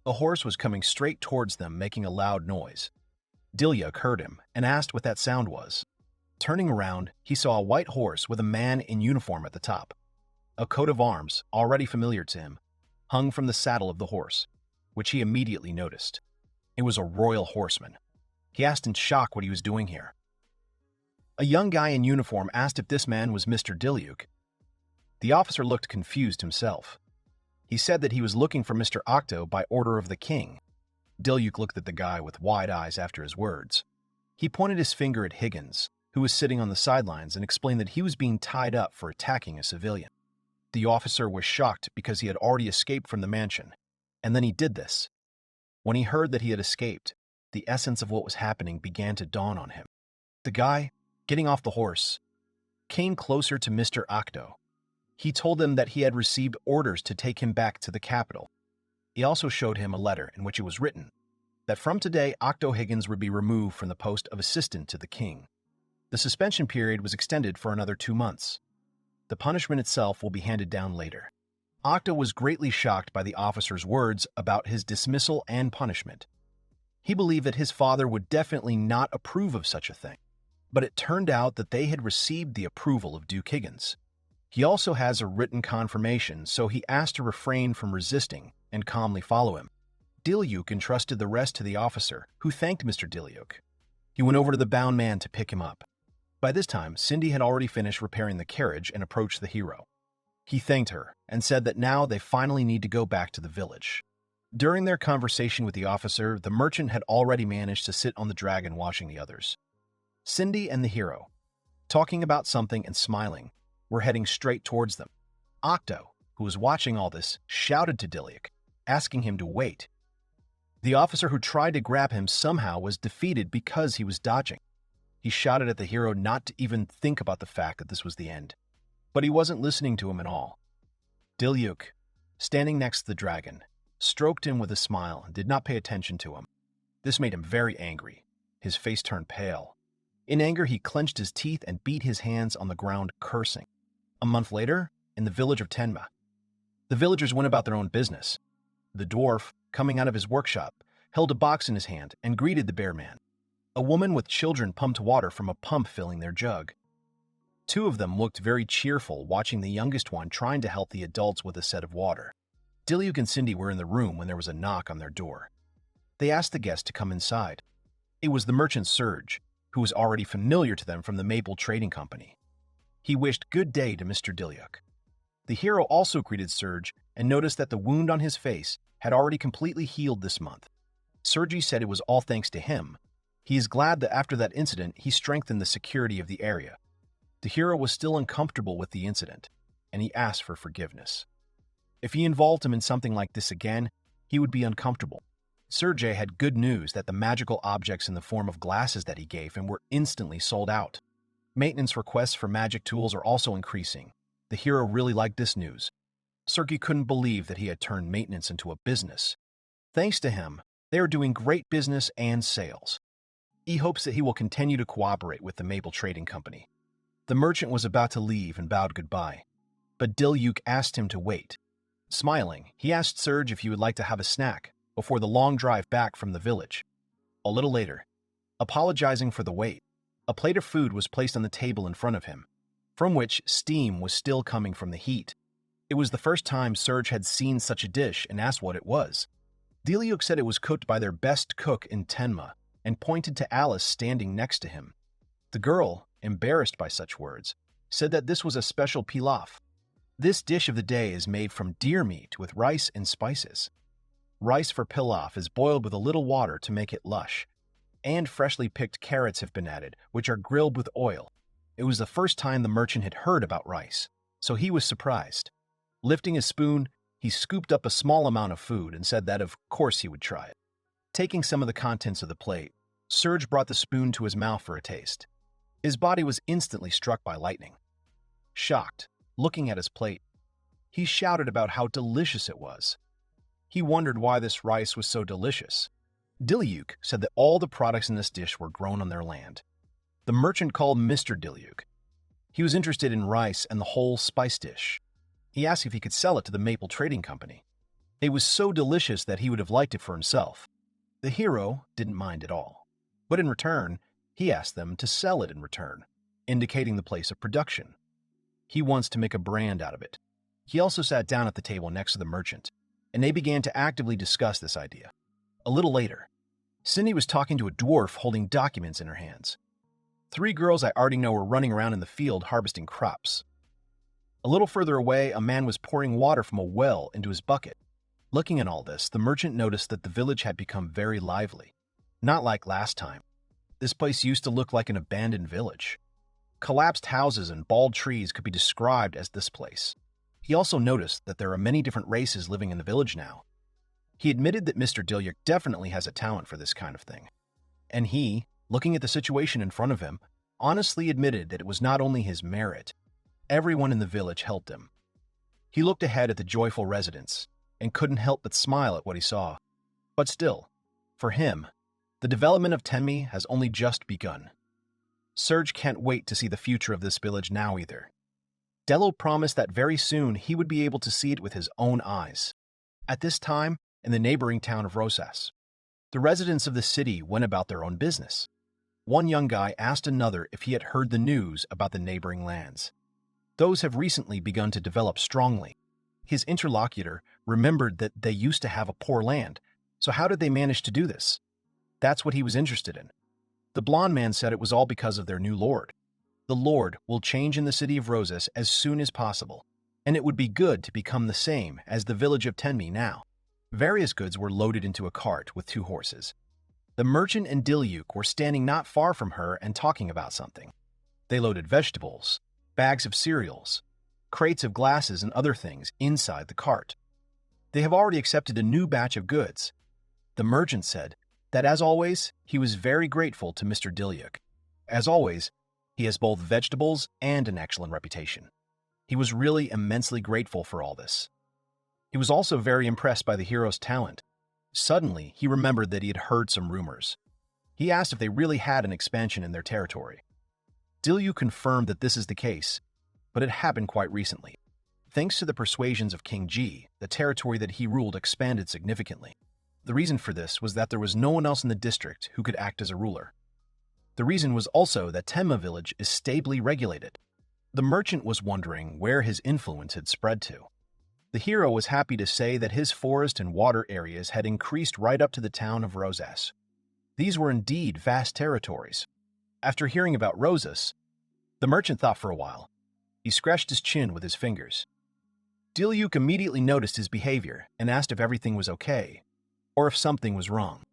A horse was coming straight towards them, making a loud noise. Diluc heard him and asked what that sound was. Turning around, he saw a white horse with a man in uniform at the top. A coat of arms, already familiar to him, hung from the saddle of the horse, which he immediately noticed. It was a royal horseman. He asked in shock what he was doing here. A young guy in uniform asked if this man was Mr. Diluc. The officer looked confused himself. He said that he was looking for Mr. Octo by order of the king. Diluc looked at the guy with wide eyes after his words. He pointed his finger at Higgins, who was sitting on the sidelines, and explained that he was being tied up for attacking a civilian. The officer was shocked because he had already escaped from the mansion, and then he did this. When he heard that he had escaped, the essence of what was happening began to dawn on him. The guy, getting off the horse, came closer to Mr. Octo. He told him that he had received orders to take him back to the capital. He also showed him a letter in which it was written that from today Octo Higgins would be removed from the post of assistant to the king. The suspension period was extended for another 2 months. The punishment itself will be handed down later. Octo was greatly shocked by the officer's words about his dismissal and punishment. He believed that his father would definitely not approve of such a thing, but it turned out that they had received the approval of Duke Higgins. He also has a written confirmation, so he asked to refrain from resisting and calmly follow him. Diluc entrusted the rest to the officer, who thanked Mr. Diluc. He went over to the bound man to pick him up. By this time, Cindy had already finished repairing the carriage and approached the hero. He thanked her and said that now they finally need to go back to the village. During their conversation with the officer, the merchant had already managed to sit on the dragon watching the others. Cindy and the hero, talking about something and smiling, were heading straight towards them. Octo, who was watching all this, shouted to Diluc, asking him to wait. The officer who tried to grab him somehow was defeated because he was dodging. He shouted at the hero not to even think about the fact that this was the end, but he wasn't listening to him at all. Diluc, standing next to the dragon, stroked him with a smile and did not pay attention to him. This made him very angry. His face turned pale. In anger, he clenched his teeth and beat his hands on the ground, cursing. A month later, in the village of Tenma, the villagers went about their own business. The dwarf, coming out of his workshop, held a box in his hand and greeted the bear man. A woman with children pumped water from a pump filling their jug. Two of them looked very cheerful, watching the youngest one trying to help the adults with a set of water. Diluc and Cindy were in the room when there was a knock on their door. They asked the guest to come inside. It was the merchant Serge, who was already familiar to them from the Maple Trading Company. He wished good day to Mr. Diluc. The hero also greeted Serge and noticed that the wound on his face had already completely healed this month. Serge said it was all thanks to him. He is glad that after that incident, he strengthened the security of the area. The hero was still uncomfortable with the incident, and he asked for forgiveness. If he involved him in something like this again, he would be uncomfortable. Serge had good news that the magical objects in the form of glasses that he gave him were instantly sold out. Maintenance requests for magic tools are also increasing. The hero really liked this news. Serge couldn't believe that he had turned maintenance into a business. Thanks to him, they are doing great business and sales. He hopes that he will continue to cooperate with the Maple Trading Company. The merchant was about to leave and bowed goodbye, but Diluc asked him to wait. Smiling, he asked Serge if he would like to have a snack before the long drive back from the village. A little later, apologizing for the wait, a plate of food was placed on the table in front of him, from which steam was still coming from the heat. It was the first time Serge had seen such a dish and asked what it was. Diluc said it was cooked by their best cook in Tenma and pointed to Alice standing next to him. The girl, embarrassed by such words, said that this was a special pilaf. This dish of the day is made from deer meat with rice and spices. Rice for pilaf is boiled with a little water to make it lush, and freshly picked carrots have been added, which are grilled with oil. It was the first time the merchant had heard about rice, so he was surprised. Lifting his spoon, he scooped up a small amount of food and said that of course he would try it. Taking some of the contents of the plate, Serge brought the spoon to his mouth for a taste. His body was instantly struck by lightning. Shocked, looking at his plate, he shouted about how delicious it was. He wondered why this rice was so delicious. Diluc said that all the products in this dish were grown on their land. The merchant called Mr. Diluc. He was interested in rice and the whole spice dish. He asked if he could sell it to the Maple Trading Company. It was so delicious that he would have liked it for himself. The hero didn't mind at all. But in return, he asked them to sell it in return, indicating the place of production. He wants to make a brand out of it. He also sat down at the table next to the merchant, and they began to actively discuss this idea. A little later, Cindy was talking to a dwarf holding documents in her hands. 3 girls I already know were running around in the field harvesting crops. A little further away, a man was pouring water from a well into his bucket. Looking at all this, the merchant noticed that the village had become very lively. Not like last time. This place used to look like an abandoned village. Collapsed houses and bald trees could be described as this place. He also noticed that there are many different races living in the village now. He admitted that Mr. Diluc definitely has a talent for this kind of thing. And he, looking at the situation in front of him, honestly admitted that it was not only his merit. Everyone in the village helped him. He looked ahead at the joyful residents and couldn't help but smile at what he saw. But still, for him, the development of Tenma has only just begun. Serge can't wait to see the future of this village now either. Delo promised that very soon he would be able to see it with his own eyes. At this time, in the neighboring town of Rosas, the residents of the city went about their own business. One young guy asked another if he had heard the news about the neighboring lands. Those have recently begun to develop strongly. His interlocutor remembered that they used to have a poor land, so how did they manage to do this? That's what he was interested in. The blonde man said it was all because of their new lord. The lord will change in the city of Rosas as soon as possible, and it would be good to become the same as the village of Tenma now. Various goods were loaded into a cart with 2 horses. The merchant and Diluc were standing not far from her and talking about something. They loaded vegetables, bags of cereals, crates of glasses and other things inside the cart. They have already accepted a new batch of goods. The merchant said that, as always, he was very grateful to Mr. Diluc. As always, he has both vegetables and an excellent reputation. He was really immensely grateful for all this. He was also very impressed by the hero's talent. Suddenly, he remembered that he had heard some rumors. He asked if they really had an expansion in their territory. Diluc confirmed that this is the case, but it happened quite recently. Thanks to the persuasions of King Ji, the territory that he ruled expanded significantly. The reason for this was that there was no one else in the district who could act as a ruler. The reason was also that Tenma village is stably regulated. The merchant was wondering where his influence had spread to. The hero was happy to say that his forest and water areas had increased right up to the town of Rosas. These were indeed vast territories. After hearing about Rosas, the merchant thought for a while. He scratched his chin with his fingers. Diluc immediately noticed his behavior and asked if everything was okay, or if something was wrong.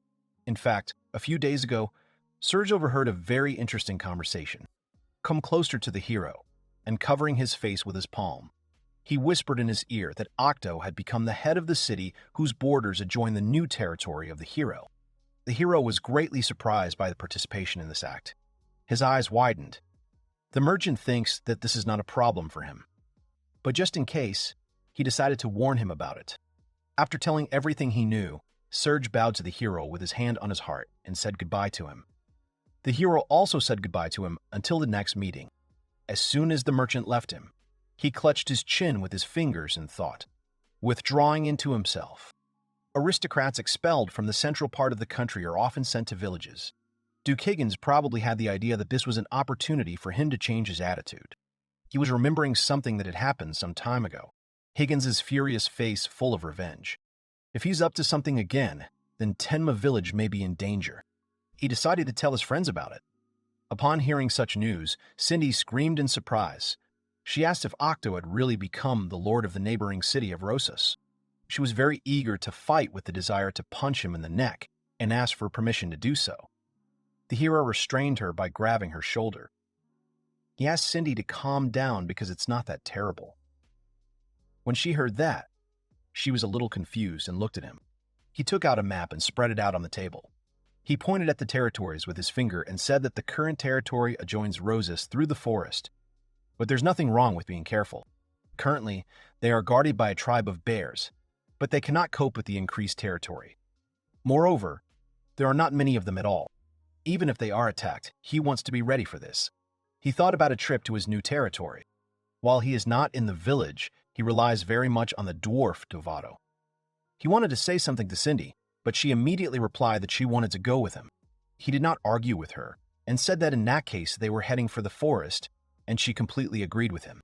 In fact, a few days ago, Serge overheard a very interesting conversation. Come closer to the hero, and covering his face with his palm, he whispered in his ear that Octo had become the head of the city whose borders adjoin the new territory of the hero. The hero was greatly surprised by the participation in this act. His eyes widened. The merchant thinks that this is not a problem for him. But just in case, he decided to warn him about it. After telling everything he knew, Serge bowed to the hero with his hand on his heart and said goodbye to him. The hero also said goodbye to him until the next meeting. As soon as the merchant left him, he clutched his chin with his fingers and thought, withdrawing into himself. Aristocrats expelled from the central part of the country are often sent to villages. Duke Higgins probably had the idea that this was an opportunity for him to change his attitude. He was remembering something that had happened some time ago. Higgins's furious face full of revenge. If he's up to something again, then Tenma village may be in danger. He decided to tell his friends about it. Upon hearing such news, Cindy screamed in surprise. She asked if Octo had really become the lord of the neighboring city of Rosas. She was very eager to fight with the desire to punch him in the neck and asked for permission to do so. The hero restrained her by grabbing her shoulder. He asked Cindy to calm down because it's not that terrible. When she heard that, she was a little confused and looked at him. He took out a map and spread it out on the table. He pointed at the territories with his finger and said that the current territory adjoins Rosas through the forest. But there's nothing wrong with being careful. Currently, they are guarded by a tribe of bears, but they cannot cope with the increased territory. Moreover, there are not many of them at all. Even if they are attacked, he wants to be ready for this. He thought about a trip to his new territory. While he is not in the village, he relies very much on the dwarf Dovato. He wanted to say something to Cindy, but she immediately replied that she wanted to go with him. He did not argue with her, and said that in that case they were heading for the forest, and she completely agreed with him.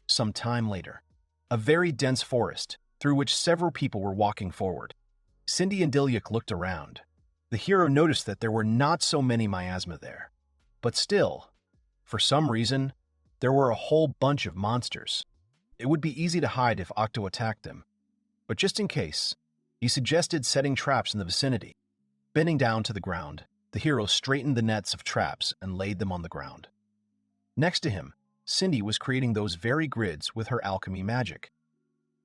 Some time later, a very dense forest, through which several people were walking forward. Cindy and Diluc looked around. The hero noticed that there were not so many miasma there. But still, for some reason, there were a whole bunch of monsters. It would be easy to hide if Octo attacked them. But just in case, he suggested setting traps in the vicinity. Bending down to the ground, the hero straightened the nets of traps and laid them on the ground. Next to him, Cindy was creating those very grids with her alchemy magic.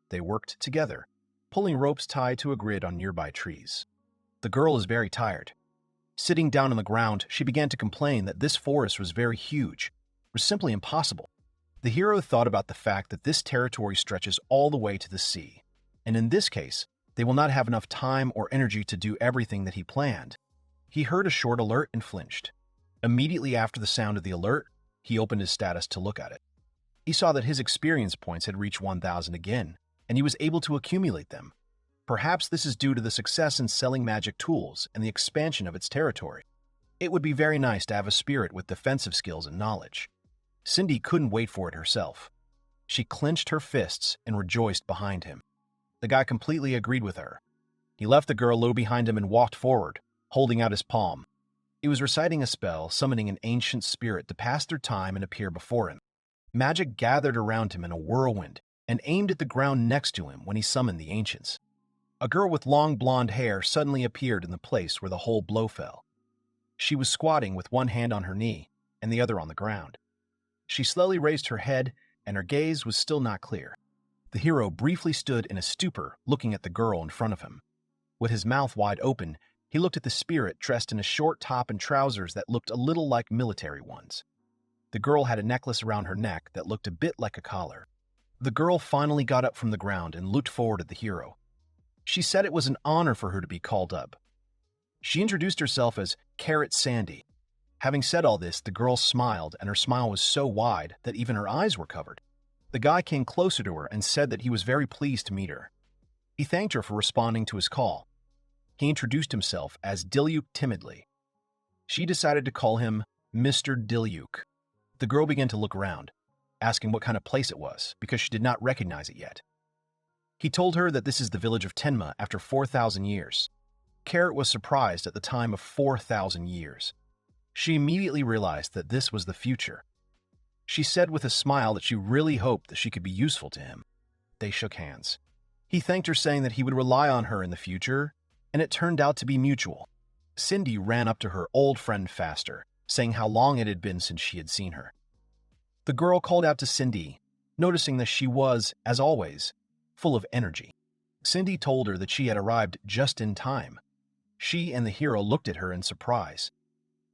They worked together, pulling ropes tied to a grid on nearby trees. The girl is very tired. Sitting down on the ground, she began to complain that this forest was very huge, was simply impossible. The hero thought about the fact that this territory stretches all the way to the sea, and in this case, they will not have enough time or energy to do everything that he planned. He heard a short alert and flinched. Immediately after the sound of the alert, he opened his status to look at it. He saw that his experience points had reached 1,000 again, and he was able to accumulate them. Perhaps this is due to the success in selling magic tools and the expansion of its territory. It would be very nice to have a spirit with defensive skills and knowledge. Cindy couldn't wait for it herself. She clenched her fists and rejoiced behind him. The guy completely agreed with her. He left the girl low behind him and walked forward, holding out his palm. He was reciting a spell, summoning an ancient spirit to pass through time and appear before him. Magic gathered around him in a whirlwind and aimed at the ground next to him when he summoned the ancients. A girl with long blonde hair suddenly appeared in the place where the whole blow fell. She was squatting with one hand on her knee and the other on the ground. She slowly raised her head, and her gaze was still not clear. The hero briefly stood in a stupor, looking at the girl in front of him. With his mouth wide open, he looked at the spirit dressed in a short top and trousers that looked a little like military ones. The girl had a necklace around her neck that looked a bit like a collar. The girl finally got up from the ground and looked forward at the hero. She said it was an honor for her to be called up. She introduced herself as Carrot Sandy. Having said all this, the girl smiled, and her smile was so wide that even her eyes were covered. The guy came closer to her and said that he was very pleased to meet her. He thanked her for responding to his call. He introduced himself as Diluc timidly. She decided to call him Mr. Diluc. The girl began to look around, asking what kind of place it was, because she did not recognize it yet. He told her that this is the village of Tenma after 4,000 years. Carrot was surprised at the time of 4,000 years. She immediately realized that this was the future. She said with a smile that she really hoped that she could be useful to him. They shook hands. He thanked her, saying that he would rely on her in the future, and it turned out to be mutual. Cindy ran up to her old friend faster, saying how long it had been since she had seen her. The girl called out to Cindy, noticing that she was, as always, full of energy. Cindy told her that she had arrived just in time. She and the hero looked at her in surprise.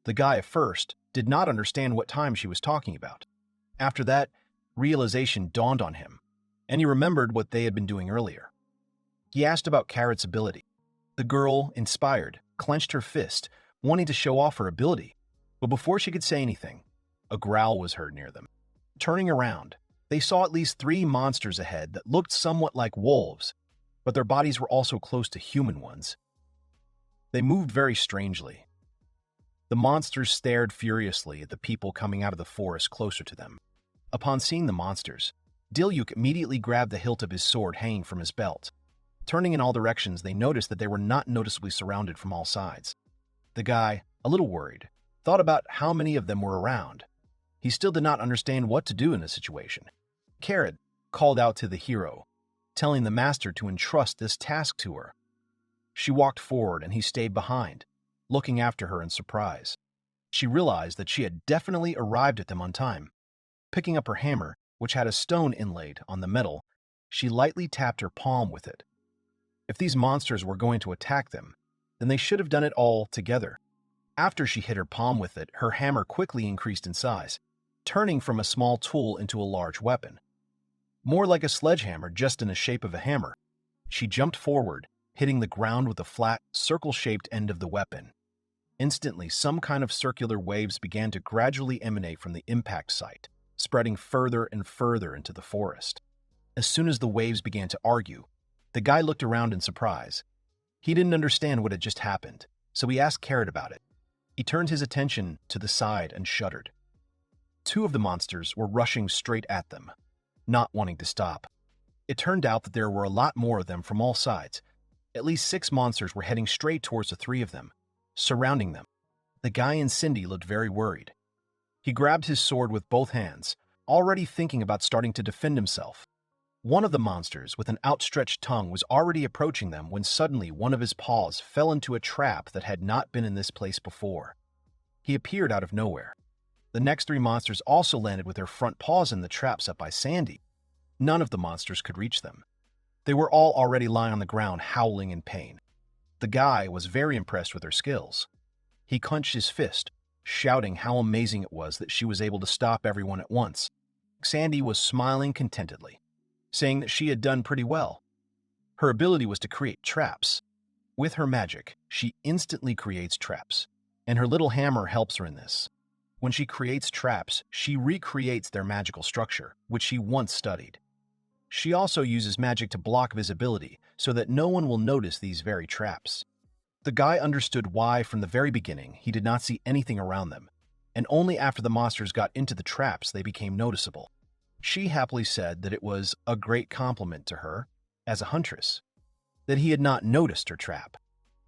The guy at first did not understand what time she was talking about. After that, realization dawned on him, and he remembered what they had been doing earlier. He asked about Carrot's ability. The girl, inspired, clenched her fist, wanting to show off her ability, but before she could say anything, a growl was heard near them. Turning around, they saw at least 3 monsters ahead that looked somewhat like wolves, but their bodies were also close to human ones. They moved very strangely. The monsters stared furiously at the people coming out of the forest closer to them. Upon seeing the monsters, Diluc immediately grabbed the hilt of his sword hanging from his belt. Turning in all directions, they noticed that they were not noticeably surrounded from all sides. The guy, a little worried, thought about how many of them were around. He still did not understand what to do in this situation. Carrot called out to the hero, telling the master to entrust this task to her. She walked forward and he stayed behind, looking after her in surprise. She realized that she had definitely arrived at them on time. Picking up her hammer, which had a stone inlaid on the metal, she lightly tapped her palm with it. If these monsters were going to attack them, then they should have done it all together. After she hit her palm with it, her hammer quickly increased in size, turning from a small tool into a large weapon. More like a sledgehammer, just in the shape of a hammer. She jumped forward, hitting the ground with the flat, circle-shaped end of the weapon. Instantly, some kind of circular waves began to gradually emanate from the impact site, spreading further and further into the forest. As soon as the waves began to argue, the guy looked around in surprise. He didn't understand what had just happened, so he asked Carrot about it. He turned his attention to the side and shuddered. 2 of the monsters were rushing straight at them, not wanting to stop. It turned out that there were a lot more of them from all sides. At least 6 monsters were heading straight towards the 3 of them, surrounding them. The guy and Cindy looked very worried. He grabbed his sword with both hands, already thinking about starting to defend himself. One of the monsters, with an outstretched tongue, was already approaching them when suddenly one of his paws fell into a trap that had not been in this place before. He appeared out of nowhere. The next 3 monsters also landed with their front paws in the trap set by Sandy. None of the monsters could reach them. They were all already lying on the ground, howling in pain. The guy was very impressed with her skills. He clenched his fist, shouting how amazing it was that she was able to stop everyone at once. Sandy was smiling contentedly, saying that she had done pretty well. Her ability was to create traps. With her magic, she instantly creates traps, and her little hammer helps her in this. When she creates traps, she recreates their magical structure, which she once studied. She also uses magic to block visibility so that no one will notice these very traps. The guy understood why from the very beginning he did not see anything around them, and only after the monsters got into the traps they became noticeable. She happily said that it was a great compliment to her, as a huntress, that he had not noticed her trap.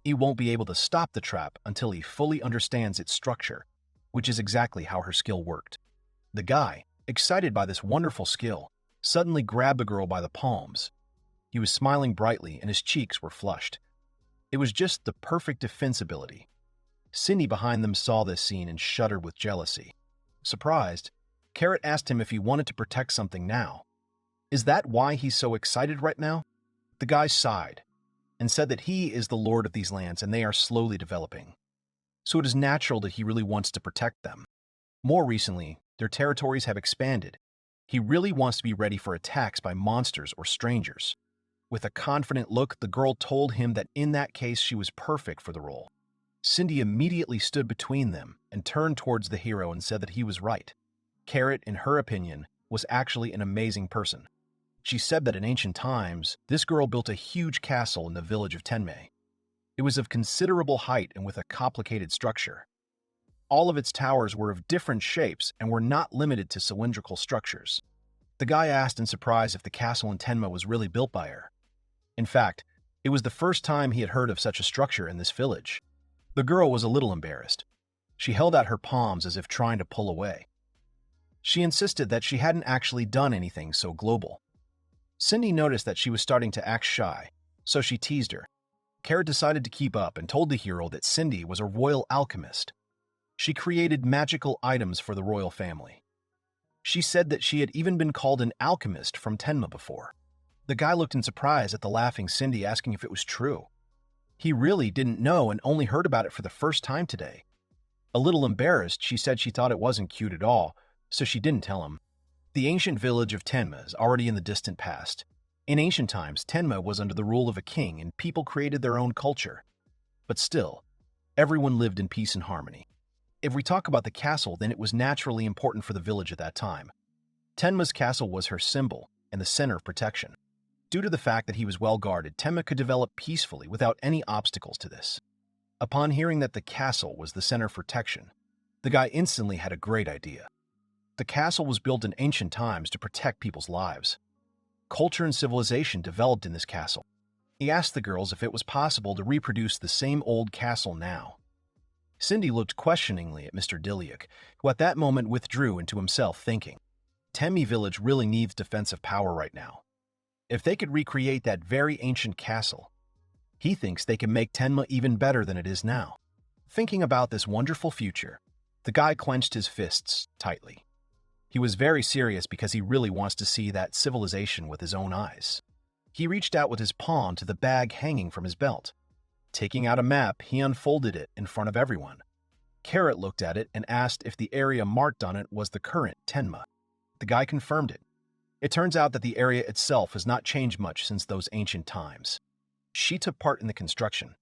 He won't be able to stop the trap until he fully understands its structure, which is exactly how her skill worked. The guy, excited by this wonderful skill, suddenly grabbed the girl by the palms. He was smiling brightly and his cheeks were flushed. It was just the perfect defense ability. Cindy behind them saw this scene and shuddered with jealousy. Surprised, Carrot asked him if he wanted to protect something now. Is that why he's so excited right now? The guy sighed and said that he is the lord of these lands and they are slowly developing. So it is natural that he really wants to protect them. More recently, their territories have expanded. He really wants to be ready for attacks by monsters or strangers. With a confident look, the girl told him that in that case she was perfect for the role. Cindy immediately stood between them and turned towards the hero and said that he was right. Carrot, in her opinion, was actually an amazing person. She said that in ancient times, this girl built a huge castle in the village of Tenma. It was of considerable height and with a complicated structure. All of its towers were of different shapes and were not limited to cylindrical structures. The guy asked in surprise if the castle in Tenma was really built by her. In fact, it was the first time he had heard of such a structure in this village. The girl was a little embarrassed. She held out her palms as if trying to pull away. She insisted that she hadn't actually done anything so global. Cindy noticed that she was starting to act shy, so she teased her. Carrot decided to keep up and told the hero that Cindy was a royal alchemist. She created magical items for the royal family. She said that she had even been called an alchemist from Tenma before. The guy looked in surprise at the laughing Cindy, asking if it was true. He really didn't know and only heard about it for the first time today. A little embarrassed, she said she thought it wasn't cute at all, so she didn't tell him. The ancient village of Tenma is already in the distant past. In ancient times, Tenma was under the rule of a king and people created their own culture. But still, everyone lived in peace and harmony. If we talk about the castle, then it was naturally important for the village at that time. Tenma's castle was her symbol and the center of protection. Due to the fact that he was well guarded, Tenma could develop peacefully without any obstacles to this. Upon hearing that the castle was the center for protection, the guy instantly had a great idea. The castle was built in ancient times to protect people's lives. Culture and civilization developed in this castle. He asked the girls if it was possible to reproduce the same old castle now. Cindy looked questioningly at Mr. Diluc, who at that moment withdrew into himself, thinking, Tenma village really needs defensive power right now. If they could recreate that very ancient castle, he thinks they can make Tenma even better than it is now. Thinking about this wonderful future, the guy clenched his fists tightly. He was very serious because he really wants to see that civilization with his own eyes. He reached out with his palm to the bag hanging from his belt. Taking out a map, he unfolded it in front of everyone. Carrot looked at it and asked if the area marked on it was the current Tenma. The guy confirmed it. It turns out that the area itself has not changed much since those ancient times. She took part in the construction.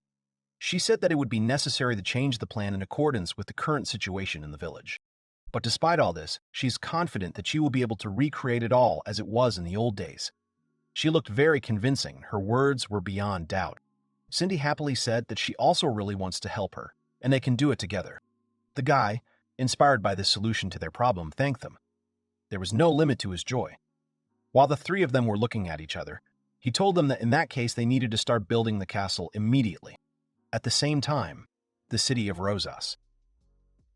She said that it would be necessary to change the plan in accordance with the current situation in the village. But despite all this, she's confident that she will be able to recreate it all as it was in the old days. She looked very convincing. Her words were beyond doubt. Cindy happily said that she also really wants to help her, and they can do it together. The guy, inspired by this solution to their problem, thanked them. There was no limit to his joy. While the three of them were looking at each other, he told them that in that case they needed to start building the castle immediately. At the same time, the city of Rosas.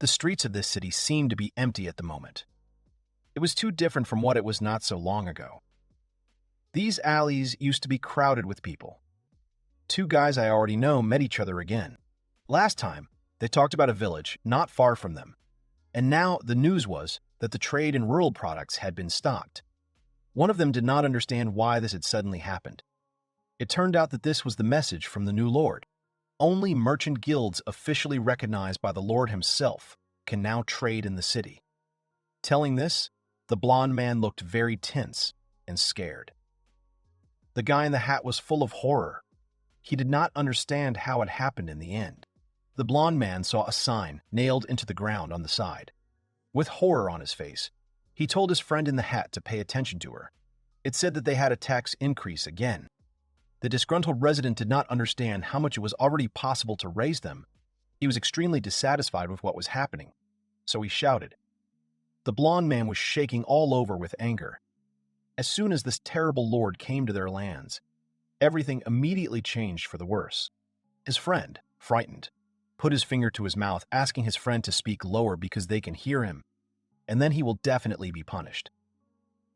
The streets of this city seemed to be empty at the moment. It was too different from what it was not so long ago. These alleys used to be crowded with people. Two guys I already know met each other again. Last time, they talked about a village not far from them, and now the news was that the trade in rural products had been stopped. One of them did not understand why this had suddenly happened. It turned out that this was the message from the new lord. Only merchant guilds officially recognized by the lord himself can now trade in the city. Telling this, the blonde man looked very tense and scared. The guy in the hat was full of horror. He did not understand how it happened in the end. The blonde man saw a sign nailed into the ground on the side. With horror on his face, he told his friend in the hat to pay attention to her. It said that they had a tax increase again. The disgruntled resident did not understand how much it was already possible to raise them. He was extremely dissatisfied with what was happening, so he shouted. The blonde man was shaking all over with anger. As soon as this terrible lord came to their lands, everything immediately changed for the worse. His friend, frightened, put his finger to his mouth, asking his friend to speak lower because they can hear him, and then he will definitely be punished.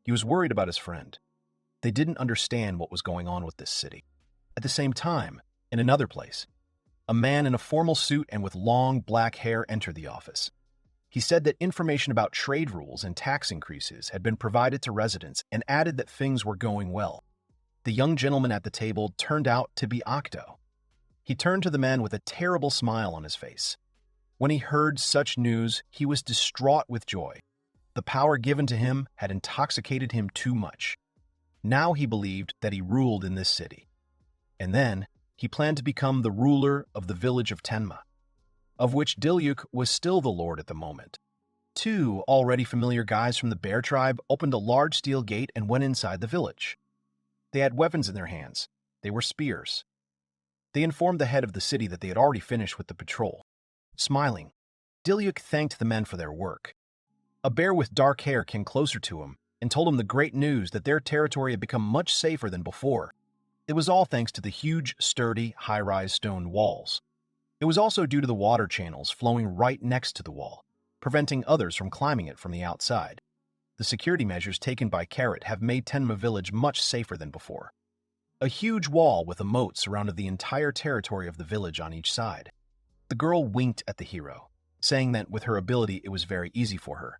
He was worried about his friend. They didn't understand what was going on with this city. At the same time, in another place, a man in a formal suit and with long black hair entered the office. He said that information about trade rules and tax increases had been provided to residents and added that things were going well. The young gentleman at the table turned out to be Octo. He turned to the man with a terrible smile on his face. When he heard such news, he was distraught with joy. The power given to him had intoxicated him too much. Now he believed that he ruled in this city. And then he planned to become the ruler of the village of Tenma. of which Diluc was still the lord at the moment. Two already familiar guys from the bear tribe opened a large steel gate and went inside the village. They had weapons in their hands. They were spears. They informed the head of the city that they had already finished with the patrol. Smiling, Diluc thanked the men for their work. A bear with dark hair came closer to him and told him the great news that their territory had become much safer than before. It was all thanks to the huge, sturdy, high-rise stone walls. It was also due to the water channels flowing right next to the wall, preventing others from climbing it from the outside. The security measures taken by Carrot have made Tenma village much safer than before. A huge wall with a moat surrounded the entire territory of the village on each side. The girl winked at the hero, saying that with her ability it was very easy for her.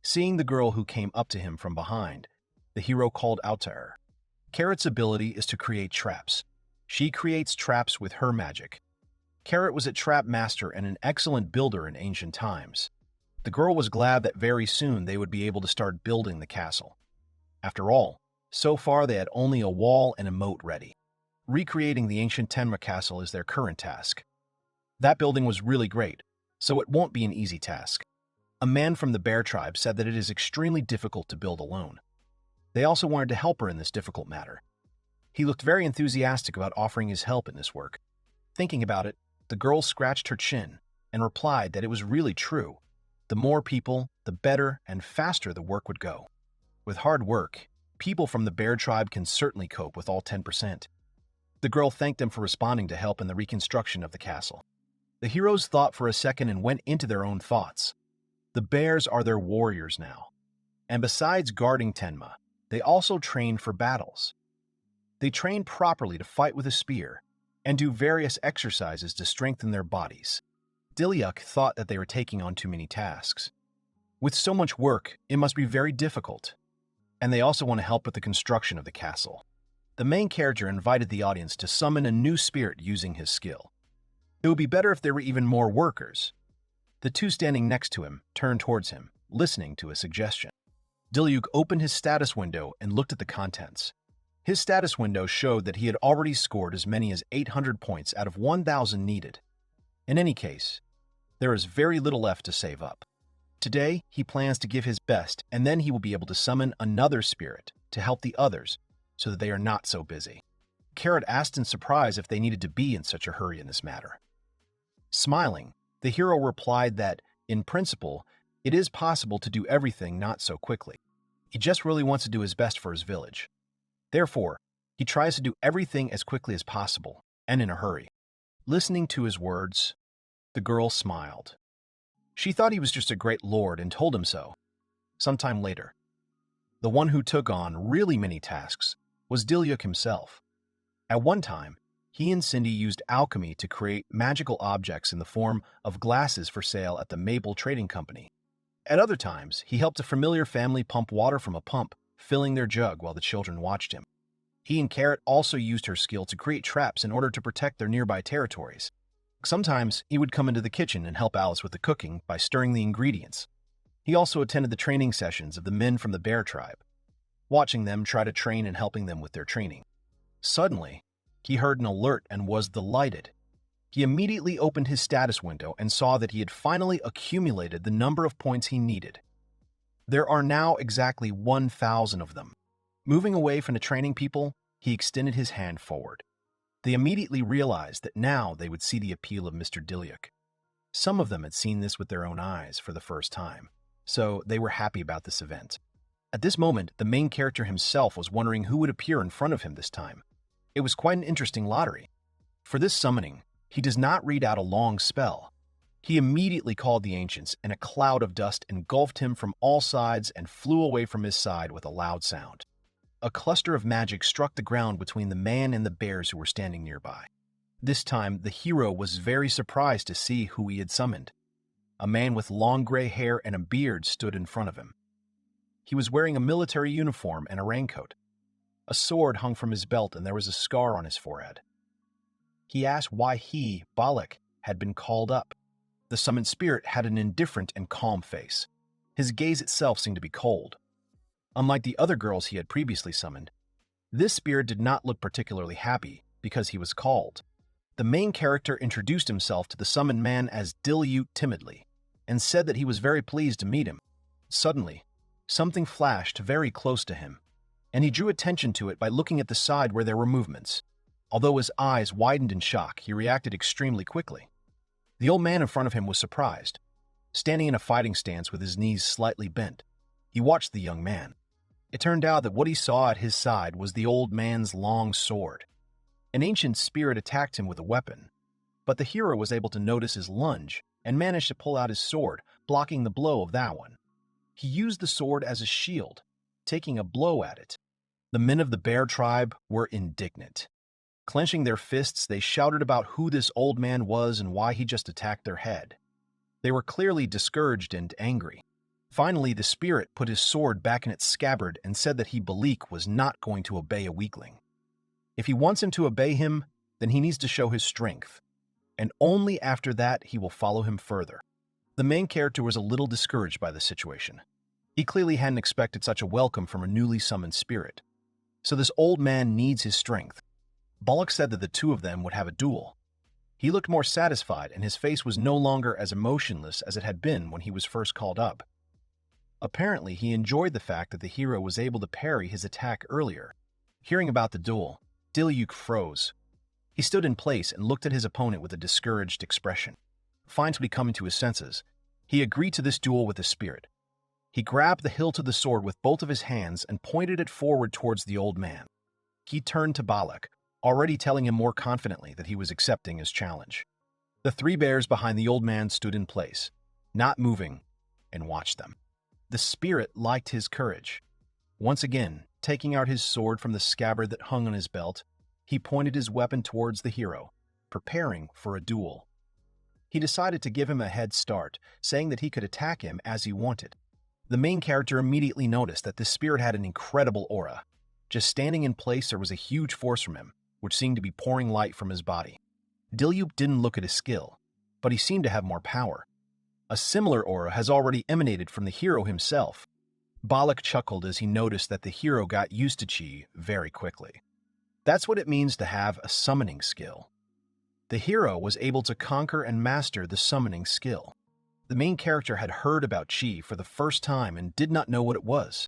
Seeing the girl who came up to him from behind, the hero called out to her. Carrot's ability is to create traps. She creates traps with her magic. Carrot was a trap master and an excellent builder in ancient times. The girl was glad that very soon they would be able to start building the castle. After all, so far they had only a wall and a moat ready. Recreating the ancient Tenma castle is their current task. That building was really great, so it won't be an easy task. A man from the bear tribe said that it is extremely difficult to build alone. They also wanted to help her in this difficult matter. He looked very enthusiastic about offering his help in this work. Thinking about it, the girl scratched her chin and replied that it was really true. The more people, the better and faster the work would go. With hard work, people from the bear tribe can certainly cope with all 10%. The girl thanked them for responding to help in the reconstruction of the castle. The heroes thought for a second and went into their own thoughts. The bears are their warriors now. And besides guarding Tenma, they also train for battles. They train properly to fight with a spear and do various exercises to strengthen their bodies. Diluc thought that they were taking on too many tasks. With so much work, it must be very difficult. And they also want to help with the construction of the castle. The main character invited the audience to summon a new spirit using his skill. It would be better if there were even more workers. The two standing next to him turned towards him, listening to his suggestion. Diluc opened his status window and looked at the contents. His status window showed that he had already scored as many as 800 points out of 1,000 needed. In any case, there is very little left to save up. Today, he plans to give his best, and then he will be able to summon another spirit to help the others so that they are not so busy. Carrot asked in surprise if they needed to be in such a hurry in this matter. Smiling, the hero replied that, in principle, it is possible to do everything not so quickly. He just really wants to do his best for his village. Therefore, he tries to do everything as quickly as possible, and in a hurry. Listening to his words, the girl smiled. She thought he was just a great lord and told him so. Sometime later, the one who took on really many tasks was Diluc himself. At one time, he and Cindy used alchemy to create magical objects in the form of glasses for sale at the Maple Trading Company. At other times, he helped a familiar family pump water from a pump, filling their jug while the children watched him. He and Carrot also used her skill to create traps in order to protect their nearby territories. Sometimes, he would come into the kitchen and help Alice with the cooking by stirring the ingredients. He also attended the training sessions of the men from the bear tribe, watching them try to train and helping them with their training. Suddenly, he heard an alert and was delighted. He immediately opened his status window and saw that he had finally accumulated the number of points he needed. There are now exactly 1,000 of them. Moving away from the training people, he extended his hand forward. They immediately realized that now they would see the appeal of Mr. Diluc. Some of them had seen this with their own eyes for the first time, so they were happy about this event. At this moment, the main character himself was wondering who would appear in front of him this time. It was quite an interesting lottery. For this summoning, he does not read out a long spell. He immediately called the ancients, and a cloud of dust engulfed him from all sides and flew away from his side with a loud sound. A cluster of magic struck the ground between the man and the bears who were standing nearby. This time, the hero was very surprised to see who he had summoned. A man with long gray hair and a beard stood in front of him. He was wearing a military uniform and a raincoat. A sword hung from his belt and there was a scar on his forehead. He asked why he, Balak, had been called up. The summoned spirit had an indifferent and calm face. His gaze itself seemed to be cold. Unlike the other girls he had previously summoned, this spirit did not look particularly happy because he was called. The main character introduced himself to the summoned man as Diluc timidly, and said that he was very pleased to meet him. Suddenly, something flashed very close to him, and he drew attention to it by looking at the side where there were movements. Although his eyes widened in shock, he reacted extremely quickly. The old man in front of him was surprised. Standing in a fighting stance with his knees slightly bent, he watched the young man. It turned out that what he saw at his side was the old man's long sword. An ancient spirit attacked him with a weapon, but the hero was able to notice his lunge and managed to pull out his sword, blocking the blow of that one. He used the sword as a shield, taking a blow at it. The men of the bear tribe were indignant. Clenching their fists, they shouted about who this old man was and why he just attacked their head. They were clearly discouraged and angry. Finally, the spirit put his sword back in its scabbard and said that he, Diluc, was not going to obey a weakling. If he wants him to obey him, then he needs to show his strength, and only after that he will follow him further. The main character was a little discouraged by the situation. He clearly hadn't expected such a welcome from a newly summoned spirit. So this old man needs his strength. Diluc said that the two of them would have a duel. He looked more satisfied, and his face was no longer as emotionless as it had been when he was first called up. Apparently, he enjoyed the fact that the hero was able to parry his attack earlier. Hearing about the duel, Diluc froze. He stood in place and looked at his opponent with a discouraged expression. Finally coming to his senses, he agreed to this duel with the spirit. He grabbed the hilt of the sword with both of his hands and pointed it forward towards the old man. He turned to Diluc, already telling him more confidently that he was accepting his challenge. The three bears behind the old man stood in place, not moving, and watched them. The spirit liked his courage. Once again, taking out his sword from the scabbard that hung on his belt, he pointed his weapon towards the hero, preparing for a duel. He decided to give him a head start, saying that he could attack him as he wanted. The main character immediately noticed that this spirit had an incredible aura. Just standing in place, there was a huge force from him, which seemed to be pouring light from his body. Diluc didn't look at his skill, but he seemed to have more power. A similar aura has already emanated from the hero himself. Diluc chuckled as he noticed that the hero got used to chi very quickly. That's what it means to have a summoning skill. The hero was able to conquer and master the summoning skill. The main character had heard about chi for the first time and did not know what it was.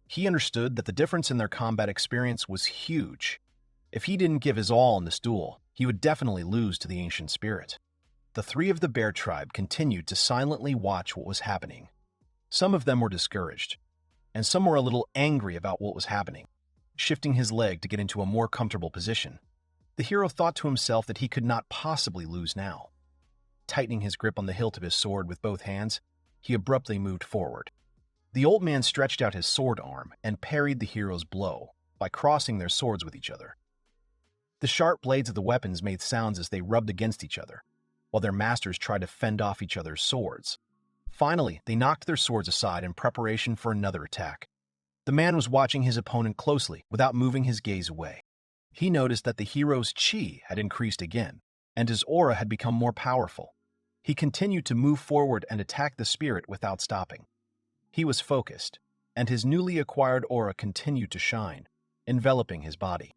He understood that the difference in their combat experience was huge. If he didn't give his all in this duel, he would definitely lose to the ancient spirit. The three of the bear tribe continued to silently watch what was happening. Some of them were discouraged, and some were a little angry about what was happening. Shifting his leg to get into a more comfortable position, the hero thought to himself that he could not possibly lose now. Tightening his grip on the hilt of his sword with both hands, he abruptly moved forward. The old man stretched out his sword arm and parried the hero's blow by crossing their swords with each other. The sharp blades of the weapons made sounds as they rubbed against each other, while their masters tried to fend off each other's swords. Finally, they knocked their swords aside in preparation for another attack. The man was watching his opponent closely without moving his gaze away. He noticed that the hero's chi had increased again, and his aura had become more powerful. He continued to move forward and attack the spirit without stopping. He was focused, and his newly acquired aura continued to shine, enveloping his body.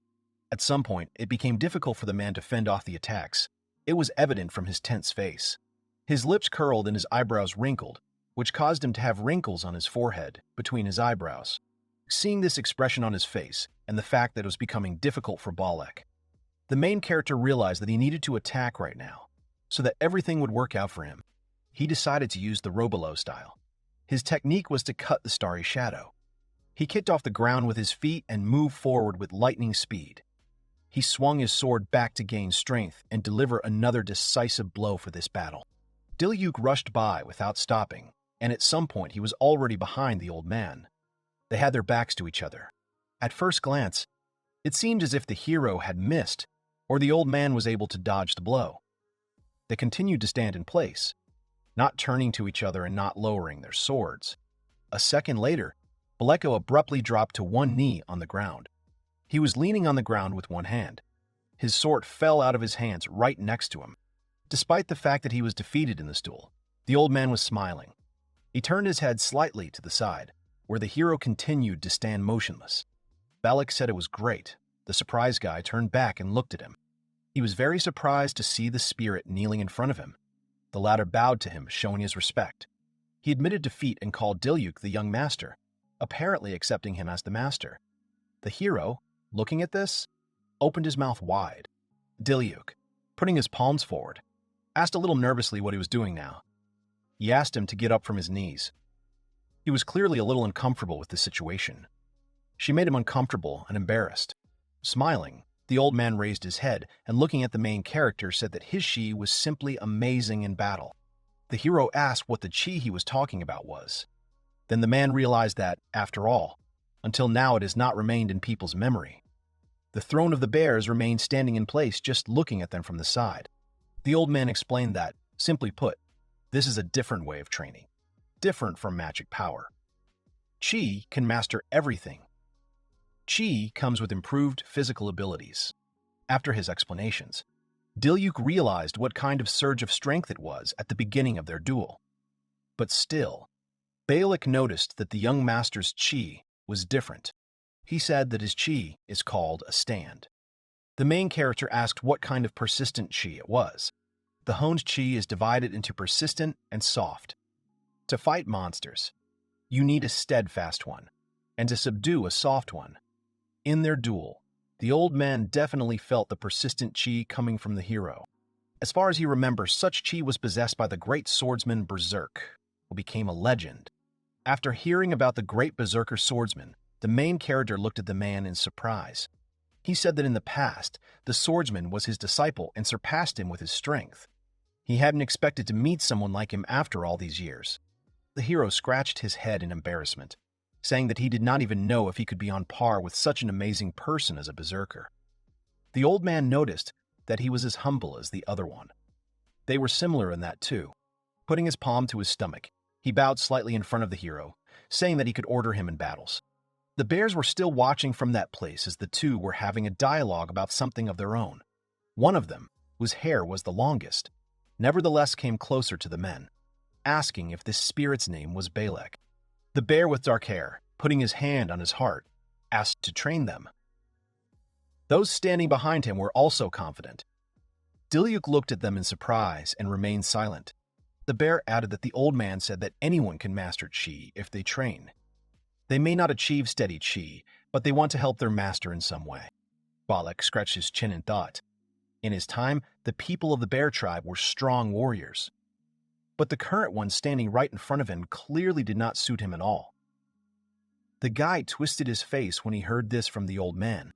At some point, it became difficult for the man to fend off the attacks. It was evident from his tense face. His lips curled and his eyebrows wrinkled, which caused him to have wrinkles on his forehead between his eyebrows. Seeing this expression on his face, and the fact that it was becoming difficult for Diluc, the main character realized that he needed to attack right now, so that everything would work out for him. He decided to use the Robolo style. His technique was to cut the starry shadow. He kicked off the ground with his feet and moved forward with lightning speed. He swung his sword back to gain strength and deliver another decisive blow for this battle. Diluc rushed by without stopping, and at some point he was already behind the old man. They had their backs to each other. At first glance, it seemed as if the hero had missed, or the old man was able to dodge the blow. They continued to stand in place, not turning to each other and not lowering their swords. A second later, Diluc abruptly dropped to one knee on the ground. He was leaning on the ground with one hand. His sword fell out of his hands right next to him. Despite the fact that he was defeated in this duel, the old man was smiling. He turned his head slightly to the side, where the hero continued to stand motionless. Diluc said it was great. The surprised guy turned back and looked at him. He was very surprised to see the spirit kneeling in front of him. The latter bowed to him, showing his respect. He admitted defeat and called Diluc the young master, apparently accepting him as the master. The hero, looking at this, opened his mouth wide. Diluc, putting his palms forward, asked a little nervously what he was doing now. He asked him to get up from his knees. He was clearly a little uncomfortable with the situation. She made him uncomfortable and embarrassed. Smiling, the old man raised his head and looking at the main character said that his chi was simply amazing in battle. The hero asked what the chi he was talking about was. Then the man realized that, after all, until now it has not remained in people's memory. The throne of the bears remained standing in place just looking at them from the side. The old man explained that, simply put, this is a different way of training, different from magic power. Chi can master everything. Chi comes with improved physical abilities. After his explanations, Diluc realized what kind of surge of strength it was at the beginning of their duel. But still, Bialik noticed that the young master's chi was different. He said that his chi is called a stand. The main character asked what kind of persistent chi it was. The honed chi is divided into persistent and soft. To fight monsters, you need a steadfast one, and to subdue a soft one. In their duel, the old man definitely felt the persistent chi coming from the hero. As far as he remembers, such chi was possessed by the great swordsman Berserk, who became a legend. After hearing about the great Berserker swordsman, the main character looked at the man in surprise. He said that in the past, the swordsman was his disciple and surpassed him with his strength. He hadn't expected to meet someone like him after all these years. The hero scratched his head in embarrassment, saying that he did not even know if he could be on par with such an amazing person as a berserker. The old man noticed that he was as humble as the other one. They were similar in that too. Putting his palm to his stomach, he bowed slightly in front of the hero, saying that he could order him in battles. The bears were still watching from that place as the two were having a dialogue about something of their own. One of them, whose hair was the longest, nevertheless came closer to the men, asking if this spirit's name was Bialik. The bear with dark hair, putting his hand on his heart, asked to train them. Those standing behind him were also confident. Diluc looked at them in surprise and remained silent. The bear added that the old man said that anyone can master chi if they train. They may not achieve steady chi, but they want to help their master in some way. Bialik scratched his chin in thought. In his time, the people of the bear tribe were strong warriors. But the current one standing right in front of him clearly did not suit him at all. The guy twisted his face when he heard this from the old man.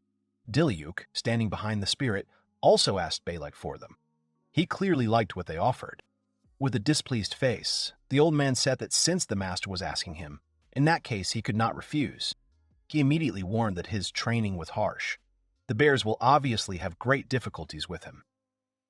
Diluc, standing behind the spirit, also asked Bialik for them. He clearly liked what they offered. With a displeased face, the old man said that since the master was asking him, in that case he could not refuse. He immediately warned that his training was harsh. The bears will obviously have great difficulties with him.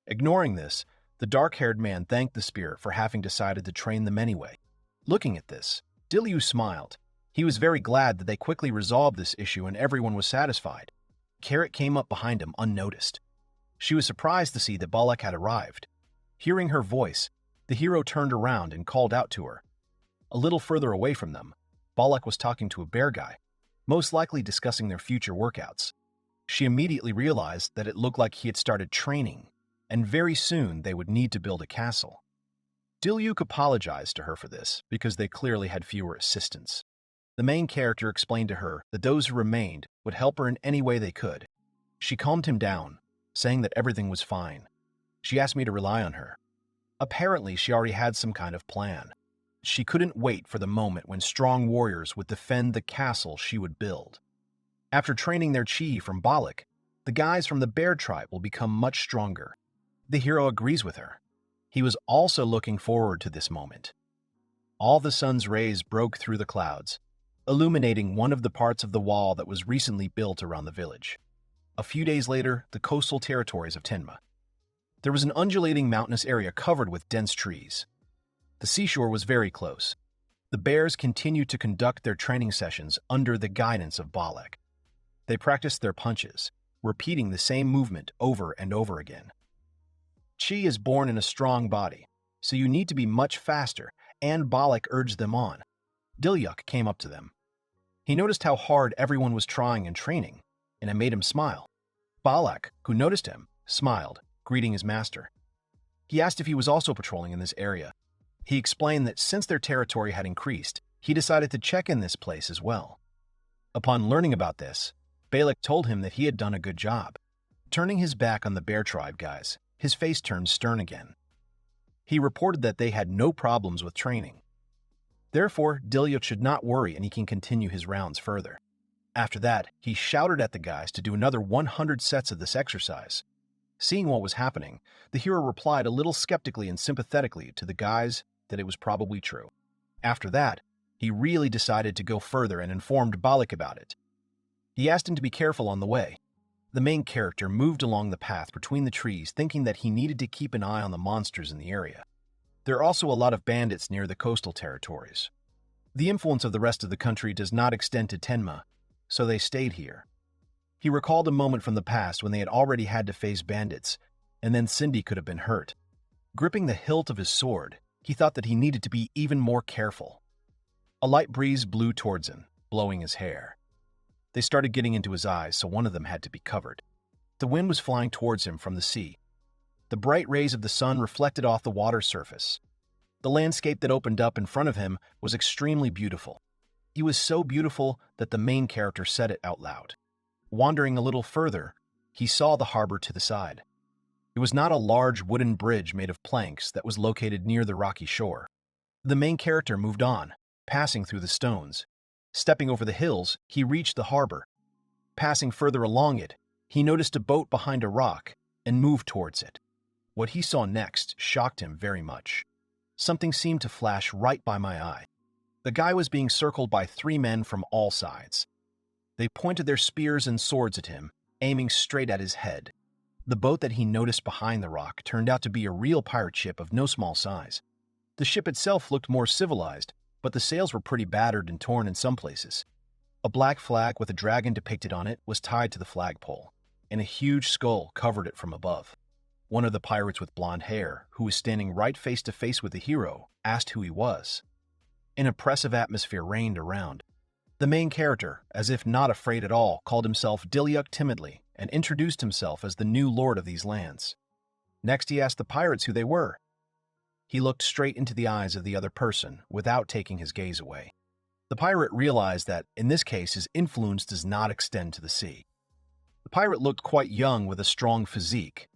Ignoring this, the dark-haired man thanked the spirit for having decided to train them anyway. Looking at this, Diluc smiled. He was very glad that they quickly resolved this issue and everyone was satisfied. Carrot came up behind him unnoticed. She was surprised to see that Bialik had arrived. Hearing her voice, the hero turned around and called out to her. A little further away from them, Bialik was talking to a bear guy, most likely discussing their future workouts. She immediately realized that it looked like he had started training, and very soon they would need to build a castle. Diluc apologized to her for this because they clearly had fewer assistants. The main character explained to her that those who remained would help her in any way they could. She calmed him down, saying that everything was fine. She asked me to rely on her. Apparently, she already had some kind of plan. She couldn't wait for the moment when strong warriors would defend the castle she would build. After training their chi from Bialik, the guys from the bear tribe will become much stronger. The hero agrees with her. He was also looking forward to this moment. All the sun's rays broke through the clouds, illuminating one of the parts of the wall that was recently built around the village. A few days later, the coastal territories of Tenma. There was an undulating mountainous area covered with dense trees. The seashore was very close. The bears continued to conduct their training sessions under the guidance of Bialik. They practiced their punches, repeating the same movement over and over again. Chi is born in a strong body, so you need to be much faster, and Bialik urged them on. Diluc came up to them. He noticed how hard everyone was trying and training, and it made him smile. Bialik, who noticed him, smiled, greeting his master. He asked if he was also patrolling in this area. He explained that since their territory had increased, he decided to check in this place as well. Upon learning about this, Balak told him that he had done a good job. Turning his back on the Bear Tribe guys, his face turned stern again. He reported that they had no problems with training. Therefore, Diluc should not worry and he can continue his rounds further. After that, he shouted at the guys to do another 100 sets of this exercise. Seeing what was happening, the hero replied a little skeptically and sympathetically to the guys that it was probably true. After that, he really decided to go further and informed Balak about it. He asked him to be careful on the way. The main character moved along the path between the trees thinking that he needed to keep an eye on the monsters in the area. There are also a lot of bandits near the coastal territories. The influence of the rest of the country does not extend to Tenma, so they stayed here. He recalled a moment from the past when they had already had to face bandits, and then Cindy could have been hurt. Gripping the hilt of his sword, he thought that he needed to be even more careful. A light breeze blew towards him, blowing his hair. They started getting into his eyes, so one of them had to be covered. The wind was flying towards him from the sea. The bright rays of the sun reflected off the water surface. The landscape that opened up in front of him was extremely beautiful. It was so beautiful that the main character said it out loud. Wandering a little further, he saw the harbor to the side. It was not a large wooden bridge made of planks that was located near the rocky shore. The main character moved on, passing through the stones. Stepping over the hills, he reached the harbor. Passing further along it, he noticed a boat behind a rock and moved towards it. What he saw next shocked him very much. Something seemed to flash right by my eye. The guy was being circled by 3 men from all sides. They pointed their spears and swords at him, aiming straight at his head. The boat that he noticed behind the rock turned out to be a real pirate ship of no small size. The ship itself looked more civilized, but the sails were pretty battered and torn in some places. A black flag with a dragon depicted on it was tied to the flagpole, and a huge skull covered it from above. One of the pirates with blonde hair, who was standing right face to face with the hero, asked who he was. An oppressive atmosphere reigned around. The main character, as if not afraid at all, called himself Diluc timidly and introduced himself as the new lord of these lands. Next, he asked the pirates who they were. He looked straight into the eyes of the other person without taking his gaze away. The pirate realized that, in this case, his influence does not extend to the sea. The pirate looked quite young with a strong physique.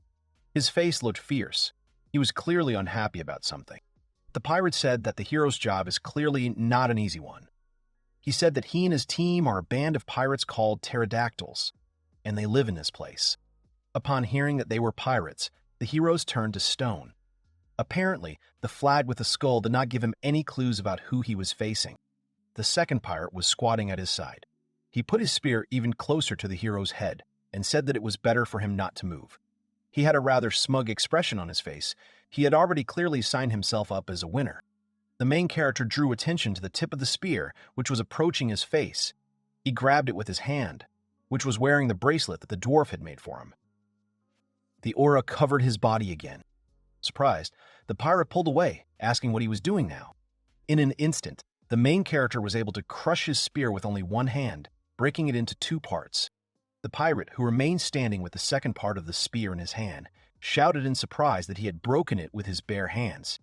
His face looked fierce. He was clearly unhappy about something. The pirate said that the hero's job is clearly not an easy one. He said that he and his team are a band of pirates called pterodactyls, and they live in this place. Upon hearing that they were pirates, the heroes turned to stone. Apparently, the flag with the skull did not give him any clues about who he was facing. The second pirate was squatting at his side. He put his spear even closer to the hero's head and said that it was better for him not to move. He had a rather smug expression on his face. He had already clearly signed himself up as a winner. The main character drew attention to the tip of the spear, which was approaching his face. He grabbed it with his hand, which was wearing the bracelet that the dwarf had made for him. The aura covered his body again. Surprised, the pirate pulled away, asking what he was doing now. In an instant, the main character was able to crush his spear with only one hand, breaking it into 2 parts. The pirate, who remained standing with the second part of the spear in his hand, shouted in surprise that he had broken it with his bare hands.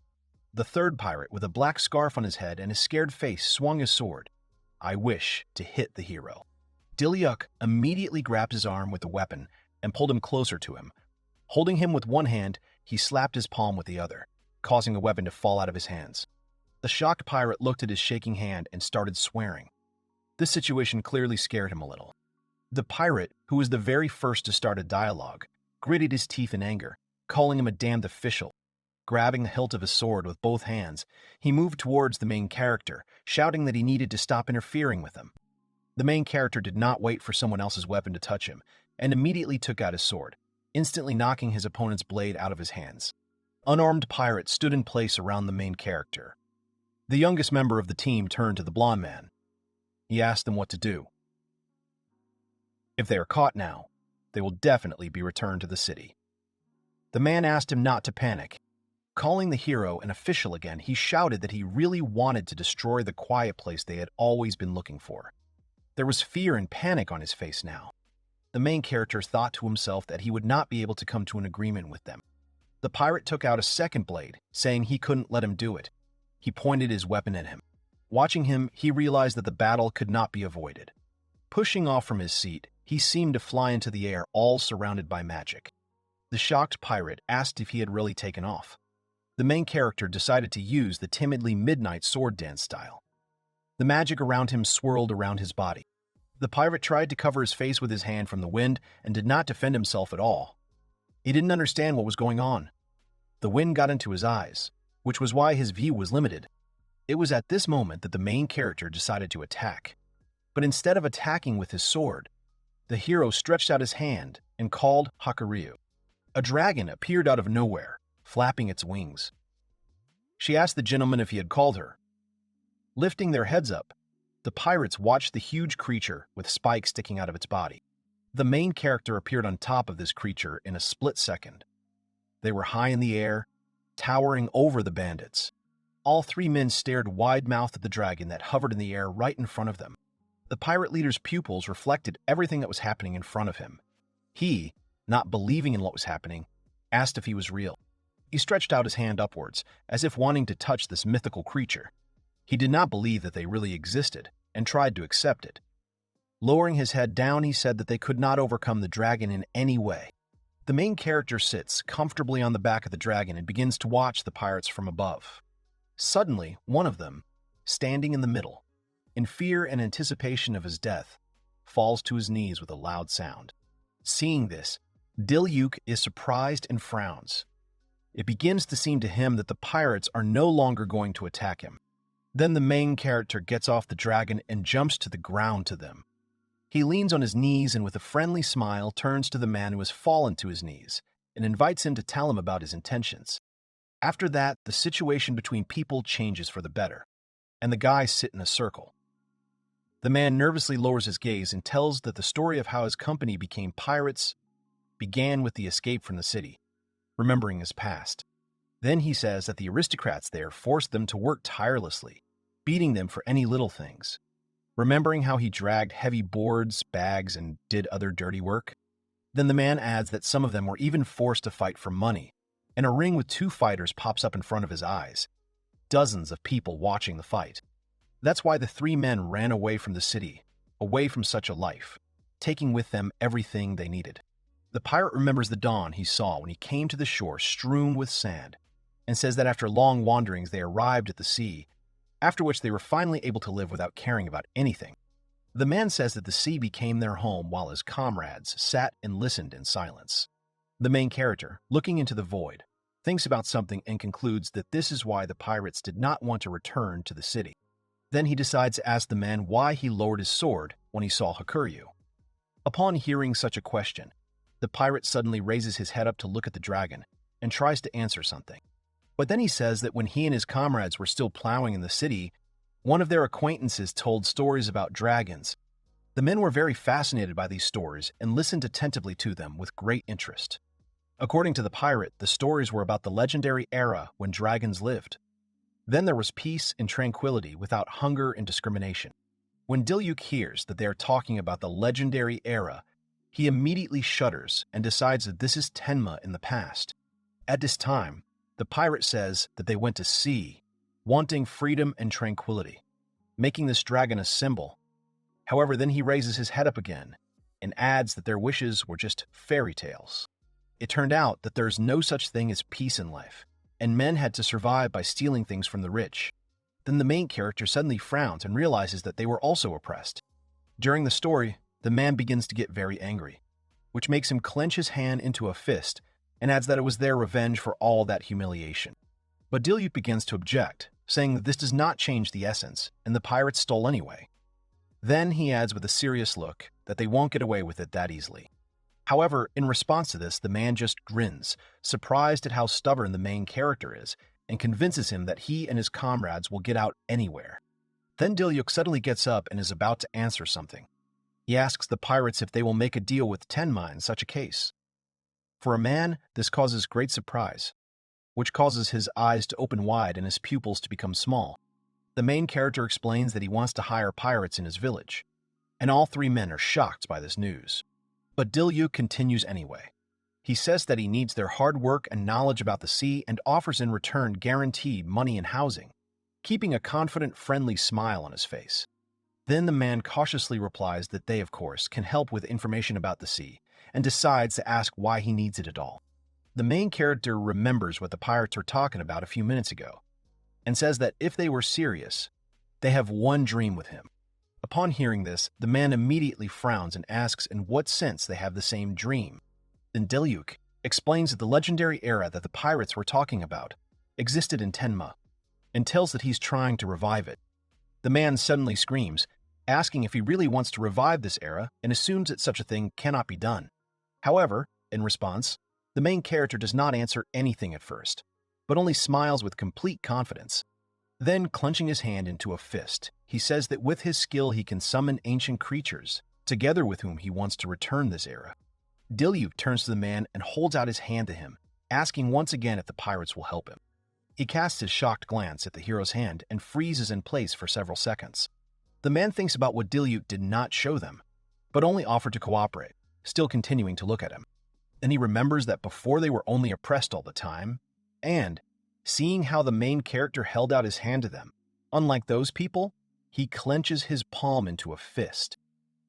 The third pirate, with a black scarf on his head and a scared face, swung his sword. I wish to hit the hero. Diluc immediately grabbed his arm with the weapon and pulled him closer to him. Holding him with one hand, he slapped his palm with the other, causing the weapon to fall out of his hands. The shocked pirate looked at his shaking hand and started swearing. This situation clearly scared him a little. The pirate, who was the very first to start a dialogue, gritted his teeth in anger, calling him a damned official. Grabbing the hilt of his sword with both hands, he moved towards the main character, shouting that he needed to stop interfering with him. The main character did not wait for someone else's weapon to touch him, and immediately took out his sword, instantly knocking his opponent's blade out of his hands. Unarmed pirates stood in place around the main character. The youngest member of the team turned to the blonde man. He asked them what to do. If they are caught now, they will definitely be returned to the city. The man asked him not to panic. Calling the hero an official again, he shouted that he really wanted to destroy the quiet place they had always been looking for. There was fear and panic on his face now. the main character thought to himself that he would not be able to come to an agreement with them. The pirate took out a second blade, saying he couldn't let him do it. He pointed his weapon at him. Watching him, he realized that the battle could not be avoided. Pushing off from his seat, he seemed to fly into the air, all surrounded by magic. The shocked pirate asked if he had really taken off. The main character decided to use the timidly midnight sword dance style. The magic around him swirled around his body. The pirate tried to cover his face with his hand from the wind and did not defend himself at all. He didn't understand what was going on. The wind got into his eyes, which was why his view was limited. It was at this moment that the main character decided to attack. But instead of attacking with his sword, the hero stretched out his hand and called Hakuryu. A dragon appeared out of nowhere, flapping its wings. She asked the gentleman if he had called her. Lifting their heads up, the pirates watched the huge creature with spikes sticking out of its body. The main character appeared on top of this creature in a split second. They were high in the air, towering over the bandits. All three men stared wide-mouthed at the dragon that hovered in the air right in front of them. The pirate leader's pupils reflected everything that was happening in front of him. He, not believing in what was happening, asked if he was real. He stretched out his hand upwards, as if wanting to touch this mythical creature. He did not believe that they really existed, and tried to accept it. Lowering his head down, he said that they could not overcome the dragon in any way. The main character sits comfortably on the back of the dragon and begins to watch the pirates from above. Suddenly, one of them, standing in the middle, in fear and anticipation of his death, falls to his knees with a loud sound. Seeing this, Diluc is surprised and frowns. It begins to seem to him that the pirates are no longer going to attack him. Then the main character gets off the dragon and jumps to the ground to them. He leans on his knees and with a friendly smile turns to the man who has fallen to his knees and invites him to tell him about his intentions. After that, the situation between people changes for the better, and the guys sit in a circle. The man nervously lowers his gaze and tells that the story of how his company became pirates began with the escape from the city, remembering his past. Then he says that the aristocrats there forced them to work tirelessly, beating them for any little things. Remembering how he dragged heavy boards, bags, and did other dirty work. Then the man adds that some of them were even forced to fight for money, and a ring with 2 fighters pops up in front of his eyes. Dozens of people watching the fight. That's why the 3 men ran away from the city, away from such a life, taking with them everything they needed. The pirate remembers the dawn he saw when he came to the shore strewn with sand, and says that after long wanderings they arrived at the sea, after which they were finally able to live without caring about anything. The man says that the sea became their home while his comrades sat and listened in silence. The main character, looking into the void, thinks about something and concludes that this is why the pirates did not want to return to the city. Then he decides to ask the man why he lowered his sword when he saw Hakuryu. Upon hearing such a question, the pirate suddenly raises his head up to look at the dragon and tries to answer something. But then he says that when he and his comrades were still plowing in the city, one of their acquaintances told stories about dragons. The men were very fascinated by these stories and listened attentively to them with great interest. According to the pirate, the stories were about the legendary era when dragons lived. Then there was peace and tranquility without hunger and discrimination. When Diluc hears that they are talking about the legendary era, he immediately shudders and decides that this is Tenma in the past. At this time, the pirate says that they went to sea, wanting freedom and tranquility, making this dragon a symbol. However, then he raises his head up again and adds that their wishes were just fairy tales. It turned out that there is no such thing as peace in life, and men had to survive by stealing things from the rich. Then the main character suddenly frowns and realizes that they were also oppressed. During the story, the man begins to get very angry, which makes him clench his hand into a fist and adds that it was their revenge for all that humiliation. But Diluc begins to object, saying that this does not change the essence, and the pirates stole anyway. Then he adds with a serious look that they won't get away with it that easily. However, in response to this, the man just grins, surprised at how stubborn the main character is, and convinces him that he and his comrades will get out anywhere. Then Diluc suddenly gets up and is about to answer something. He asks the pirates if they will make a deal with Tenma in such a case. For a man, this causes great surprise, which causes his eyes to open wide and his pupils to become small. The main character explains that he wants to hire pirates in his village, and all 3 men are shocked by this news. But Diluc continues anyway. He says that he needs their hard work and knowledge about the sea and offers in return guaranteed money and housing, keeping a confident, friendly smile on his face. Then the man cautiously replies that they, of course, can help with information about the sea, and decides to ask why he needs it at all. The main character remembers what the pirates were talking about a few minutes ago, and says that if they were serious, they have one dream with him. Upon hearing this, the man immediately frowns and asks in what sense they have the same dream. Then Diluc explains that the legendary era that the pirates were talking about existed in Tenma, and tells that he's trying to revive it. The man suddenly screams, asking if he really wants to revive this era, and assumes that such a thing cannot be done. However, in response, the main character does not answer anything at first, but only smiles with complete confidence. Then, clenching his hand into a fist, he says that with his skill he can summon ancient creatures, together with whom he wants to return this era. Diluc turns to the man and holds out his hand to him, asking once again if the pirates will help him. He casts his shocked glance at the hero's hand and freezes in place for several seconds. The man thinks about what Diluc did not show them, but only offered to cooperate, still continuing to look at him. Then he remembers that before they were only oppressed all the time, and, seeing how the main character held out his hand to them, unlike those people, he clenches his palm into a fist.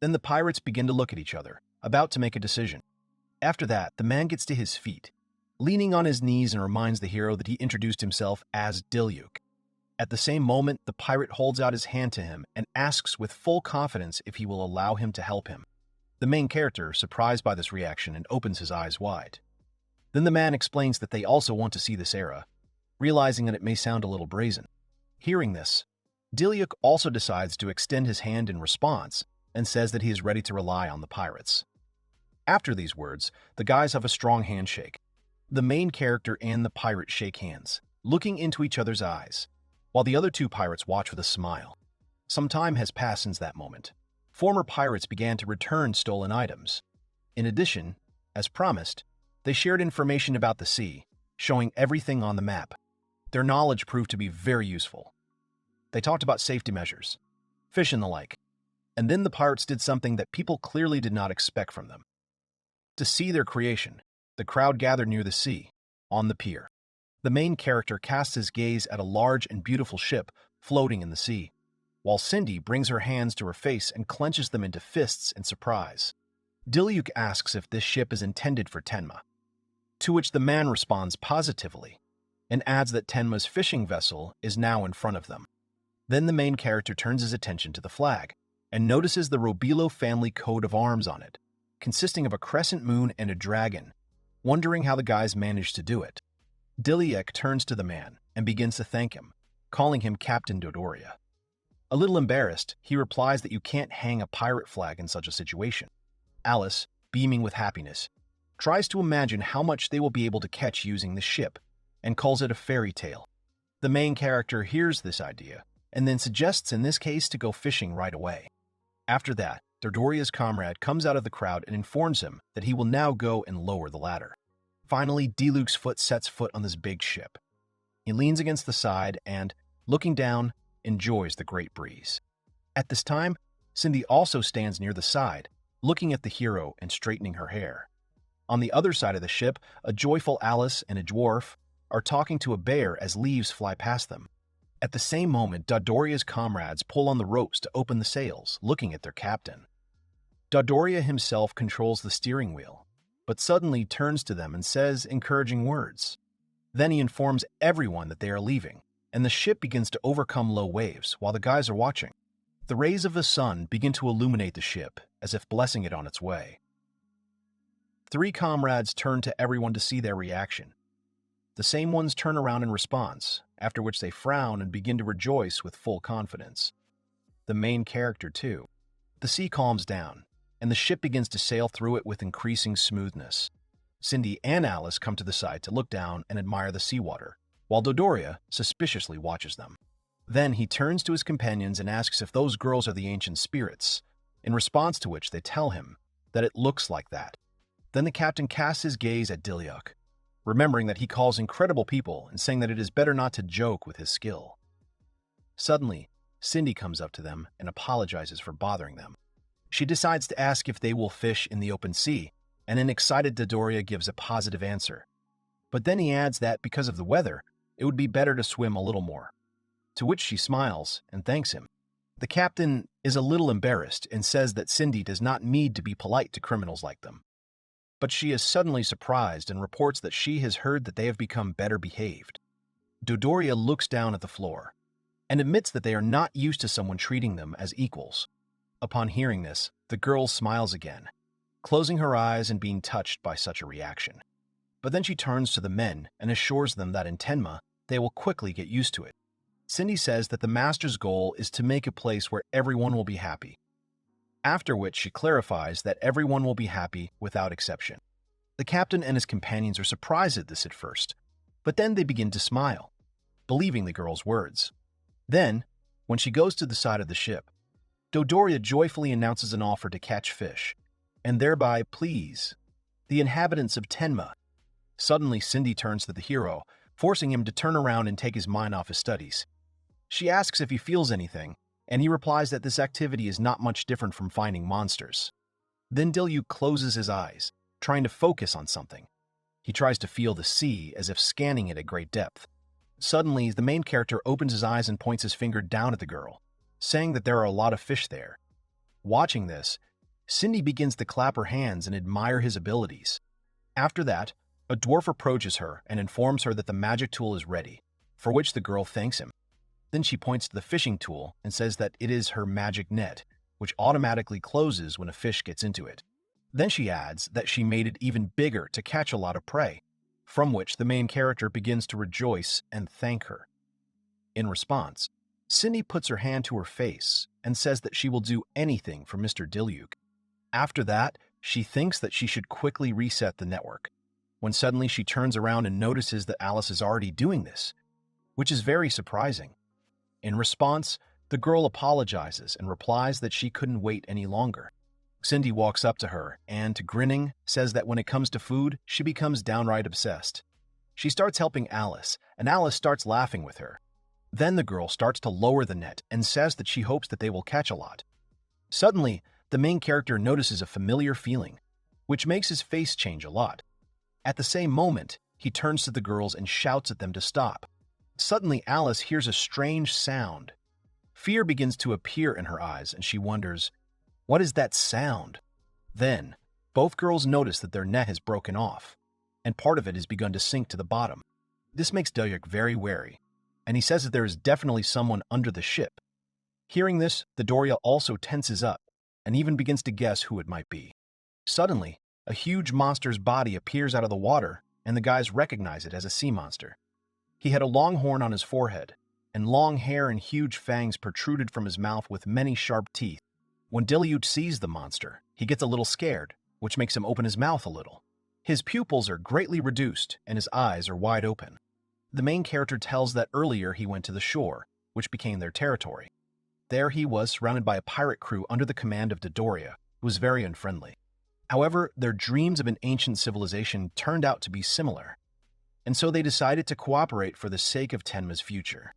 Then the pirates begin to look at each other, about to make a decision. After that, the man gets to his feet, leaning on his knees, and reminds the hero that he introduced himself as Diluc. At the same moment, the pirate holds out his hand to him and asks with full confidence if he will allow him to help him. The main character, surprised by this reaction, and opens his eyes wide. Then the man explains that they also want to see this era, realizing that it may sound a little brazen. Hearing this, Diluc also decides to extend his hand in response and says that he is ready to rely on the pirates. After these words, the guys have a strong handshake. The main character and the pirate shake hands, looking into each other's eyes, while the other two pirates watch with a smile. Some time has passed since that moment. Former pirates began to return stolen items. In addition, as promised, they shared information about the sea, showing everything on the map. Their knowledge proved to be very useful. They talked about safety measures, fish and the like. And then the pirates did something that people clearly did not expect from them. To see their creation, the crowd gathered near the sea, on the pier. The main character casts his gaze at a large and beautiful ship floating in the sea, while Cindy brings her hands to her face and clenches them into fists in surprise. Diluc asks if this ship is intended for Tenma, to which the man responds positively, and adds that Tenma's fishing vessel is now in front of them. Then the main character turns his attention to the flag, and notices the Robilo family coat of arms on it, consisting of a crescent moon and a dragon, wondering how the guys managed to do it. Diluc turns to the man and begins to thank him, calling him Captain Dodoria. A little embarrassed, he replies that you can't hang a pirate flag in such a situation. Alice, beaming with happiness, tries to imagine how much they will be able to catch using the ship, and calls it a fairy tale. The main character hears this idea, and then suggests in this case to go fishing right away. After that, Dodoria's comrade comes out of the crowd and informs him that he will now go and lower the ladder. Finally, Diluc's foot sets foot on this big ship. He leans against the side and, looking down, enjoys the great breeze. At this time, Cindy also stands near the side, looking at the hero and straightening her hair. On the other side of the ship, a joyful Alice and a dwarf are talking to a bear as leaves fly past them. At the same moment, Dodoria's comrades pull on the ropes to open the sails, looking at their captain. Dodoria himself controls the steering wheel, but suddenly turns to them and says encouraging words. Then he informs everyone that they are leaving, and the ship begins to overcome low waves while the guys are watching. The rays of the sun begin to illuminate the ship, as if blessing it on its way. Three comrades turn to everyone to see their reaction. The same ones turn around in response, after which they frown and begin to rejoice with full confidence. The main character, too. The sea calms down, and the ship begins to sail through it with increasing smoothness. Cindy and Alice come to the side to look down and admire the seawater, while Dodoria suspiciously watches them. Then he turns to his companions and asks if those girls are the ancient spirits, in response to which they tell him that it looks like that. Then the captain casts his gaze at Diluc, remembering that he calls incredible people and saying that it is better not to joke with his skill. Suddenly, Cindy comes up to them and apologizes for bothering them. She decides to ask if they will fish in the open sea, and an excited Dodoria gives a positive answer. But then he adds that because of the weather, it would be better to swim a little more. To which she smiles and thanks him. The captain is a little embarrassed and says that Cindy does not need to be polite to criminals like them. But she is suddenly surprised and reports that she has heard that they have become better behaved. Dodoria looks down at the floor and admits that they are not used to someone treating them as equals. Upon hearing this, the girl smiles again, closing her eyes and being touched by such a reaction. But then she turns to the men and assures them that in Tenma, they will quickly get used to it. Cindy says that the master's goal is to make a place where everyone will be happy. After which she clarifies that everyone will be happy without exception. The captain and his companions are surprised at this at first, but then they begin to smile, believing the girl's words. Then, when she goes to the side of the ship, Dodoria joyfully announces an offer to catch fish, and thereby please the inhabitants of Tenma. Suddenly, Cindy turns to the hero, forcing him to turn around and take his mind off his studies. She asks if he feels anything, and he replies that this activity is not much different from finding monsters. Then Diluc closes his eyes, trying to focus on something. He tries to feel the sea as if scanning it at great depth. Suddenly, the main character opens his eyes and points his finger down at the girl, saying that there are a lot of fish there. Watching this, Cindy begins to clap her hands and admire his abilities. After that, a dwarf approaches her and informs her that the magic tool is ready, for which the girl thanks him. Then she points to the fishing tool and says that it is her magic net, which automatically closes when a fish gets into it. Then she adds that she made it even bigger to catch a lot of prey, from which the main character begins to rejoice and thank her. In response, Cindy puts her hand to her face and says that she will do anything for Mr. Diluc. After that, she thinks that she should quickly reset the network, when suddenly she turns around and notices that Alice is already doing this, which is very surprising. In response, the girl apologizes and replies that she couldn't wait any longer. Cindy walks up to her and, grinning, says that when it comes to food, she becomes downright obsessed. She starts helping Alice, and Alice starts laughing with her. Then the girl starts to lower the net and says that she hopes that they will catch a lot. Suddenly, the main character notices a familiar feeling, which makes his face change a lot. At the same moment, he turns to the girls and shouts at them to stop. Suddenly, Alice hears a strange sound. Fear begins to appear in her eyes, and she wonders, what is that sound? Then, both girls notice that their net has broken off, and part of it has begun to sink to the bottom. This makes Diluc very wary, and he says that there is definitely someone under the ship. Hearing this, Dodoria also tenses up, and even begins to guess who it might be. Suddenly, a huge monster's body appears out of the water, and the guys recognize it as a sea monster. He had a long horn on his forehead, and long hair and huge fangs protruded from his mouth with many sharp teeth. When Diluc sees the monster, he gets a little scared, which makes him open his mouth a little. His pupils are greatly reduced, and his eyes are wide open. The main character tells that earlier he went to the shore, which became their territory. There he was surrounded by a pirate crew under the command of Dodoria, who was very unfriendly. However, their dreams of an ancient civilization turned out to be similar, and so they decided to cooperate for the sake of Tenma's future.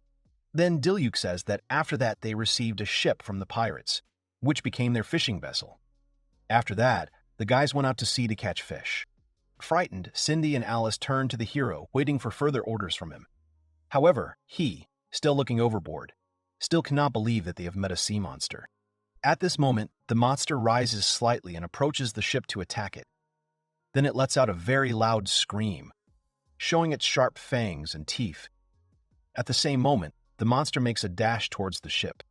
Then Diluc says that after that they received a ship from the pirates, which became their fishing vessel. After that, the guys went out to sea to catch fish. Frightened, Cindy and Alice turned to the hero, waiting for further orders from him. However, he, still looking overboard, still cannot believe that they have met a sea monster. At this moment, the monster rises slightly and approaches the ship to attack it. Then it lets out a very loud scream, showing its sharp fangs and teeth. At the same moment, the monster makes a dash towards the ship.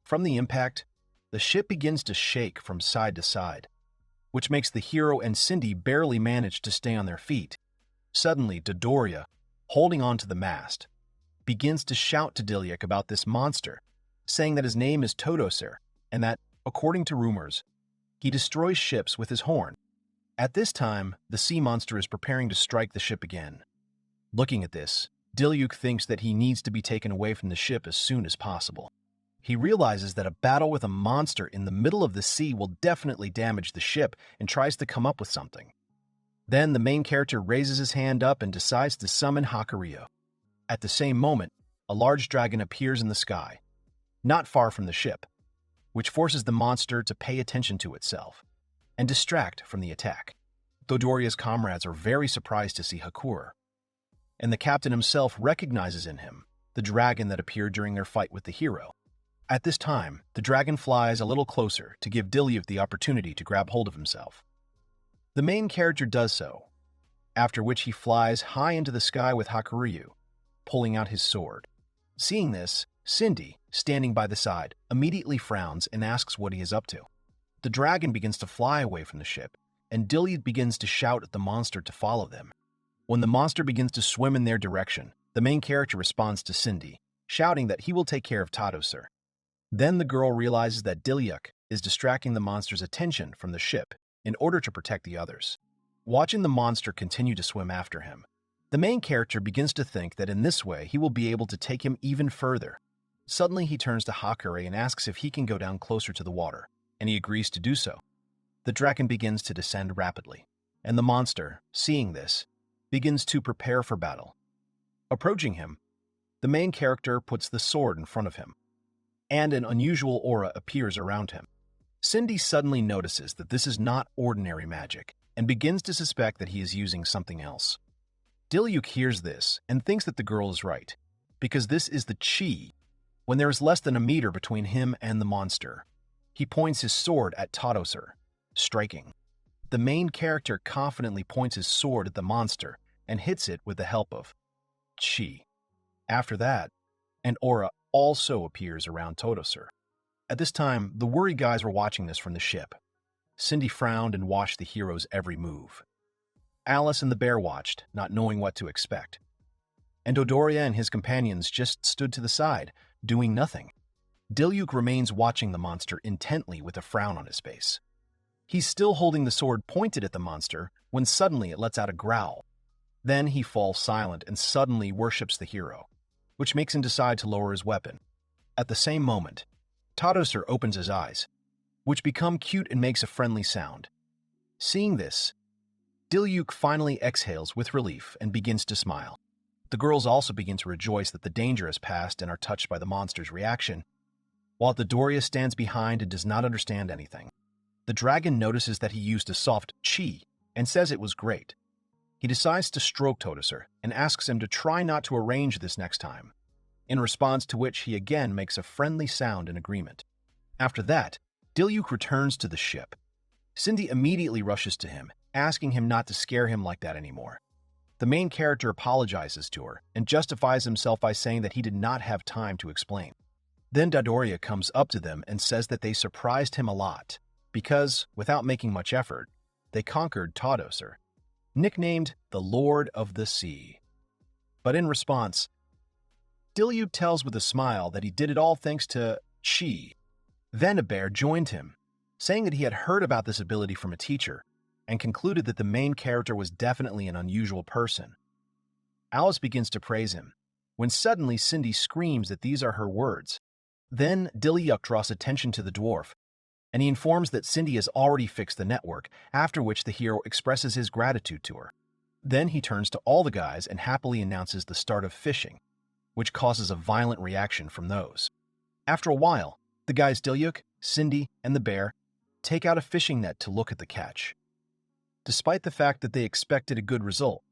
From the impact, the ship begins to shake from side to side, which makes the hero and Cindy barely manage to stay on their feet. Suddenly, Dodoria, holding on to the mast, begins to shout to Diluc about this monster, saying that his name is Todoser, and that, according to rumors, he destroys ships with his horn. At this time, the sea monster is preparing to strike the ship again. Looking at this, Diluc thinks that he needs to be taken away from the ship as soon as possible. He realizes that a battle with a monster in the middle of the sea will definitely damage the ship and tries to come up with something. Then the main character raises his hand up and decides to summon Hakuryou. At the same moment, a large dragon appears in the sky, not far from the ship. which forces the monster to pay attention to itself and distract from the attack. Dodoria's comrades are very surprised to see Hakura, and the captain himself recognizes in him the dragon that appeared during their fight with the hero. At this time, the dragon flies a little closer to give Diluc the opportunity to grab hold of himself. The main character does so, after which he flies high into the sky with Hakuryu, pulling out his sword. Seeing this, Cindy, standing by the side, immediately frowns and asks what he is up to. The dragon begins to fly away from the ship, and Diluc begins to shout at the monster to follow them. When the monster begins to swim in their direction, the main character responds to Cindy, shouting that he will take care of Tadosur. Then the girl realizes that Diluc is distracting the monster's attention from the ship in order to protect the others. Watching the monster continue to swim after him, the main character begins to think that in this way he will be able to take him even further. Suddenly he turns to Hakure and asks if he can go down closer to the water, and he agrees to do so. The dragon begins to descend rapidly, and the monster, seeing this, begins to prepare for battle. Approaching him, the main character puts the sword in front of him, and an unusual aura appears around him. Cindy suddenly notices that this is not ordinary magic, and begins to suspect that he is using something else. Diluc hears this and thinks that the girl is right, because this is the chi. When there is less than a meter between him and the monster, he points his sword at Tadosur, striking. The main character confidently points his sword at the monster and hits it with the help of chi. After that, an aura also appears around Tadosur. At this time, the worry guys were watching this from the ship. Cindy frowned and watched the hero's every move. Alice and the bear watched, not knowing what to expect. And Dodoria and his companions just stood to the side, doing nothing. Diluc remains watching the monster intently with a frown on his face. He's still holding the sword pointed at the monster when suddenly it lets out a growl. Then he falls silent and suddenly worships the hero, which makes him decide to lower his weapon. At the same moment, Tadosur opens his eyes, which become cute and makes a friendly sound. Seeing this, Diluc finally exhales with relief and begins to smile. The girls also begin to rejoice that the danger has passed and are touched by the monster's reaction, while Dodoria stands behind and does not understand anything. The dragon notices that he used a soft chi and says it was great. He decides to stroke Tadosur and asks him to try not to arrange this next time, in response to which he again makes a friendly sound in agreement. After that, Diluc returns to the ship. Cindy immediately rushes to him, asking him not to scare him like that anymore. The main character apologizes to her and justifies himself by saying that he did not have time to explain. Then Dodoria comes up to them and says that they surprised him a lot, because, without making much effort, they conquered Tadosur, nicknamed the Lord of the Sea. But in response, Diluc tells with a smile that he did it all thanks to chi. Then a bear joined him, saying that he had heard about this ability from a teacher, and concluded that the main character was definitely an unusual person. Alice begins to praise him, when suddenly Cindy screams that these are her words. Then Diluc draws attention to the dwarf, and he informs that Cindy has already fixed the network, after which the hero expresses his gratitude to her. Then he turns to all the guys and happily announces the start of fishing, which causes a violent reaction from those. After a while, the guys Diluc, Cindy, and the bear take out a fishing net to look at the catch. Despite the fact that they expected a good result,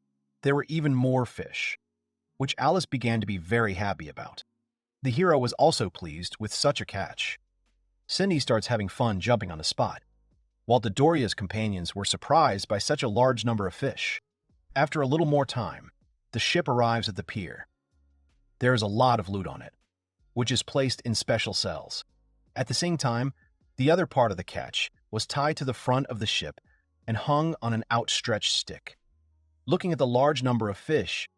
there were even more fish, which Alice began to be very happy about. The hero was also pleased with such a catch. Cindy starts having fun jumping on the spot, while Dodoria's companions were surprised by such a large number of fish. After a little more time, the ship arrives at the pier. There is a lot of loot on it, which is placed in special cells. At the same time, the other part of the catch was tied to the front of the ship and hung on an outstretched stick. Looking at the large number of fish,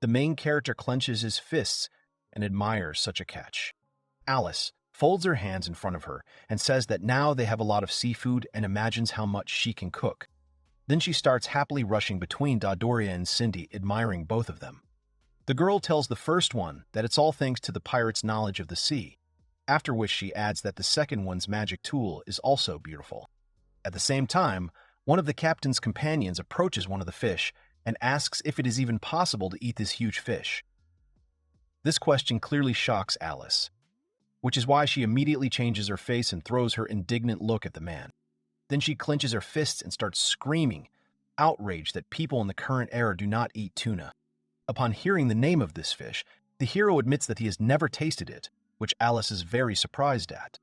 the main character clenches his fists and admires such a catch. Alice folds her hands in front of her and says that now they have a lot of seafood and imagines how much she can cook. Then she starts happily rushing between Dodoria and Cindy, admiring both of them. The girl tells the first one that it's all thanks to the pirate's knowledge of the sea, after which she adds that the second one's magic tool is also beautiful. At the same time, one of the captain's companions approaches one of the fish and asks if it is even possible to eat this huge fish. This question clearly shocks Alice, which is why she immediately changes her face and throws her indignant look at the man. Then she clenches her fists and starts screaming, outraged that people in the current era do not eat tuna. Upon hearing the name of this fish, the hero admits that he has never tasted it, which Alice is very surprised at.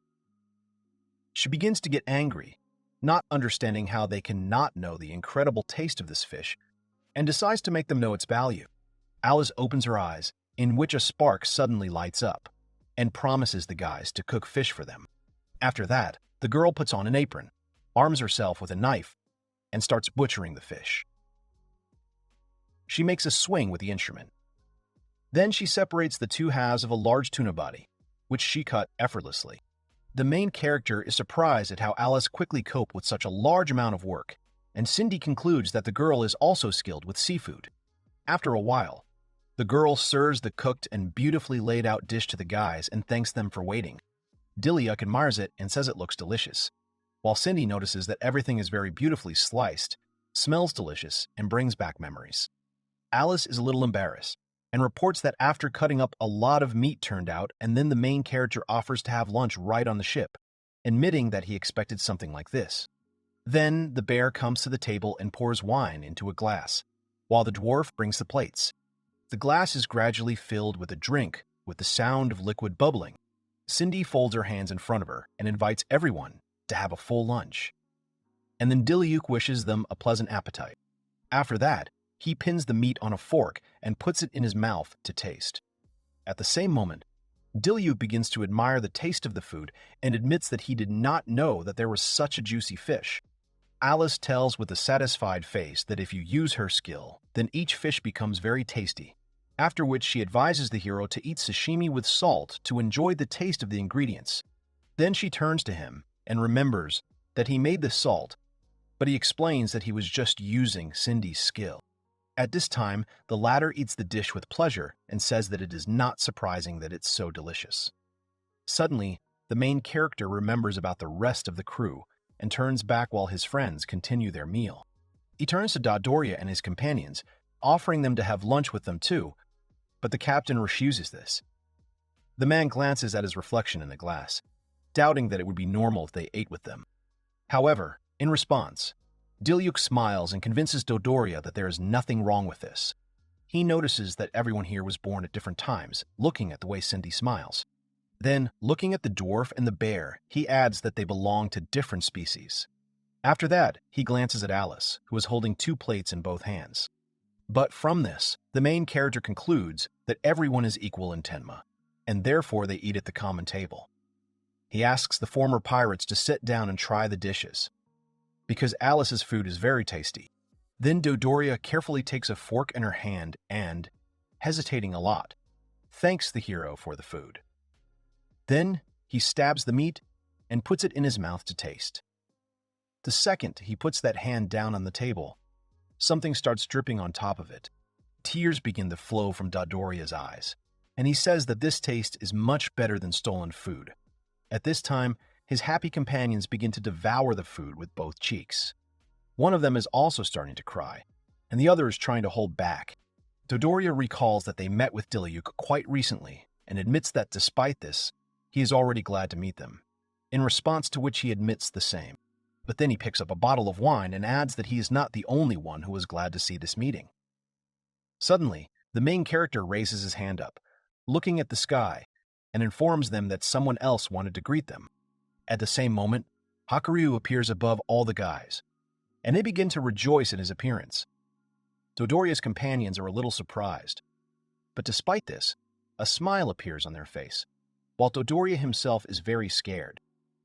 She begins to get angry, not understanding how they can not know the incredible taste of this fish, and decides to make them know its value. Alice opens her eyes, in which a spark suddenly lights up, and promises the guys to cook fish for them. After that, the girl puts on an apron, arms herself with a knife, and starts butchering the fish. She makes a swing with the instrument. Then she separates the two halves of a large tuna body, which she cut effortlessly. The main character is surprised at how Alice quickly coped with such a large amount of work, and Cindy concludes that the girl is also skilled with seafood. After a while, the girl serves the cooked and beautifully laid out dish to the guys and thanks them for waiting. Diluc admires it and says it looks delicious, while Cindy notices that everything is very beautifully sliced, smells delicious, and brings back memories. Alice is a little embarrassed, and reports that after cutting up a lot of meat turned out, and then the main character offers to have lunch right on the ship, admitting that he expected something like this. Then the bear comes to the table and pours wine into a glass, while the dwarf brings the plates. The glass is gradually filled with a drink with the sound of liquid bubbling. Cindy folds her hands in front of her and invites everyone to have a full lunch. And then Diluc wishes them a pleasant appetite. After that, he pins the meat on a fork and puts it in his mouth to taste. At the same moment, Diluc begins to admire the taste of the food and admits that he did not know that there was such a juicy fish. Alice tells with a satisfied face that if you use her skill, then each fish becomes very tasty, after which she advises the hero to eat sashimi with salt to enjoy the taste of the ingredients. Then she turns to him and remembers that he made the salt, but he explains that he was just using Cindy's skill. At this time, the latter eats the dish with pleasure and says that it is not surprising that it's so delicious. Suddenly, the main character remembers about the rest of the crew and turns back while his friends continue their meal. He turns to Dodoria and his companions, offering them to have lunch with them too, but the captain refuses this. The man glances at his reflection in the glass, doubting that it would be normal if they ate with them. However, in response, Diluc smiles and convinces Dodoria that there is nothing wrong with this. He notices that everyone here was born at different times, looking at the way Cindy smiles. Then, looking at the dwarf and the bear, he adds that they belong to different species. After that, he glances at Alice, who is holding two plates in both hands. But from this, the main character concludes that everyone is equal in Tenma, and therefore they eat at the common table. He asks the former pirates to sit down and try the dishes, because Alice's food is very tasty. Then Dodoria carefully takes a fork in her hand and, hesitating a lot, thanks the hero for the food. Then he stabs the meat and puts it in his mouth to taste. The second he puts that hand down on the table, something starts dripping on top of it. Tears begin to flow from Dodoria's eyes, and he says that this taste is much better than stolen food. At this time, his happy companions begin to devour the food with both cheeks. One of them is also starting to cry, and the other is trying to hold back. Dodoria recalls that they met with Diluc quite recently and admits that despite this, he is already glad to meet them, in response to which he admits the same. But then he picks up a bottle of wine and adds that he is not the only one who is glad to see this meeting. Suddenly, the main character raises his hand up, looking at the sky, and informs them that someone else wanted to greet them. At the same moment, Hakuryu appears above all the guys, and they begin to rejoice at his appearance. Dodoria's companions are a little surprised, but despite this, a smile appears on their face, while Dodoria himself is very scared.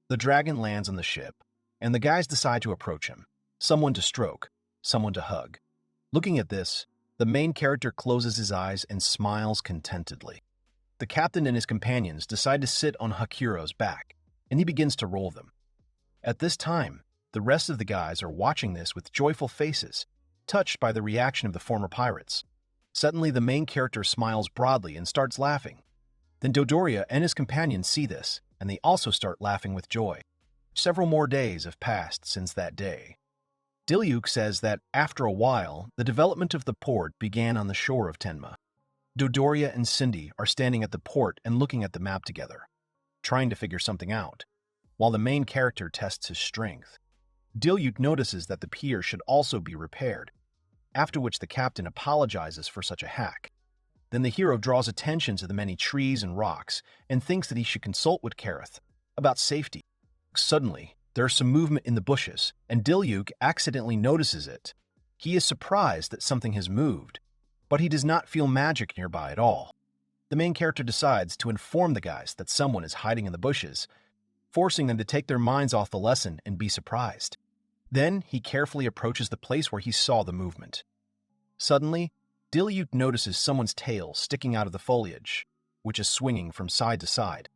The dragon lands on the ship, and the guys decide to approach him, someone to stroke, someone to hug. Looking at this, the main character closes his eyes and smiles contentedly. The captain and his companions decide to sit on Hakuro's back, and he begins to roll them. At this time, the rest of the guys are watching this with joyful faces, touched by the reaction of the former pirates. Suddenly, the main character smiles broadly and starts laughing. Then Dodoria and his companions see this, and they also start laughing with joy. Several more days have passed since that day. Diluc says that, after a while, the development of the port began on the shore of Tenma. Dodoria and Cindy are standing at the port and looking at the map together. trying to figure something out, while the main character tests his strength. Diluc notices that the pier should also be repaired, after which the captain apologizes for such a hack. Then the hero draws attention to the many trees and rocks and thinks that he should consult with Kareth about safety. Suddenly, there is some movement in the bushes, and Diluc accidentally notices it. He is surprised that something has moved, but he does not feel magic nearby at all. The main character decides to inform the guys that someone is hiding in the bushes, forcing them to take their minds off the lesson and be surprised. Then he carefully approaches the place where he saw the movement. Suddenly, Diluc notices someone's tail sticking out of the foliage, which is swinging from side to side.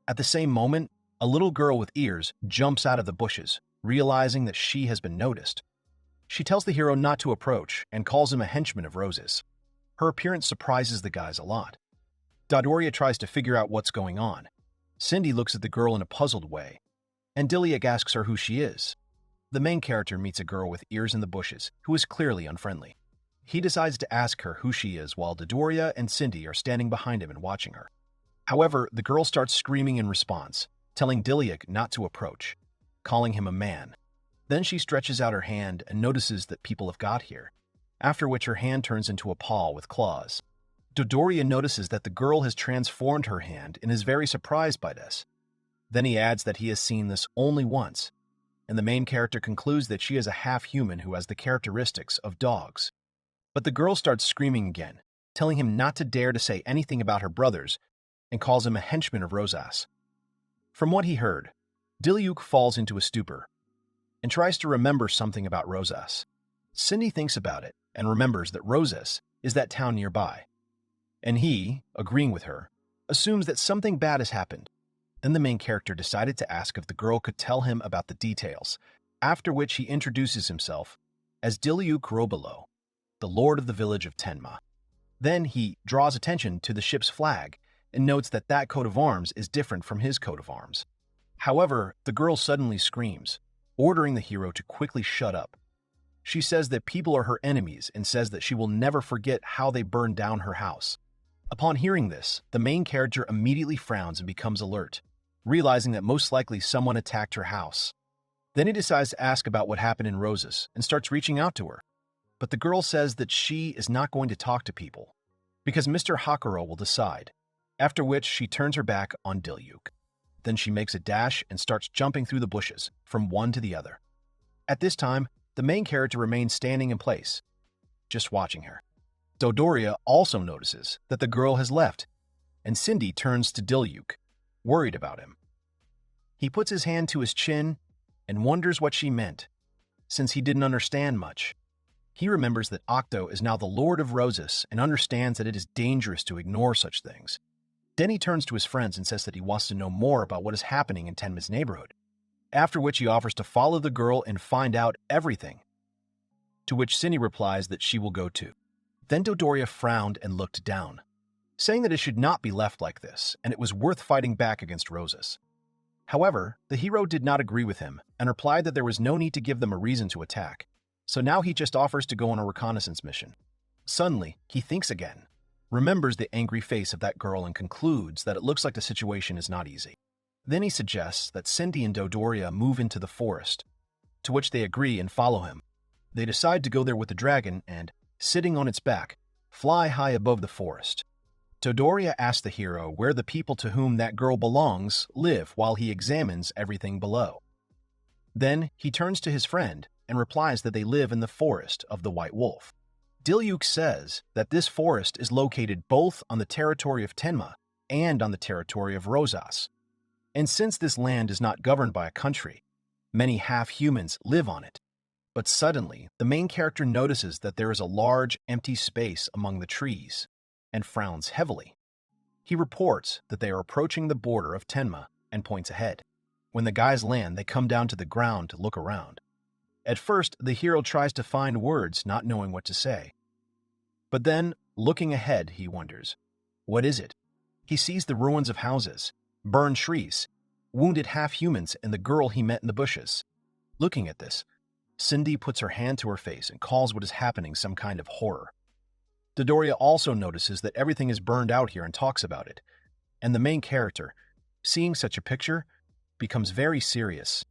At the same moment, a little girl with ears jumps out of the bushes, realizing that she has been noticed. She tells the hero not to approach and calls him a henchman of Roses. Her appearance surprises the guys a lot. Dodoria tries to figure out what's going on. Cindy looks at the girl in a puzzled way, and Diluc asks her who she is. The main character meets a girl with ears in the bushes who is clearly unfriendly. He decides to ask her who she is while Dodoria and Cindy are standing behind him and watching her. However, the girl starts screaming in response, telling Diluc not to approach, calling him a man. Then she stretches out her hand and notices that people have got here, after which her hand turns into a paw with claws. Dodoria notices that the girl has transformed her hand and is very surprised by this. Then he adds that he has seen this only once, and the main character concludes that she is a half-human who has the characteristics of dogs. But the girl starts screaming again, telling him not to dare to say anything about her brothers, and calls him a henchman of Rosas. From what he heard, Diluc falls into a stupor and tries to remember something about Rosas. Cindy thinks about it and remembers that Rosas is that town nearby. And he, agreeing with her, assumes that something bad has happened. Then the main character decided to ask if the girl could tell him about the details, after which he introduces himself as Diluc Robelo, the lord of the village of Tenma. Then he draws attention to the ship's flag and notes that that coat of arms is different from his coat of arms. However, the girl suddenly screams, ordering the hero to quickly shut up. She says that people are her enemies and says that she will never forget how they burned down her house. Upon hearing this, the main character immediately frowns and becomes alert, realizing that most likely someone attacked her house. Then he decides to ask about what happened in Roses and starts reaching out to her. But the girl says that she is not going to talk to people, because Mr. Hakuro will decide, after which she turns her back on Diluc. Then she makes a dash and starts jumping through the bushes, from one to the other. At this time, the main character remains standing in place, just watching her. Dodoria also notices that the girl has left, and Cindy turns to Diluc, worried about him. He puts his hand to his chin and wonders what she meant, since he didn't understand much. He remembers that Octo is now the Lord of Roses and understands that it is dangerous to ignore such things. Then he turns to his friends and says that he wants to know more about what is happening in Tenma's neighborhood, after which he offers to follow the girl and find out everything, to which Cindy replies that she will go too. Then Dodoria frowned and looked down, saying that it should not be left like this, and it was worth fighting back against Roses. However, the hero did not agree with him and replied that there was no need to give them a reason to attack, so now he just offers to go on a reconnaissance mission. Suddenly, he thinks again, remembers the angry face of that girl and concludes that it looks like the situation is not easy. Then he suggests that Cindy and Dodoria move into the forest, to which they agree and follow him. They decide to go there with the dragon and, sitting on its back, fly high above the forest. Dodoria asks the hero where the people to whom that girl belongs live while he examines everything below. Then he turns to his friend and replies that they live in the forest of the White Wolf. Diluc says that this forest is located both on the territory of Tenma and on the territory of Rosas. And since this land is not governed by a country, many half-humans live on it. But suddenly, the main character notices that there is a large, empty space among the trees, and frowns heavily. He reports that they are approaching the border of Tenma and points ahead. When the guys land, they come down to the ground to look around. At first, the hero tries to find words, not knowing what to say. But then, looking ahead, he wonders, what is it? He sees the ruins of houses, burned trees, wounded half-humans, and the girl he met in the bushes. Looking at this, Cindy puts her hand to her face and calls what is happening some kind of horror. Dodoria also notices that everything is burned out here and talks about it, and the main character, Seeing such a picture becomes very serious.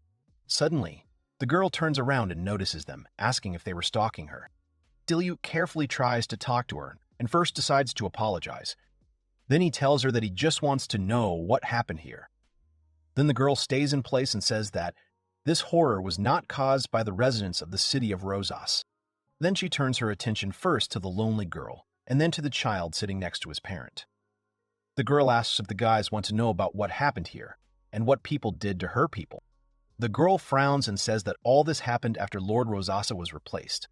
Suddenly, the girl turns around and notices them, asking if they were stalking her. Diluc carefully tries to talk to her and first decides to apologize. Then he tells her that he just wants to know what happened here. Then the girl stays in place and says that this horror was not caused by the residents of the city of Rosas. Then she turns her attention first to the lonely girl and then to the child sitting next to his parent. The girl asks if the guys want to know about what happened here and what people did to her people. The girl frowns and says that all this happened after Lord Rosasa was replaced.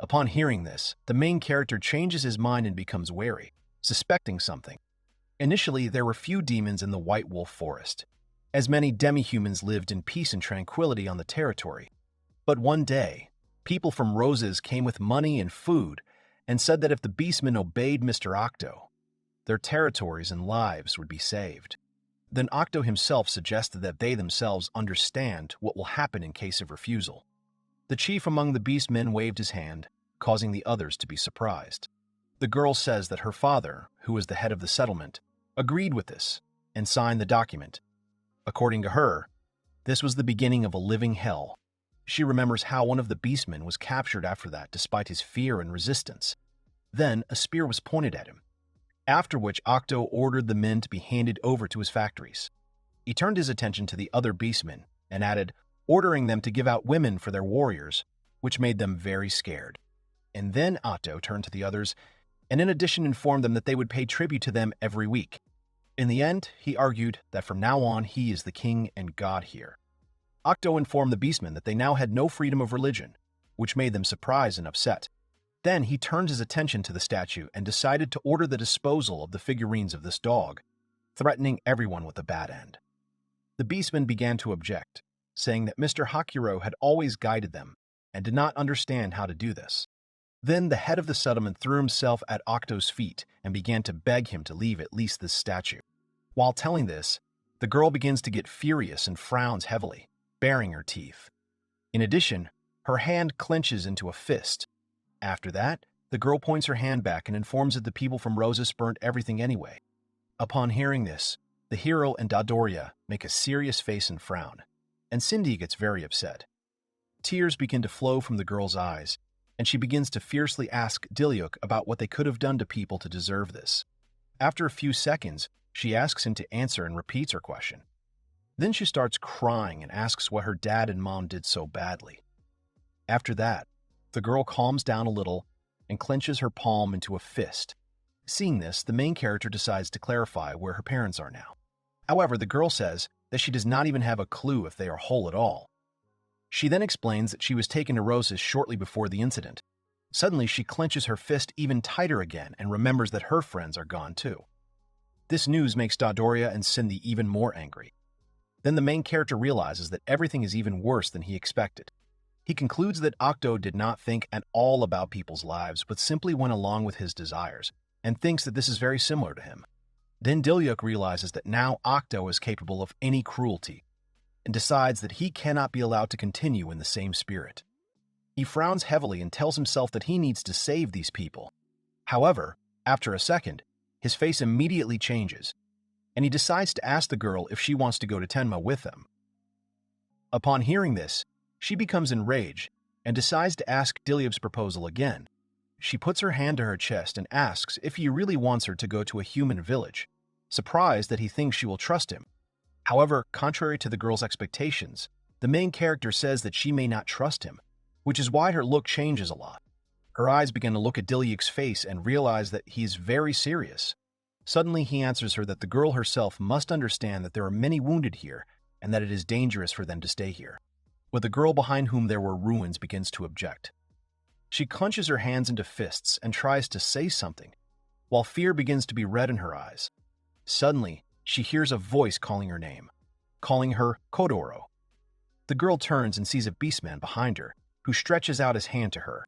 Upon hearing this, the main character changes his mind and becomes wary, suspecting something. Initially, there were few demons in the White Wolf Forest, as many demi-humans lived in peace and tranquility on the territory. But one day, people from Roses came with money and food and said that if the beastmen obeyed Mr. Octo, their territories and lives would be saved. Then Octo himself suggested that they themselves understand what will happen in case of refusal. The chief among the beastmen waved his hand, causing the others to be surprised. The girl says that her father, who was the head of the settlement, agreed with this and signed the document. According to her, this was the beginning of a living hell. She remembers how one of the beastmen was captured after that despite his fear and resistance. Then a spear was pointed at him, after which Octo ordered the men to be handed over to his factories. He turned his attention to the other beastmen and added, ordering them to give out women for their warriors, which made them very scared. And then Octo turned to the others and in addition informed them that they would pay tribute to them every week. In the end, he argued that from now on he is the king and god here. Octo informed the beastmen that they now had no freedom of religion, which made them surprised and upset. Then he turned his attention to the statue and decided to order the disposal of the figurines of this dog, threatening everyone with a bad end. The beastmen began to object, saying that Mr. Hakuro had always guided them and did not understand how to do this. Then the head of the settlement threw himself at Octo's feet and began to beg him to leave at least this statue. While telling this, the girl begins to get furious and frowns heavily, baring her teeth. In addition, her hand clenches into a fist. After that, the girl points her hand back and informs that the people from Rosas burnt everything anyway. Upon hearing this, the hero and Dodoria make a serious face and frown, and Cindy gets very upset. Tears begin to flow from the girl's eyes, and she begins to fiercely ask Diluc about what they could have done to people to deserve this. After a few seconds, she asks him to answer and repeats her question. Then she starts crying and asks what her dad and mom did so badly. After that, the girl calms down a little and clenches her palm into a fist. Seeing this, the main character decides to clarify where her parents are now. However, the girl says that she does not even have a clue if they are whole at all. She then explains that she was taken to Roses shortly before the incident. Suddenly, she clenches her fist even tighter again and remembers that her friends are gone too. This news makes Dodoria and Cindy even more angry. Then the main character realizes that everything is even worse than he expected. He concludes that Octo did not think at all about people's lives, but simply went along with his desires, and thinks that this is very similar to him. Then Diluc realizes that now Octo is capable of any cruelty, and decides that he cannot be allowed to continue in the same spirit. He frowns heavily and tells himself that he needs to save these people. However, after a second, his face immediately changes, and he decides to ask the girl if she wants to go to Tenma with them. Upon hearing this, she becomes enraged and decides to ask Diluc's proposal again. She puts her hand to her chest and asks if he really wants her to go to a human village, surprised that he thinks she will trust him. However, contrary to the girl's expectations, the main character says that she may not trust him, which is why her look changes a lot. Her eyes begin to look at Diluc's face and realize that he is very serious. Suddenly, he answers her that the girl herself must understand that there are many wounded here and that it is dangerous for them to stay here. But the girl behind whom there were ruins begins to object. She clenches her hands into fists and tries to say something, while fear begins to be red in her eyes. Suddenly, she hears a voice calling her name, calling her Kodoro. The girl turns and sees a beastman behind her, who stretches out his hand to her.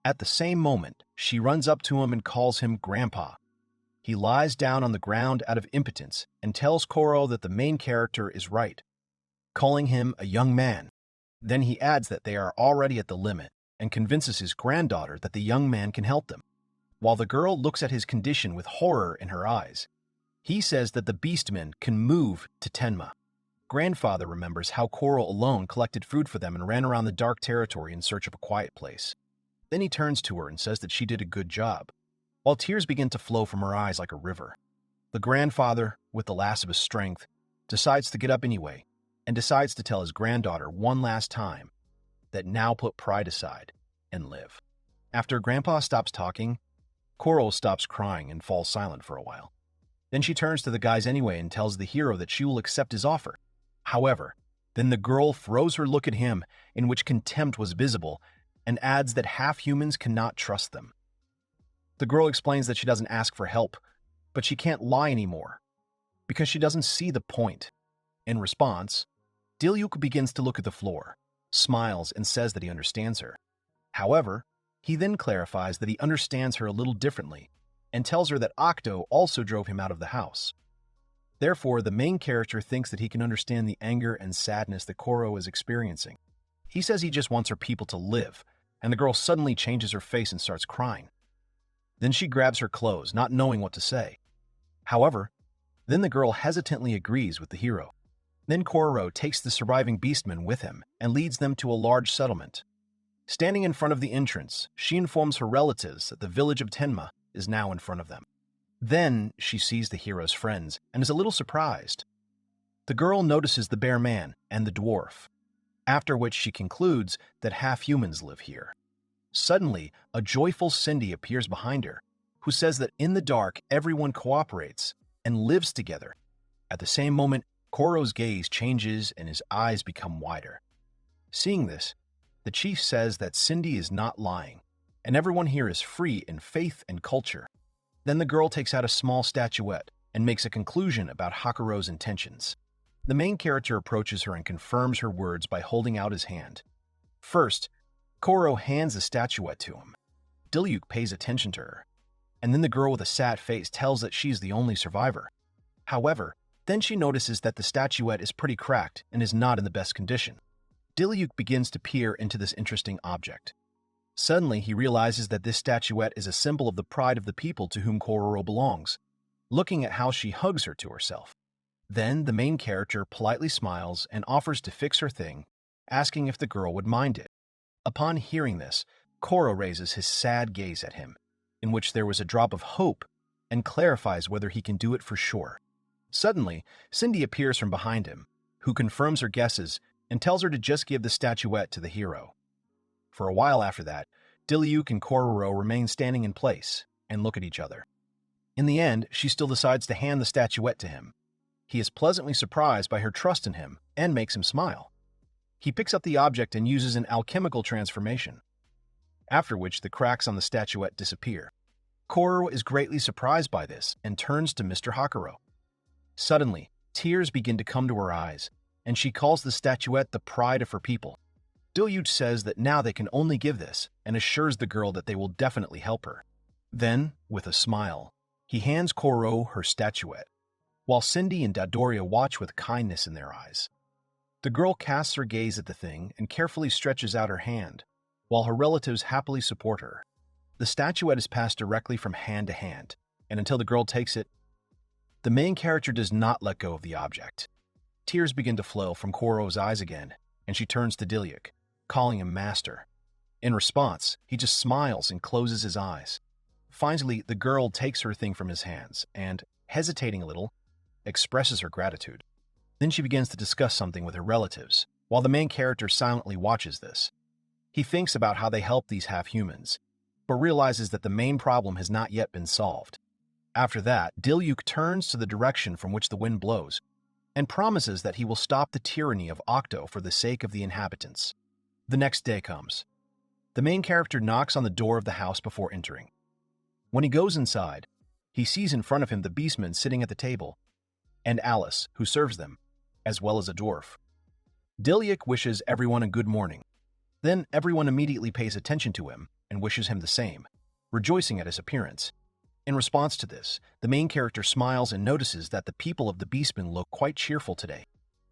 At the same moment, she runs up to him and calls him Grandpa. He lies down on the ground out of impotence and tells Koro that the main character is right, calling him a young man. Then he adds that they are already at the limit and convinces his granddaughter that the young man can help them. While the girl looks at his condition with horror in her eyes, He says that the beastmen can move to Tenma. Grandfather remembers how Coral alone collected food for them and ran around the dark territory in search of a quiet place. Then he turns to her and says that she did a good job, while tears begin to flow from her eyes like a river. The grandfather, with the last of his strength, decides to get up anyway and decides to tell his granddaughter one last time that now put pride aside and live. After Grandpa stops talking, Coral stops crying and falls silent for a while. Then she turns to the guys anyway and tells the hero that she will accept his offer. However, then the girl throws her look at him in which contempt was visible and adds that half-humans cannot trust them. The girl explains that she doesn't ask for help, but she can't lie anymore because she doesn't see the point. In response, Diluc begins to look at the floor, smiles, and says that he understands her. However, he then clarifies that he understands her a little differently and tells her that Octo also drove him out of the house. Therefore, the main character thinks that he can understand the anger and sadness that Koro is experiencing. He says he just wants her people to live, and the girl suddenly changes her face and starts crying. Then she grabs her clothes, not knowing what to say. However, then the girl hesitantly agrees with the hero. Then Koro takes the surviving beastmen with him and leads them to a large settlement. Standing in front of the entrance, she informs her relatives that the village of Tenma is now in front of them. Then she sees the hero's friends and is a little surprised. The girl notices the bear man and the dwarf, after which she concludes that half-humans live here. Suddenly, a joyful Cindy appears behind her, who says that in the dark everyone cooperates and lives together. At the same moment, Koro's gaze changes and his eyes become wider. Seeing this, the chief says that Cindy is not lying, and everyone here is free in faith and culture. Then the girl takes out a small statuette and makes a conclusion about Hakuro's intentions. The main character approaches her and confirms her words by holding out his hand. First, Koro hands the statuette to him. Diluc pays attention to her, and then the girl with a sad face tells that she's the only survivor. However, then she notices that the statuette is pretty cracked and is not in the best condition. Diluc begins to peer into this interesting object. Suddenly, he realizes that this statuette is a symbol of the pride of the people to whom Koro belongs, looking at how she hugs her to herself. Then the main character politely smiles and offers to fix her thing, asking if the girl would mind it. Upon hearing this, Koro raises his sad gaze at him, in which there was a drop of hope, and clarifies whether he can do it for sure. Suddenly, Cindy appears from behind him, who confirms her guesses and tells her to just give the statuette to the hero. For a while after that, Diluc and Koro remain standing in place and look at each other. In the end, she still decides to hand the statuette to him. He is pleasantly surprised by her trust in him and makes him smile. He picks up the object and uses an alchemical transformation, after which the cracks on the statuette disappear. Koro is greatly surprised by this and turns to Mr. Hakuro. Suddenly, tears begin to come to her eyes, and she calls the statuette the pride of her people. Diluc says that now they can only give this and assures the girl that they will definitely help her. Then, with a smile, he hands Koro her statuette, while Cindy and Dodoria watch with kindness in their eyes. The girl casts her gaze at the thing and carefully stretches out her hand, while her relatives happily support her. The statuette is passed directly from hand to hand, and until the girl takes it, the main character does not let go of the object. Tears begin to flow from Koro's eyes again, and she turns to Diluc, calling him master. In response, he just smiles and closes his eyes. Finally, the girl takes her thing from his hands and, hesitating a little, expresses her gratitude. Then she begins to discuss something with her relatives, while the main character silently watches this. He thinks about how they help these half-humans, but realizes that the main problem has not yet been solved. After that, Diluc turns to the direction from which the wind blows and promises that he will stop the tyranny of Octo for the sake of the inhabitants. The next day comes. The main character knocks on the door of the house before entering. When he goes inside, he sees in front of him the beastmen sitting at the table, and Alice, who serves them, as well as a dwarf. Diluc wishes everyone a good morning. Then everyone immediately pays attention to him and wishes him the same, rejoicing at his appearance. In response to this, the main character smiles and notices that the people of the beastmen look quite cheerful today.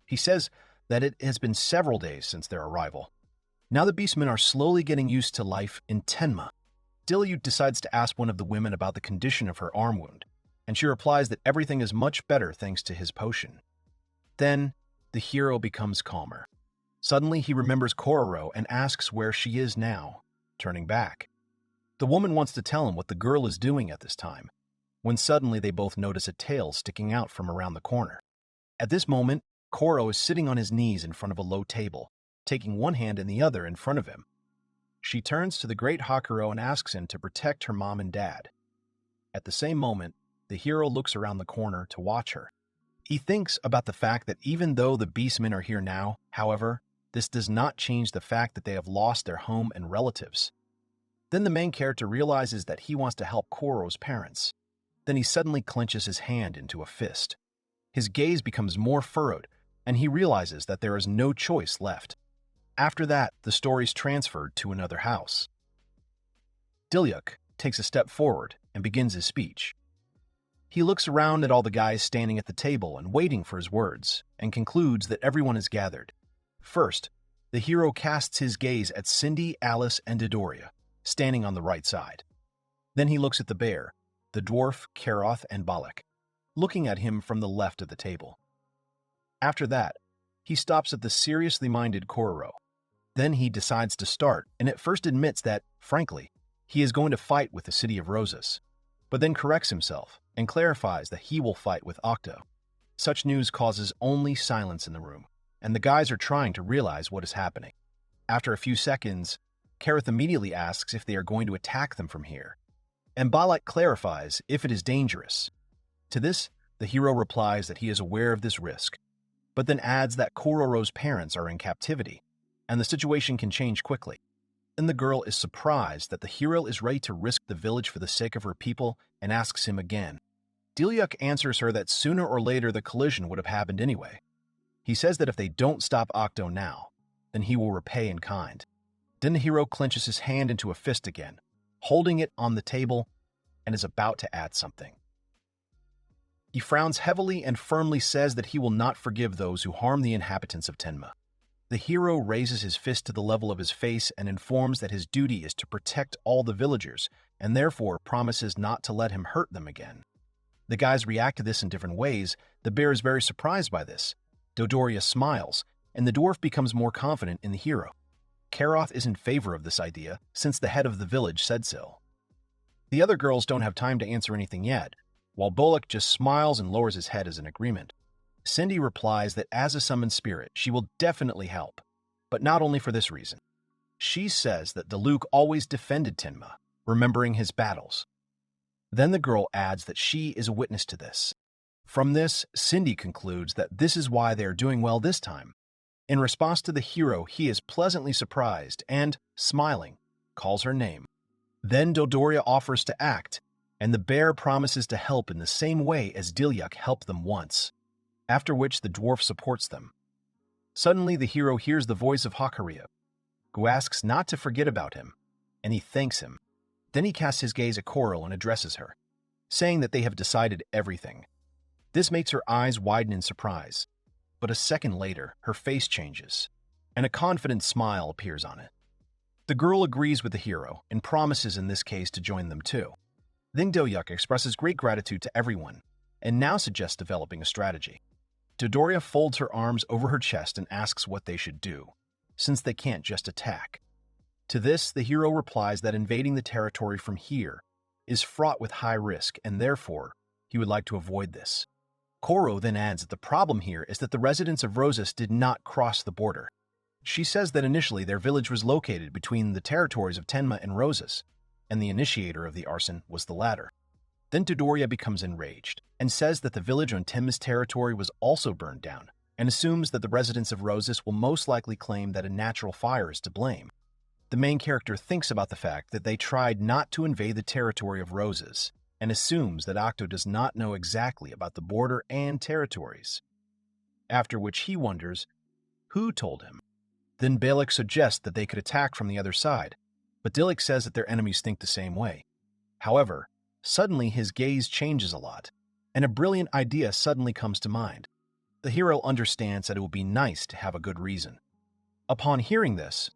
He says that it has been several days since their arrival. Now the beastmen are slowly getting used to life in Tenma. Diluc decides to ask one of the women about the condition of her arm wound, and she replies that everything is much better thanks to his potion. Then, the hero becomes calmer. Suddenly, he remembers Kororo and asks where she is now, turning back. The woman wants to tell him what the girl is doing at this time, when suddenly they both notice a tail sticking out from around the corner. At this moment, Koro is sitting on his knees in front of a low table, taking one hand and the other in front of him. She turns to the great Hakuro and asks him to protect her mom and dad. At the same moment, the hero looks around the corner to watch her. He thinks about the fact that even though the beastmen are here now, however, this does not change the fact that they have lost their home and relatives. Then the main character realizes that he wants to help Koro's parents. Then he suddenly clenches his hand into a fist. His gaze becomes more furrowed, and he realizes that there is no choice left. After that, the story's transferred to another house. Diluc takes a step forward and begins his speech. He looks around at all the guys standing at the table and waiting for his words, and concludes that everyone is gathered. First, the hero casts his gaze at Cindy, Alice, and Dodoria, standing on the right side. Then he looks at the bear, the dwarf, Karoth, and Balak, looking at him from the left of the table. After that, he stops at the seriously minded Kororo. Then he decides to start, and at first admits that, frankly, he is going to fight with the City of Roses, but then corrects himself and clarifies that he will fight with Octo. Such news causes only silence in the room, and the guys are trying to realize what is happening. After a few seconds, Karoth immediately asks if they are going to attack them from here, and Balak clarifies if it is dangerous. To this, the hero replies that he is aware of this risk, but then adds that Kororo's parents are in captivity, and the situation can change quickly. Then the girl is surprised that the hero is ready to risk the village for the sake of her people and asks him again. Diluc answers her that sooner or later the collision would have happened anyway. He says that if they don't stop Octo now, then he will repay in kind. Then the hero clenches his hand into a fist again, holding it on the table, and is about to add something. He frowns heavily and firmly says that he will not forgive those who harm the inhabitants of Tenma. The hero raises his fist to the level of his face and informs that his duty is to protect all the villagers, and therefore promises not to let him hurt them again. The guys react to this in different ways. The bear is very surprised by this. Dodoria smiles, and the dwarf becomes more confident in the hero. Karoth is in favor of this idea, since the head of the village said so. The other girls don't have time to answer anything yet, while Bolak just smiles and lowers his head as an agreement. Cindy replies that as a summoned spirit, she will definitely help, but not only for this reason. She says that Diluc always defended Tenma, remembering his battles. Then the girl adds that she is a witness to this. From this, Cindy concludes that this is why they are doing well this time. In response to the hero, he is pleasantly surprised and, smiling, calls her name. Then Dodoria offers to act, and the bear promises to help in the same way as Diluc helped them once, after which the dwarf supports them. Suddenly, the hero hears the voice of Hakuria, who asks not to forget about him, and he thanks him. Then he casts his gaze at Coral and addresses her, saying that they have decided everything. This makes her eyes widen in surprise, but a second later, her face changes, and a confident smile appears on it. The girl agrees with the hero and promises in this case to join them too. Then Diluc expresses great gratitude to everyone, and now suggests developing a strategy. Dodoria folds her arms over her chest and asks what they should do, since they can't just attack. To this, the hero replies that invading the territory from here is fraught with high risk, and therefore, he would like to avoid this. Koro then adds that the problem here is that the residents of Rosas did not cross the border. She says that initially their village was located between the territories of Tenma and Rosas, and the initiator of the arson was the latter. Then Dodoria becomes enraged and says that the village on Tenma's territory was also burned down, and assumes that the residents of Rosas will most likely claim that a natural fire is to blame. The main character thinks about the fact that they tried not to invade the territory of Rosas, and assumes that Octo does not know exactly about the border and territories. After which he wonders who told him. Then Balak suggests that they could attack from the other side, but Diluc says that their enemies think the same way. However, suddenly his gaze changes a lot, and a brilliant idea suddenly comes to mind. The hero understands that it would be nice to have a good reason. Upon hearing this,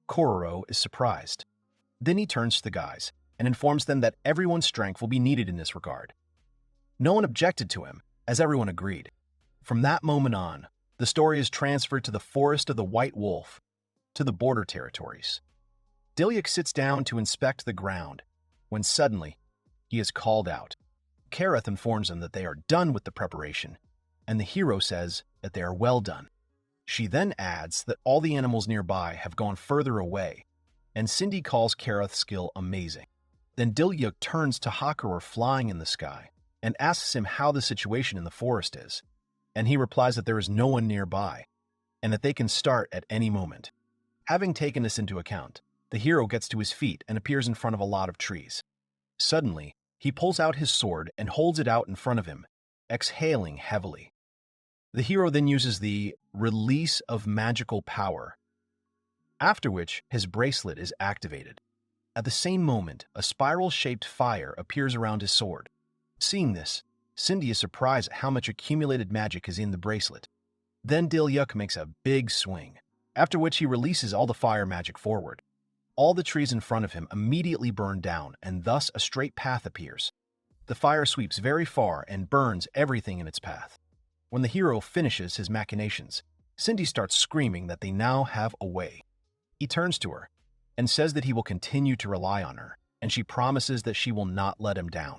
Kororo is surprised. Then he turns to the guys and informs them that everyone's strength will be needed in this regard. No one objected to him, as everyone agreed. From that moment on, the story is transferred to the Forest of the White Wolf, to the border territories. Diluc sits down to inspect the ground, when suddenly, he is called out. Kareth informs him that they are done with the preparation, and the hero says that they are well done. She then adds that all the animals nearby have gone further away, and Cindy calls Kareth's skill amazing. Then Diluc turns to Hakure flying in the sky and asks him how the situation in the forest is, and he replies that there is no one nearby, and that they can start at any moment. Having taken this into account, the hero gets to his feet and appears in front of a lot of trees. Suddenly, he pulls out his sword and holds it out in front of him, exhaling heavily. The hero then uses the release of magical power, after which his bracelet is activated. At the same moment, a spiral-shaped fire appears around his sword. Seeing this, Cindy is surprised at how much accumulated magic is in the bracelet. Then Diluc makes a big swing, after which he releases all the fire magic forward. All the trees in front of him immediately burn down, and thus a straight path appears. The fire sweeps very far and burns everything in its path. When the hero finishes his machinations, Cindy starts screaming that they now have a way. He turns to her and says that he will continue to rely on her, and she promises that she will not let him down.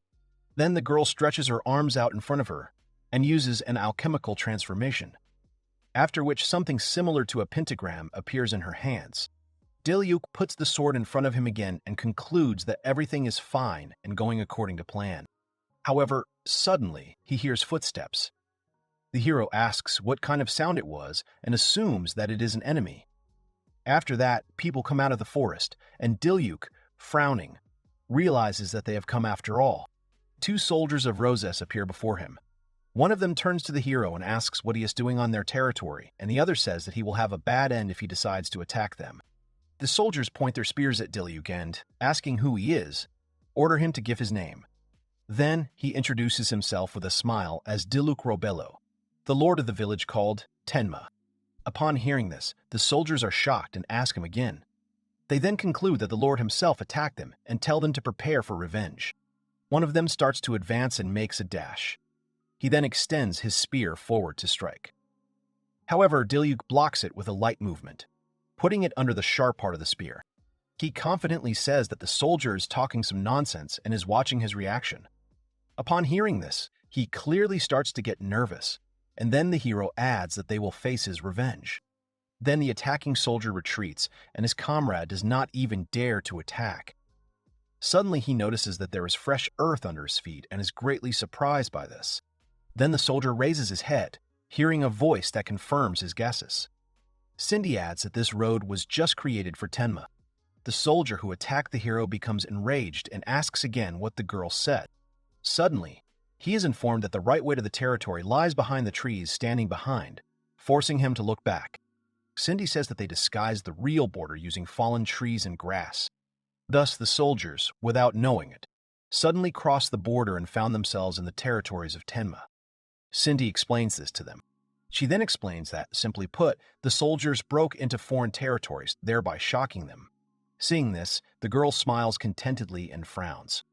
Then the girl stretches her arms out in front of her and uses an alchemical transformation, after which something similar to a pentagram appears in her hands. Diluc puts the sword in front of him again and concludes that everything is fine and going according to plan. However, suddenly he hears footsteps. The hero asks what kind of sound it was and assumes that it is an enemy. After that, people come out of the forest, and Diluc, frowning, realizes that they have come after all. 2 soldiers of Roses appear before him. One of them turns to the hero and asks what he is doing on their territory, and the other says that he will have a bad end if he decides to attack them. The soldiers point their spears at Diluc and, asking who he is, order him to give his name. Then he introduces himself with a smile as Diluc Robello, the lord of the village called Tenma. Upon hearing this, the soldiers are shocked and ask him again. They then conclude that the lord himself attacked them and tell them to prepare for revenge. One of them starts to advance and makes a dash. He then extends his spear forward to strike. However, Diluc blocks it with a light movement, putting it under the sharp part of the spear. He confidently says that the soldier is talking some nonsense and is watching his reaction. Upon hearing this, he clearly starts to get nervous, and then the hero adds that they will face his revenge. Then the attacking soldier retreats, and his comrade does not even dare to attack. Suddenly he notices that there is fresh earth under his feet and is greatly surprised by this. Then the soldier raises his head, hearing a voice that confirms his guesses. Cindy adds that this road was just created for Tenma. The soldier who attacked the hero becomes enraged and asks again what the girl said. Suddenly, he is informed that the right way to the territory lies behind the trees standing behind, forcing him to look back. Cindy says that they disguised the real border using fallen trees and grass. Thus, the soldiers, without knowing it, suddenly crossed the border and found themselves in the territories of Tenma. Cindy explains this to them. She then explains that, simply put, the soldiers broke into foreign territories, thereby shocking them. Seeing this, the girl smiles contentedly and frowns.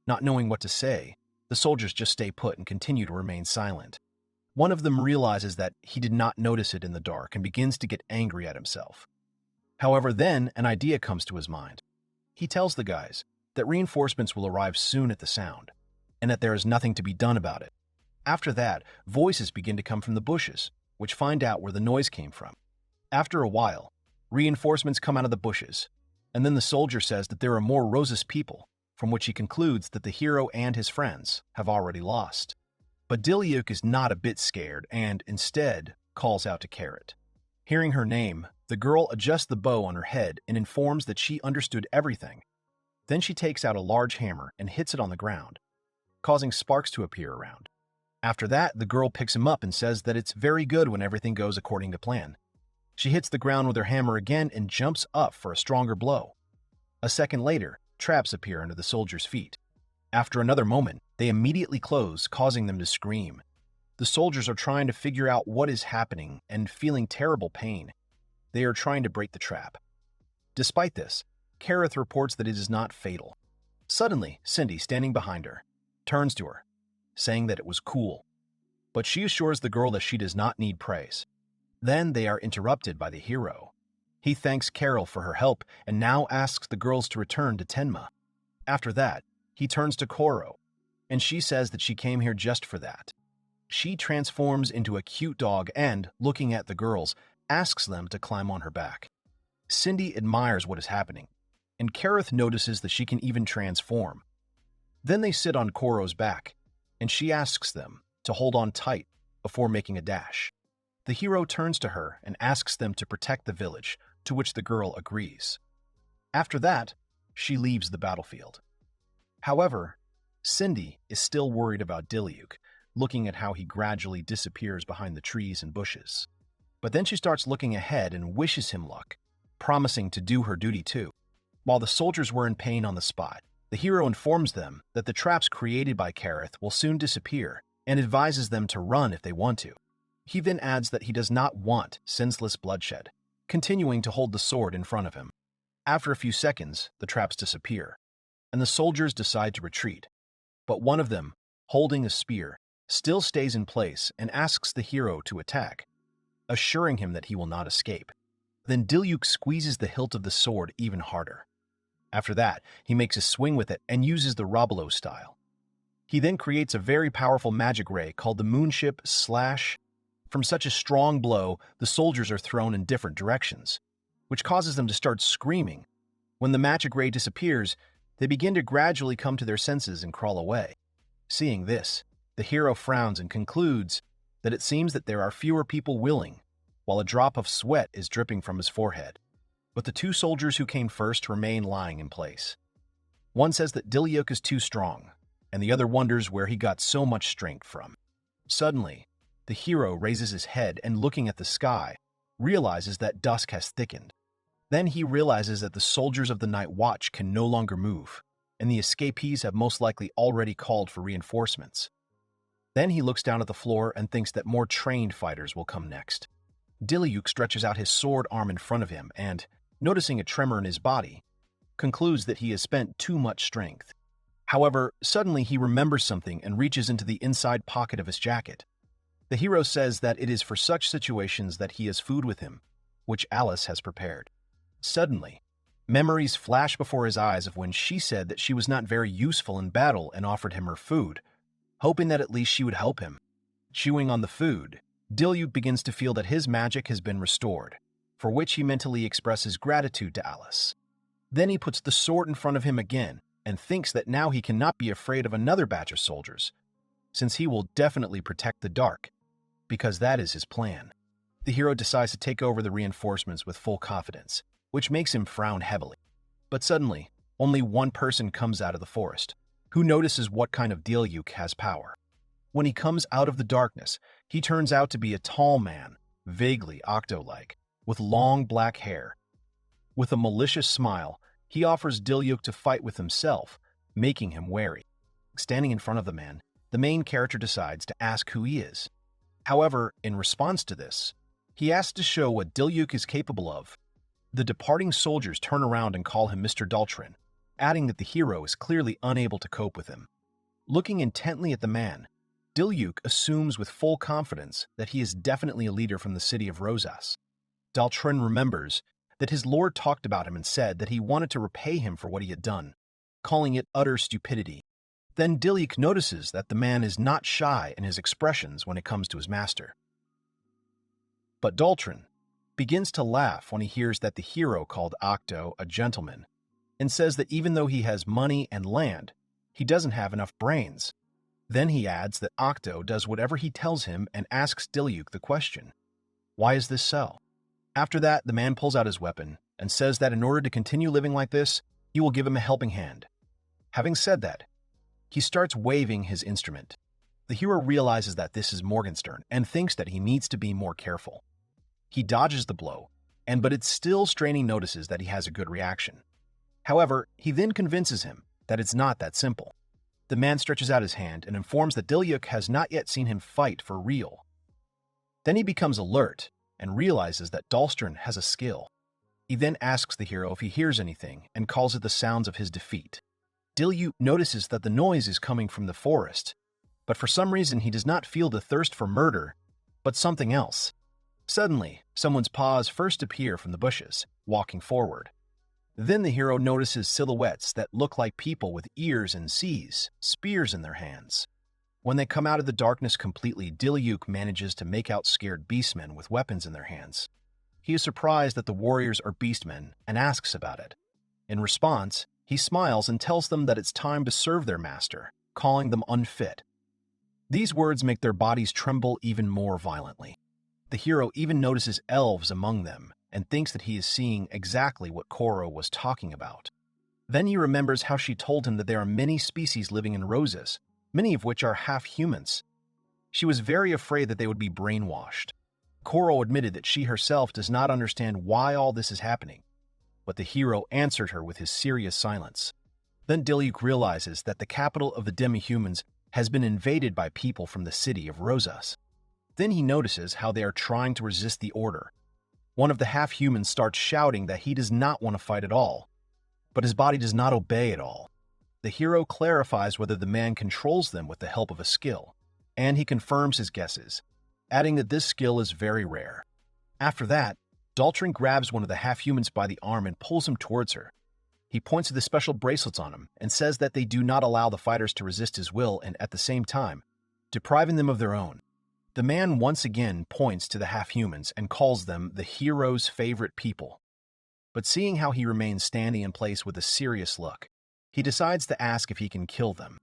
Not knowing what to say, the soldiers just stay put and continue to remain silent. One of them realizes that he did not notice it in the dark and begins to get angry at himself. However, then an idea comes to his mind. He tells the guys that reinforcements will arrive soon at the sound, and that there is nothing to be done about it. After that, voices begin to come from the bushes, which find out where the noise came from. After a while, reinforcements come out of the bushes, and then the soldier says that there are more Roses people, from which he concludes that the hero and his friends have already lost. But Diluc is not a bit scared and, instead, calls out to Carrot. Hearing her name, the girl adjusts the bow on her head and informs that she understood everything. Then she takes out a large hammer and hits it on the ground, causing sparks to appear around. After that, the girl picks him up and says that it's very good when everything goes according to plan. She hits the ground with her hammer again and jumps up for a stronger blow. A second later, traps appear under the soldiers' feet. After another moment, they immediately close, causing them to scream. The soldiers are trying to figure out what is happening and feeling terrible pain. They are trying to break the trap. Despite this, Kareth reports that it is not fatal. Suddenly, Cindy, standing behind her, turns to her, saying that it was cool. But she assures the girl that she does not need praise. Then they are interrupted by the hero. He thanks Carol for her help and now asks the girls to return to Tenma. After that, he turns to Koro, and she says that she came here just for that. She transforms into a cute dog and, looking at the girls, asks them to climb on her back. Cindy admires what is happening, and Kareth notices that she can even transform. Then they sit on Koro's back, and she asks them to hold on tight before making a dash. The hero turns to her and asks them to protect the village, to which the girl agrees. After that, she leaves the battlefield. However, Cindy is still worried about Diluc, looking at how he gradually disappears behind the trees and bushes. But then she starts looking ahead and wishes him luck, promising to do her duty too. While the soldiers were in pain on the spot, the hero informs them that the traps created by Kareth will soon disappear and advises them to run if they want to. He then adds that he does not want senseless bloodshed, continuing to hold the sword in front of him. After a few seconds, the traps disappear, and the soldiers decide to retreat. But one of them, holding a spear, still stays in place and asks the hero to attack, assuring him that he will not escape. Then Diluc squeezes the hilt of the sword even harder. After that, he makes a swing with it and uses the Robolo style. He then creates a very powerful magic ray called the Moonship Slash. From such a strong blow, the soldiers are thrown in different directions, which causes them to start screaming. When the magic ray disappears, they begin to gradually come to their senses and crawl away. Seeing this, the hero frowns and concludes that it seems that there are fewer people willing, while a drop of sweat is dripping from his forehead. But the two soldiers who came first remain lying in place. One says that Diluc is too strong, and the other wonders where he got so much strength from. Suddenly, the hero raises his head and, looking at the sky, realizes that dusk has thickened. Then he realizes that the soldiers of the Night Watch can no longer move, and the escapees have most likely already called for reinforcements. Then he looks down at the floor and thinks that more trained fighters will come next. Diluc stretches out his sword arm in front of him and, noticing a tremor in his body, concludes that he has spent too much strength. However, suddenly he remembers something and reaches into the inside pocket of his jacket. The hero says that it is for such situations that he has food with him, which Alice has prepared. Suddenly, memories flash before his eyes of when she said that she was not very useful in battle and offered him her food, hoping that at least she would help him. Chewing on the food, Diluc begins to feel that his magic has been restored, for which he mentally expresses gratitude to Alice. Then he puts the sword in front of him again and thinks that now he cannot be afraid of another batch of soldiers, since he will definitely protect the dark, because that is his plan. The hero decides to take over the reinforcements with full confidence, which makes him frown heavily. But suddenly, only one person comes out of the forest, who notices what kind of Diluc has power. When he comes out of the darkness, he turns out to be a tall man, vaguely octo-like, with long black hair. With a malicious smile, he offers Diluc to fight with himself, making him wary. Standing in front of the man, the main character decides to ask who he is. However, in response to this, he asks to show what Diluc is capable of. The departing soldiers turn around and call him Mr. Daltrin, adding that the hero is clearly unable to cope with him. Looking intently at the man, Diluc assumes with full confidence that he is definitely a leader from the city of Rosas. Daltrin remembers that his lord talked about him and said that he wanted to repay him for what he had done, calling it utter stupidity. Then Diluc notices that the man is not shy in his expressions when it comes to his master. But Daltrin begins to laugh when he hears that the hero called Octo a gentleman, and says that even though he has money and land, he doesn't have enough brains. Then he adds that Octo does whatever he tells him and asks Diluc the question, "Why is this so?" After that, the man pulls out his weapon and says that in order to continue living like this, he will give him a helping hand. Having said that, he starts waving his instrument. The hero realizes that this is Morgenstern and thinks that he needs to be more careful. He dodges the blow, but it's still Straining notices that he has a good reaction. However, he then convinces him that it's not that simple. The man stretches out his hand and informs that Diluc has not yet seen him fight for real. Then he becomes alert and realizes that Daltrin has a skill. He then asks the hero if he hears anything and calls it the sounds of his defeat. Diluc notices that the noise is coming from the forest, but for some reason he does not feel the thirst for murder, but something else. Suddenly, someone's paws first appear from the bushes, walking forward. Then the hero notices silhouettes that look like people with ears and seas, spears in their hands. When they come out of the darkness completely, Diluc manages to make out scared beastmen with weapons in their hands. He is surprised that the warriors are beastmen and asks about it. In response, he smiles and tells them that it's time to serve their master, calling them unfit. These words make their bodies tremble even more violently. The hero even notices elves among them and thinks that he is seeing exactly what Koro was talking about. Then he remembers how she told him that there are many species living in roses, many of which are half-humans. She was very afraid that they would be brainwashed. Koro admitted that she herself does not understand why all this is happening, but the hero answered her with his serious silence. Then Diluc realizes that the capital of the demi-humans has been invaded by people from the city of Rosas. Then he notices how they are trying to resist the order. One of the half-humans starts shouting that he does not want to fight at all, but his body does not obey at all. The hero clarifies whether the man controls them with the help of a skill, and he confirms his guesses, adding that this skill is very rare. After that, Daltrin grabs one of the half-humans by the arm and pulls him towards her. He points to the special bracelets on him and says that they do not allow the fighters to resist his will and, at the same time, depriving them of their own. The man once again points to the half-humans and calls them the hero's favorite people. But seeing how he remains standing in place with a serious look, he decides to ask if he can kill them.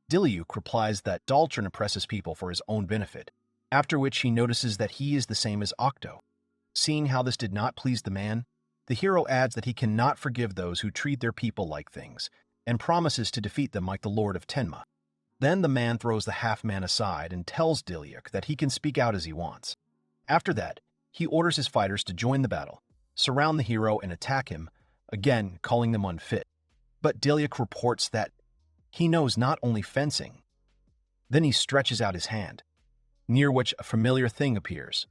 Diluc replies that Daltrin oppresses people for his own benefit, after which he notices that he is the same as Octo. Seeing how this did not please the man, the hero adds that he cannot forgive those who treat their people like things, and promises to defeat them like the Lord of Tenma. Then the man throws the half-man aside and tells Diluc that he can speak out as he wants. After that, he orders his fighters to join the battle, surround the hero and attack him, again calling them unfit. But Diluc reports that he knows not only fencing. Then he stretches out his hand, near which a familiar thing appears.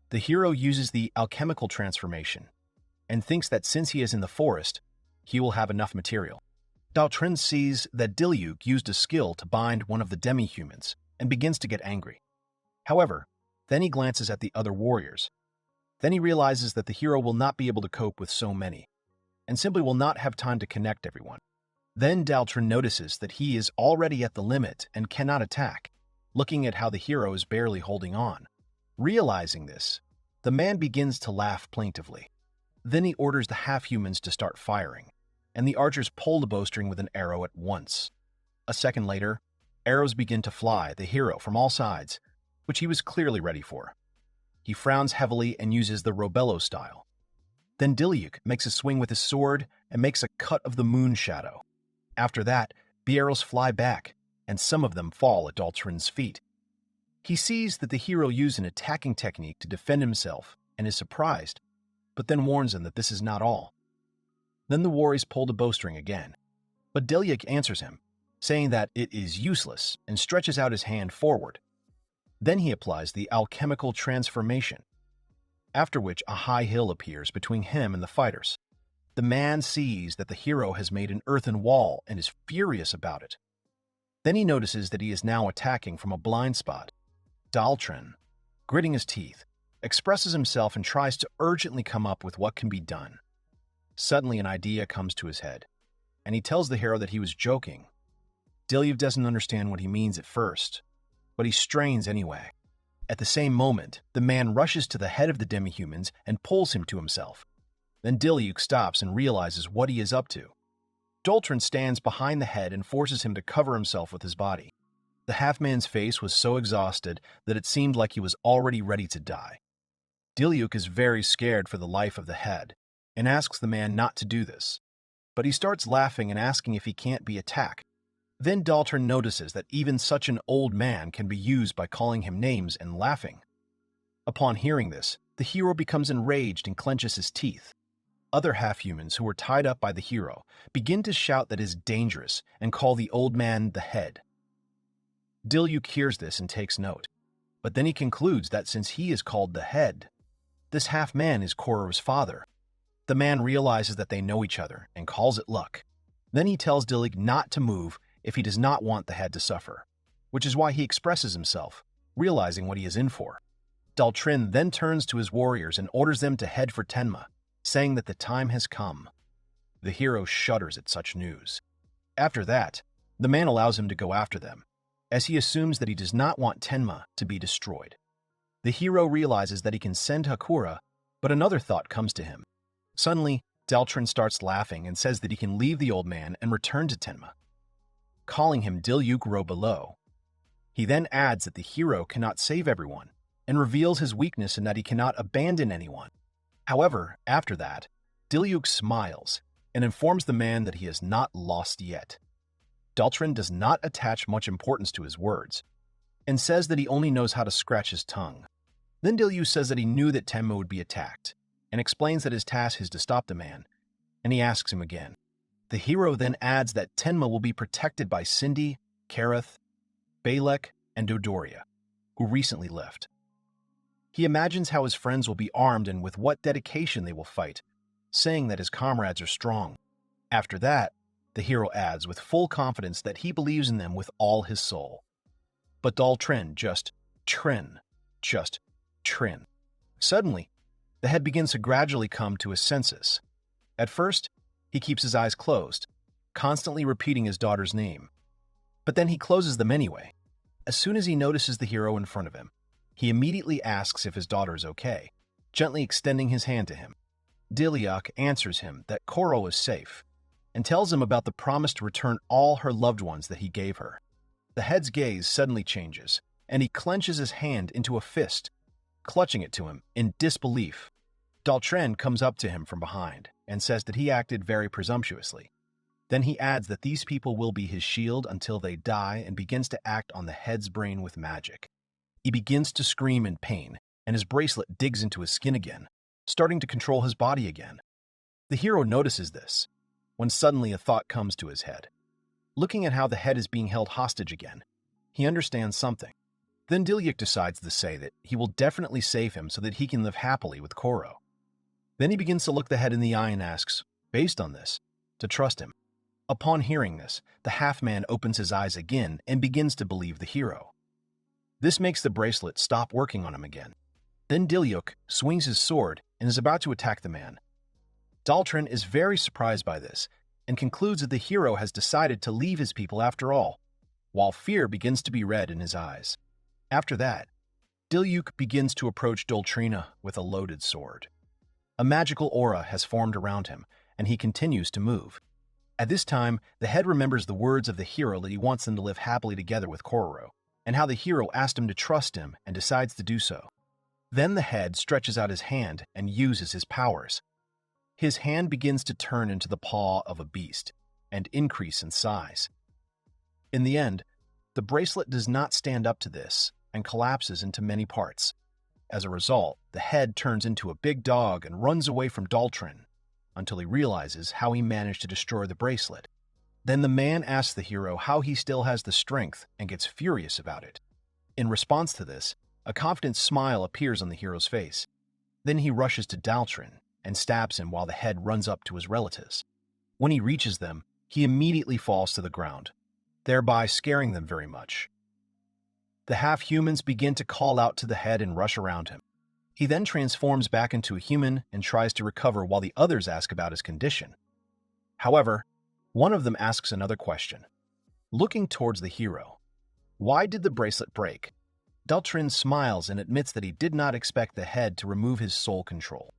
The hero uses the alchemical transformation, and thinks that since he is in the forest, he will have enough material. Daltrin sees that Diluc used a skill to bind one of the demi-humans and begins to get angry. However, then he glances at the other warriors. Then he realizes that the hero will not be able to cope with so many, and simply will not have time to connect everyone. Then Daltrin notices that he is already at the limit and cannot attack, looking at how the hero is barely holding on. Realizing this, the man begins to laugh plaintively. Then he orders the half-humans to start firing, and the archers pull the bowstring with an arrow at once. A second later, arrows begin to fly the hero from all sides, which he was clearly ready for. He frowns heavily and uses the Robello style. Then Diluc makes a swing with his sword and makes a cut of the moon shadow. After that, the arrows fly back, and some of them fall at Daltrin's feet. He sees that the hero used an attacking technique to defend himself and is surprised, but then warns him that this is not all. Then the warriors pull the bowstring again, but Diluc answers him, saying that it is useless and stretches out his hand forward. Then he applies the alchemical transformation, after which a high hill appears between him and the fighters. The man sees that the hero has made an earthen wall and is furious about it. Then he notices that he is now attacking from a blind spot. Daltrin, gritting his teeth, expresses himself and tries to urgently come up with what can be done. Suddenly an idea comes to his head, and he tells the hero that he was joking. Diluc doesn't understand what he means at first, but he strains anyway. At the same moment, the man rushes to the head of the demi-humans and pulls him to himself. Then Diluc stops and realizes what he is up to. Daltrin stands behind the head and forces him to cover himself with his body. The half-man's face was so exhausted that it seemed like he was already ready to die. Diluc is very scared for the life of the head and asks the man not to do this, but he starts laughing and asking if he can't be attacked. Then Daltrin notices that even such an old man can be used by calling him names and laughing. Upon hearing this, the hero becomes enraged and clenches his teeth. Other half-humans who were tied up by the hero begin to shout that it is dangerous and call the old man the head. Diluc hears this and takes note, but then he concludes that since he is called the head, this half-man is Koro's father. The man realizes that they know each other and calls it luck. Then he tells Diluc not to move if he does not want the head to suffer. which is why he expresses himself, realizing what he is in for. Daltrin then turns to his warriors and orders them to head for Tenma, saying that the time has come. The hero shudders at such news. After that, the man allows him to go after them, as he assumes that he does not want Tenma to be destroyed. The hero realizes that he can send Hakura, but another thought comes to him. Suddenly, Daltrin starts laughing and says that he can leave the old man and return to Tenma, calling him Diluc row below. He then adds that the hero cannot save everyone, and reveals his weakness in that he cannot abandon anyone. However, after that, Diluc smiles and informs the man that he has not lost yet. Daltrin does not attach much importance to his words, and says that he only knows how to scratch his tongue. Then Diluc says that he knew that Tenma would be attacked, and explains that his task is to stop the man, and he asks him again. The hero then adds that Tenma will be protected by Cindy, Kareth, Balek, and Dodoria, who recently left. He imagines how his friends will be armed and with what dedication they will fight, saying that his comrades are strong. After that, the hero adds with full confidence that he believes in them with all his soul. But Daltrin just Trin. Suddenly, the head begins to gradually come to his senses. At first, he keeps his eyes closed, constantly repeating his daughter's name. But then he closes them anyway. As soon as he notices the hero in front of him, he immediately asks if his daughter is okay, gently extending his hand to him. Diluc answers him that Koro is safe, and tells him about the promise to return all her loved ones that he gave her. The head's gaze suddenly changes, and he clenches his hand into a fist, clutching it to him in disbelief. Daltrin comes up to him from behind and says that he acted very presumptuously. Then he adds that these people will be his shield until they die and begins to act on the head's brain with magic. He begins to scream in pain, and his bracelet digs into his skin again, starting to control his body again. The hero notices this, when suddenly a thought comes to his head. Looking at how the head is being held hostage again, he understands something. Then Diluc decides to say that he will definitely save him so that he can live happily with Koro. Then he begins to look the head in the eye and asks, based on this, to trust him. Upon hearing this, the half-man opens his eyes again and begins to believe the hero. This makes the bracelet stop working on him again. Then Diluc swings his sword and is about to attack the man. Daltrin is very surprised by this and concludes that the hero has decided to leave his people after all, while fear begins to be read in his eyes. After that, Diluc begins to approach Daltrina with a loaded sword. A magical aura has formed around him, and he continues to move. At this time, the head remembers the words of the hero that he wants them to live happily together with Koro, and how the hero asked him to trust him and decides to do so. Then the head stretches out his hand and uses his powers. His hand begins to turn into the paw of a beast and increase in size. In the end, the bracelet does not stand up to this and collapses into many parts. As a result, the head turns into a big dog and runs away from Daltrin until he realizes how he managed to destroy the bracelet. Then the man asks the hero how he still has the strength and gets furious about it. In response to this, a confident smile appears on the hero's face. Then he rushes to Daltrin and stabs him while the head runs up to his relatives. When he reaches them, he immediately falls to the ground, thereby scaring them very much. The half-humans begin to call out to the head and rush around him. He then transforms back into a human and tries to recover while the others ask about his condition. However, one of them asks another question. Looking towards the hero, why did the bracelet break? Daltrin smiles and admits that he did not expect the head to remove his soul control.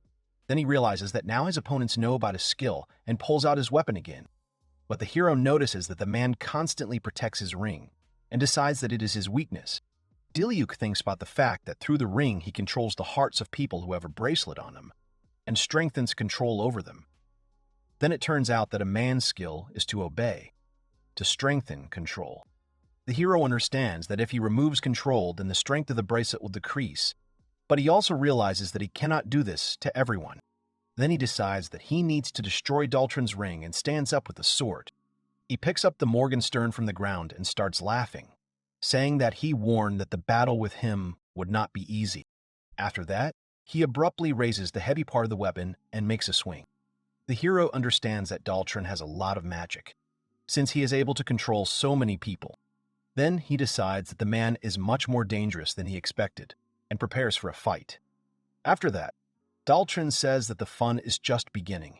Then he realizes that now his opponents know about his skill and pulls out his weapon again. But the hero notices that the man constantly protects his ring and decides that it is his weakness. Diluc thinks about the fact that through the ring he controls the hearts of people who have a bracelet on them and strengthens control over them. Then it turns out that a man's skill is to obey, to strengthen control. The hero understands that if he removes control, then the strength of the bracelet will decrease, but he also realizes that he cannot do this to everyone. Then he decides that he needs to destroy Daltrin's ring and stands up with a sword. He picks up the Morgenstern from the ground and starts laughing, saying that he warned that the battle with him would not be easy. After that, he abruptly raises the heavy part of the weapon and makes a swing. The hero understands that Daltrin has a lot of magic, since he is able to control so many people. Then he decides that the man is much more dangerous than he expected and prepares for a fight. After that, Daltrin says that the fun is just beginning,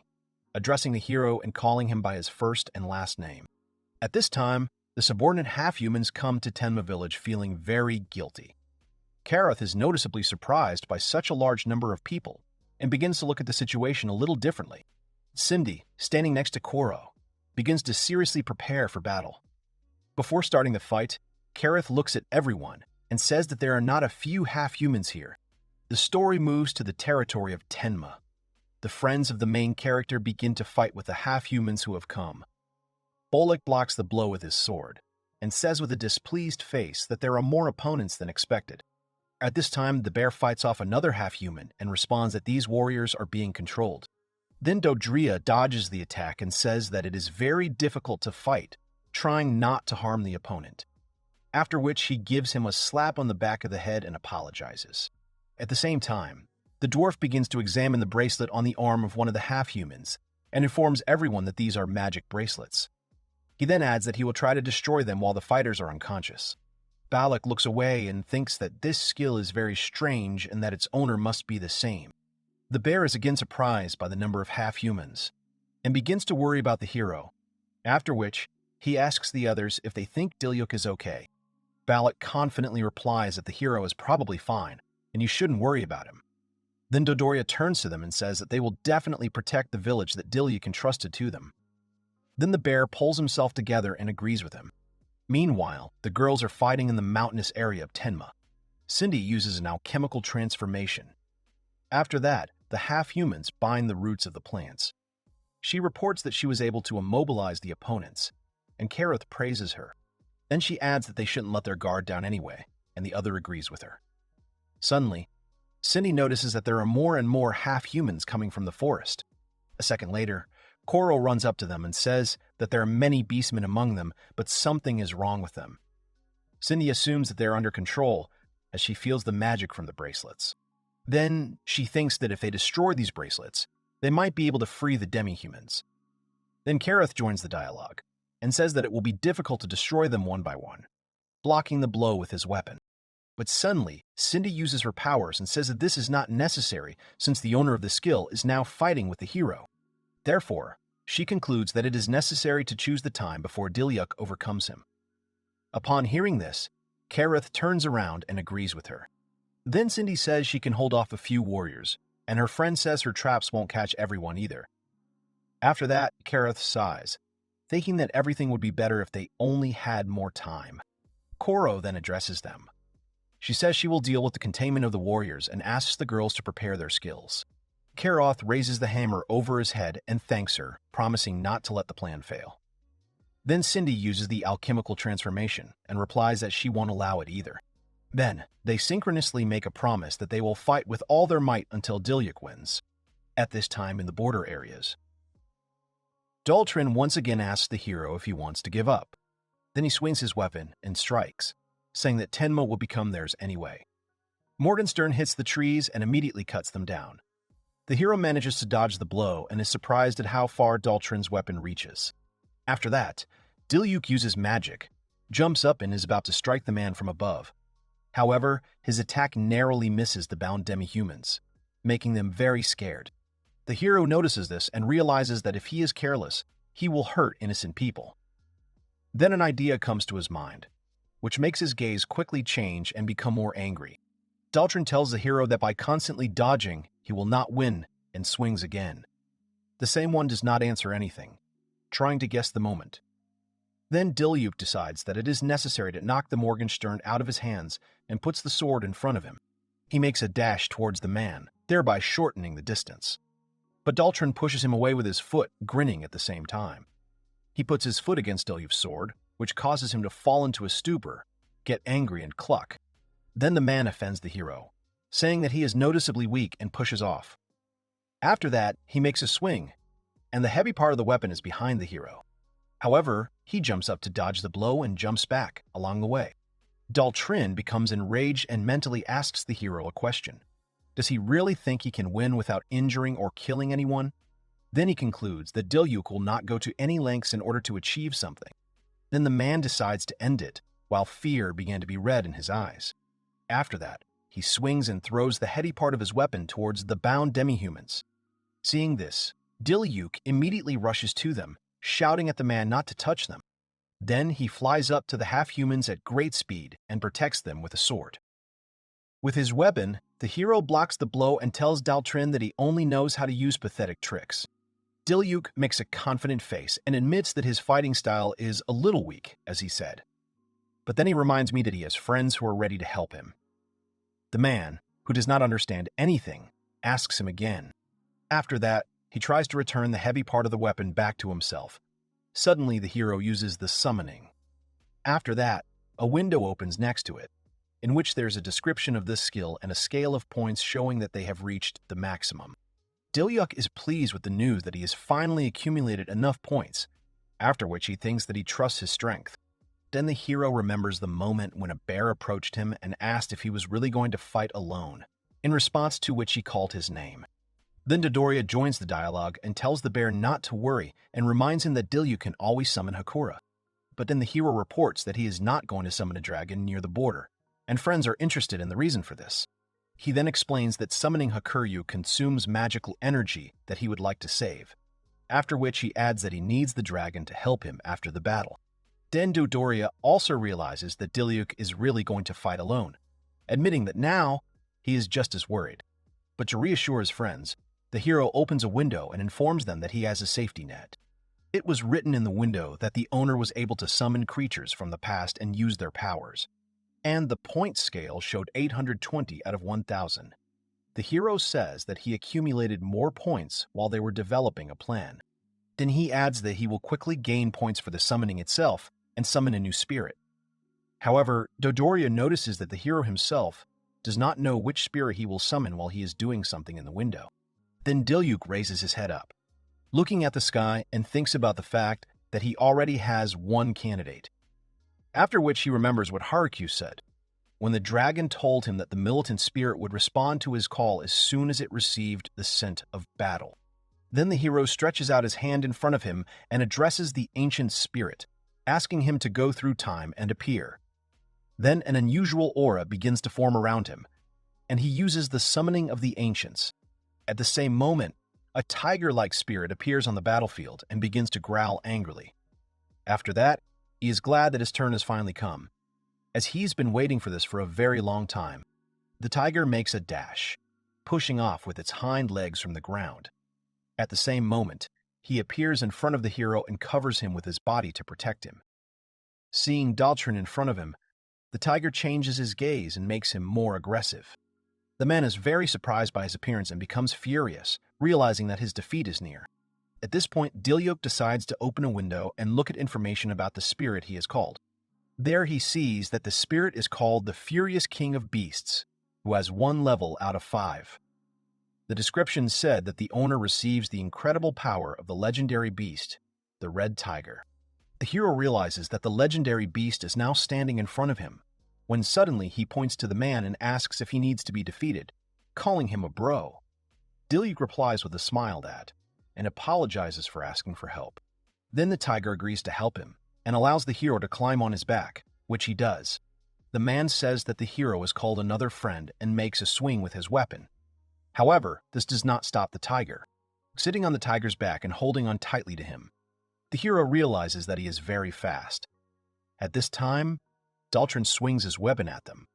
addressing the hero and calling him by his first and last name. At this time, the subordinate half-humans come to Tenma village feeling very guilty. Kareth is noticeably surprised by such a large number of people and begins to look at the situation a little differently. Cindy, standing next to Koro, begins to seriously prepare for battle. Before starting the fight, Kareth looks at everyone and says that there are not a few half-humans here. The story moves to the territory of Tenma. The friends of the main character begin to fight with the half-humans who have come. Bolek blocks the blow with his sword and says with a displeased face that there are more opponents than expected. At this time, the bear fights off another half-human and responds that these warriors are being controlled. Then Dodria dodges the attack and says that it is very difficult to fight, trying not to harm the opponent. After which he gives him a slap on the back of the head and apologizes. At the same time, the dwarf begins to examine the bracelet on the arm of one of the half-humans and informs everyone that these are magic bracelets. He then adds that he will try to destroy them while the fighters are unconscious. Balak looks away and thinks that this skill is very strange and that its owner must be the same. The bear is again surprised by the number of half-humans and begins to worry about the hero, after which he asks the others if they think Diluc is okay. Balak confidently replies that the hero is probably fine and you shouldn't worry about him. Then Dodoria turns to them and says that they will definitely protect the village that Diluc entrusted to them. Then the bear pulls himself together and agrees with him. Meanwhile, the girls are fighting in the mountainous area of Tenma. Cindy uses an alchemical transformation. After that, the half-humans bind the roots of the plants. She reports that she was able to immobilize the opponents, and Kareth praises her. Then she adds that they shouldn't let their guard down anyway, and the other agrees with her. Suddenly, Cindy notices that there are more and more half-humans coming from the forest. A second later, Koro runs up to them and says that there are many beastmen among them, but something is wrong with them. Cindy assumes that they are under control as she feels the magic from the bracelets. Then she thinks that if they destroy these bracelets, they might be able to free the demi-humans. Then Kareth joins the dialogue and says that it will be difficult to destroy them one by one, blocking the blow with his weapon. But suddenly, Cindy uses her powers and says that this is not necessary since the owner of the skill is now fighting with the hero. Therefore, she concludes that it is necessary to choose the time before Diluc overcomes him. Upon hearing this, Kareth turns around and agrees with her. Then Cindy says she can hold off a few warriors, and her friend says her traps won't catch everyone either. After that, Kareth sighs, thinking that everything would be better if they only had more time. Koro then addresses them. She says she will deal with the containment of the warriors and asks the girls to prepare their skills. Karoth raises the hammer over his head and thanks her, promising not to let the plan fail. Then Cindy uses the alchemical transformation and replies that she won't allow it either. Then, they synchronously make a promise that they will fight with all their might until Diluc wins, at this time in the border areas. Daltrin once again asks the hero if he wants to give up. Then he swings his weapon and strikes, saying that Tenma will become theirs anyway. Morgenstern hits the trees and immediately cuts them down. The hero manages to dodge the blow and is surprised at how far Daltrin's weapon reaches. After that, Diluc uses magic, jumps up and is about to strike the man from above. However, his attack narrowly misses the bound demi-humans, making them very scared. The hero notices this and realizes that if he is careless, he will hurt innocent people. Then an idea comes to his mind, which makes his gaze quickly change and become more angry. Daltrin tells the hero that by constantly dodging, he will not win, and swings again. The same one does not answer anything, trying to guess the moment. Then Diluc decides that it is necessary to knock the Morgenstern out of his hands and puts the sword in front of him. He makes a dash towards the man, thereby shortening the distance. But Daltrin pushes him away with his foot, grinning at the same time. He puts his foot against Diluc's sword, which causes him to fall into a stupor, get angry, and cluck. Then the man offends the hero, saying that he is noticeably weak and pushes off. After that, he makes a swing, and the heavy part of the weapon is behind the hero. However, he jumps up to dodge the blow and jumps back along the way. Daltrin becomes enraged and mentally asks the hero a question. Does he really think he can win without injuring or killing anyone? Then he concludes that Diluc will not go to any lengths in order to achieve something. Then the man decides to end it while fear began to be read in his eyes. After that, he swings and throws the heady part of his weapon towards the bound demi-humans. Seeing this, Diluc immediately rushes to them, shouting at the man not to touch them. Then he flies up to the half-humans at great speed and protects them with a sword. With his weapon, the hero blocks the blow and tells Daltrin that he only knows how to use pathetic tricks. Diluc makes a confident face and admits that his fighting style is a little weak, as he said. But then he reminds me that he has friends who are ready to help him. The man, who does not understand anything, asks him again. After that, he tries to return the heavy part of the weapon back to himself. Suddenly, the hero uses the summoning. After that, a window opens next to it, in which there's a description of this skill and a scale of points showing that they have reached the maximum. Diluc is pleased with the news that he has finally accumulated enough points, after which he thinks that he trusts his strength. Then the hero remembers the moment when a bear approached him and asked if he was really going to fight alone, in response to which he called his name. Then Dodoria joins the dialogue and tells the bear not to worry and reminds him that Diluc can always summon Hakura. But then the hero reports that he is not going to summon a dragon near the border, and friends are interested in the reason for this. He then explains that summoning Hakuryu consumes magical energy that he would like to save, after which he adds that he needs the dragon to help him after the battle. Then Dodoria also realizes that Diluc is really going to fight alone, admitting that now he is just as worried. But to reassure his friends, the hero opens a window and informs them that he has a safety net. It was written in the window that the owner was able to summon creatures from the past and use their powers, and the point scale showed 820 out of 1,000. The hero says that he accumulated more points while they were developing a plan. Then he adds that he will quickly gain points for the summoning itself and summon a new spirit. However, Dodoria notices that the hero himself does not know which spirit he will summon while he is doing something in the window. Then Diluc raises his head up, looking at the sky, and thinks about the fact that he already has one candidate. After which he remembers what Henkyou said, when the dragon told him that the militant spirit would respond to his call as soon as it received the scent of battle. Then the hero stretches out his hand in front of him and addresses the ancient spirit, asking him to go through time and appear. Then an unusual aura begins to form around him, and he uses the summoning of the ancients. At the same moment, a tiger-like spirit appears on the battlefield and begins to growl angrily. After that, he is glad that his turn has finally come, as he's been waiting for this for a very long time. The tiger makes a dash, pushing off with its hind legs from the ground. At the same moment, he appears in front of the hero and covers him with his body to protect him. Seeing Daltrin in front of him, the tiger changes his gaze and makes him more aggressive. The man is very surprised by his appearance and becomes furious, realizing that his defeat is near. At this point, Diluc decides to open a window and look at information about the spirit he has called. There he sees that the spirit is called the Furious King of Beasts, who has 1 level out of 5. The description said that the owner receives the incredible power of the legendary beast, the Red Tiger. The hero realizes that the legendary beast is now standing in front of him, when suddenly he points to the man and asks if he needs to be defeated, calling him a bro. Diluc replies with a smile and apologizes for asking for help. Then the tiger agrees to help him and allows the hero to climb on his back, which he does. The man says that the hero has called another friend and makes a swing with his weapon. However, this does not stop the tiger, sitting on the tiger's back and holding on tightly to him. The hero realizes that he is very fast. At this time, Daltrin swings his weapon at them.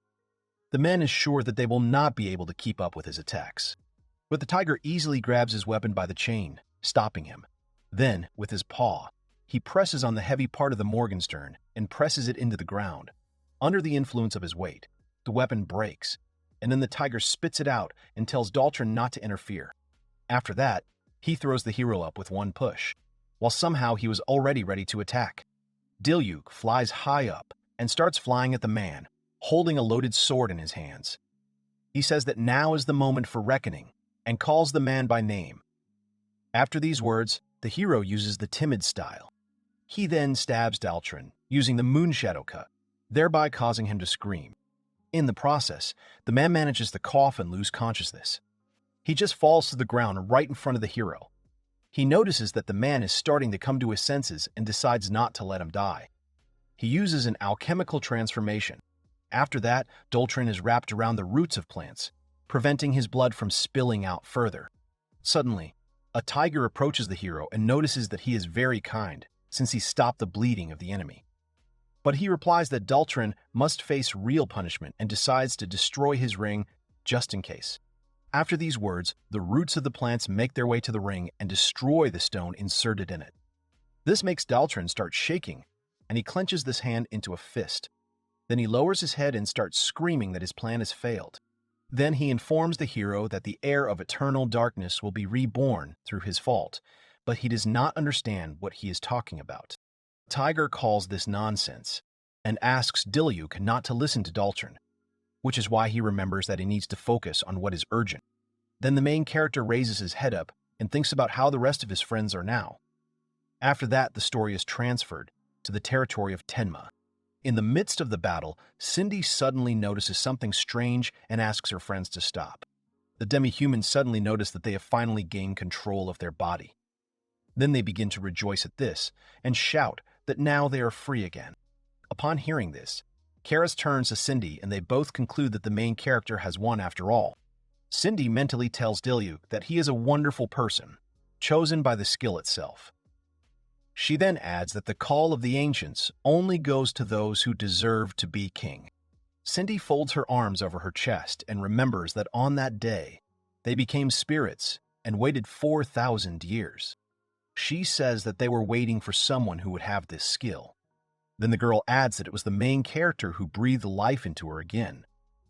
The man is sure that they will not be able to keep up with his attacks, but the tiger easily grabs his weapon by the chain, stopping him. Then, with his paw, he presses on the heavy part of the Morgenstern and presses it into the ground. Under the influence of his weight, the weapon breaks, and then the tiger spits it out and tells Daltrin not to interfere. After that, he throws the hero up with one push, while somehow he was already ready to attack. Diluc flies high up and starts flying at the man, holding a loaded sword in his hands. He says that now is the moment for reckoning, and calls the man by name. After these words, the hero uses the timid style. He then stabs Daltrin, using the Moonshadow Cut, thereby causing him to scream. In the process, the man manages to cough and lose consciousness. He just falls to the ground right in front of the hero. He notices that the man is starting to come to his senses and decides not to let him die. He uses an alchemical transformation. After that, Doltrin is wrapped around the roots of plants, preventing his blood from spilling out further. Suddenly, a tiger approaches the hero and notices that he is very kind, since he stopped the bleeding of the enemy. But he replies that Doltrin must face real punishment and decides to destroy his ring just in case. After these words, the roots of the plants make their way to the ring and destroy the stone inserted in it. This makes Doltrin start shaking, and he clenches this hand into a fist. Then he lowers his head and starts screaming that his plan has failed. Then he informs the hero that the heir of eternal darkness will be reborn through his fault, but he does not understand what he is talking about. Tiger calls this nonsense and asks Diluc not to listen to Doltrin, which is why he remembers that he needs to focus on what is urgent. Then the main character raises his head up and thinks about how the rest of his friends are now. After that, the story is transferred to the territory of Tenma. In the midst of the battle, Cindy suddenly notices something strange and asks her friends to stop. The demi-humans suddenly notice that they have finally gained control of their body. Then they begin to rejoice at this and shout that now they are free again. Upon hearing this, Karis turns to Cindy and they both conclude that the main character has won after all. Cindy mentally tells Diluc that he is a wonderful person, chosen by the skill itself. She then adds that the call of the ancients only goes to those who deserve to be king. Cindy folds her arms over her chest and remembers that on that day, they became spirits and waited 4,000 years. She says that they were waiting for someone who would have this skill. Then the girl adds that it was the main character who breathed life into her again,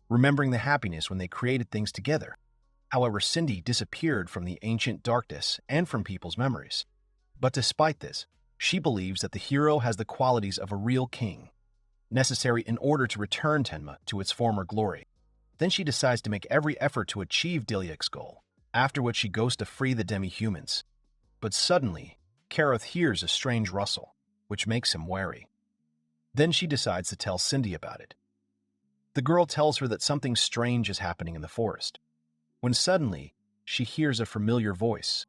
remembering the happiness when they created things together. However, Cindy disappeared from the ancient darkness and from people's memories. But despite this, she believes that the hero has the qualities of a real king, necessary in order to return Tenma to its former glory. Then she decides to make every effort to achieve Diluc's goal, after which she goes to free the demi-humans. But suddenly, Kareth hears a strange rustle, which makes him wary. Then she decides to tell Cindy about it. The girl tells her that something strange is happening in the forest, when suddenly she hears a familiar voice.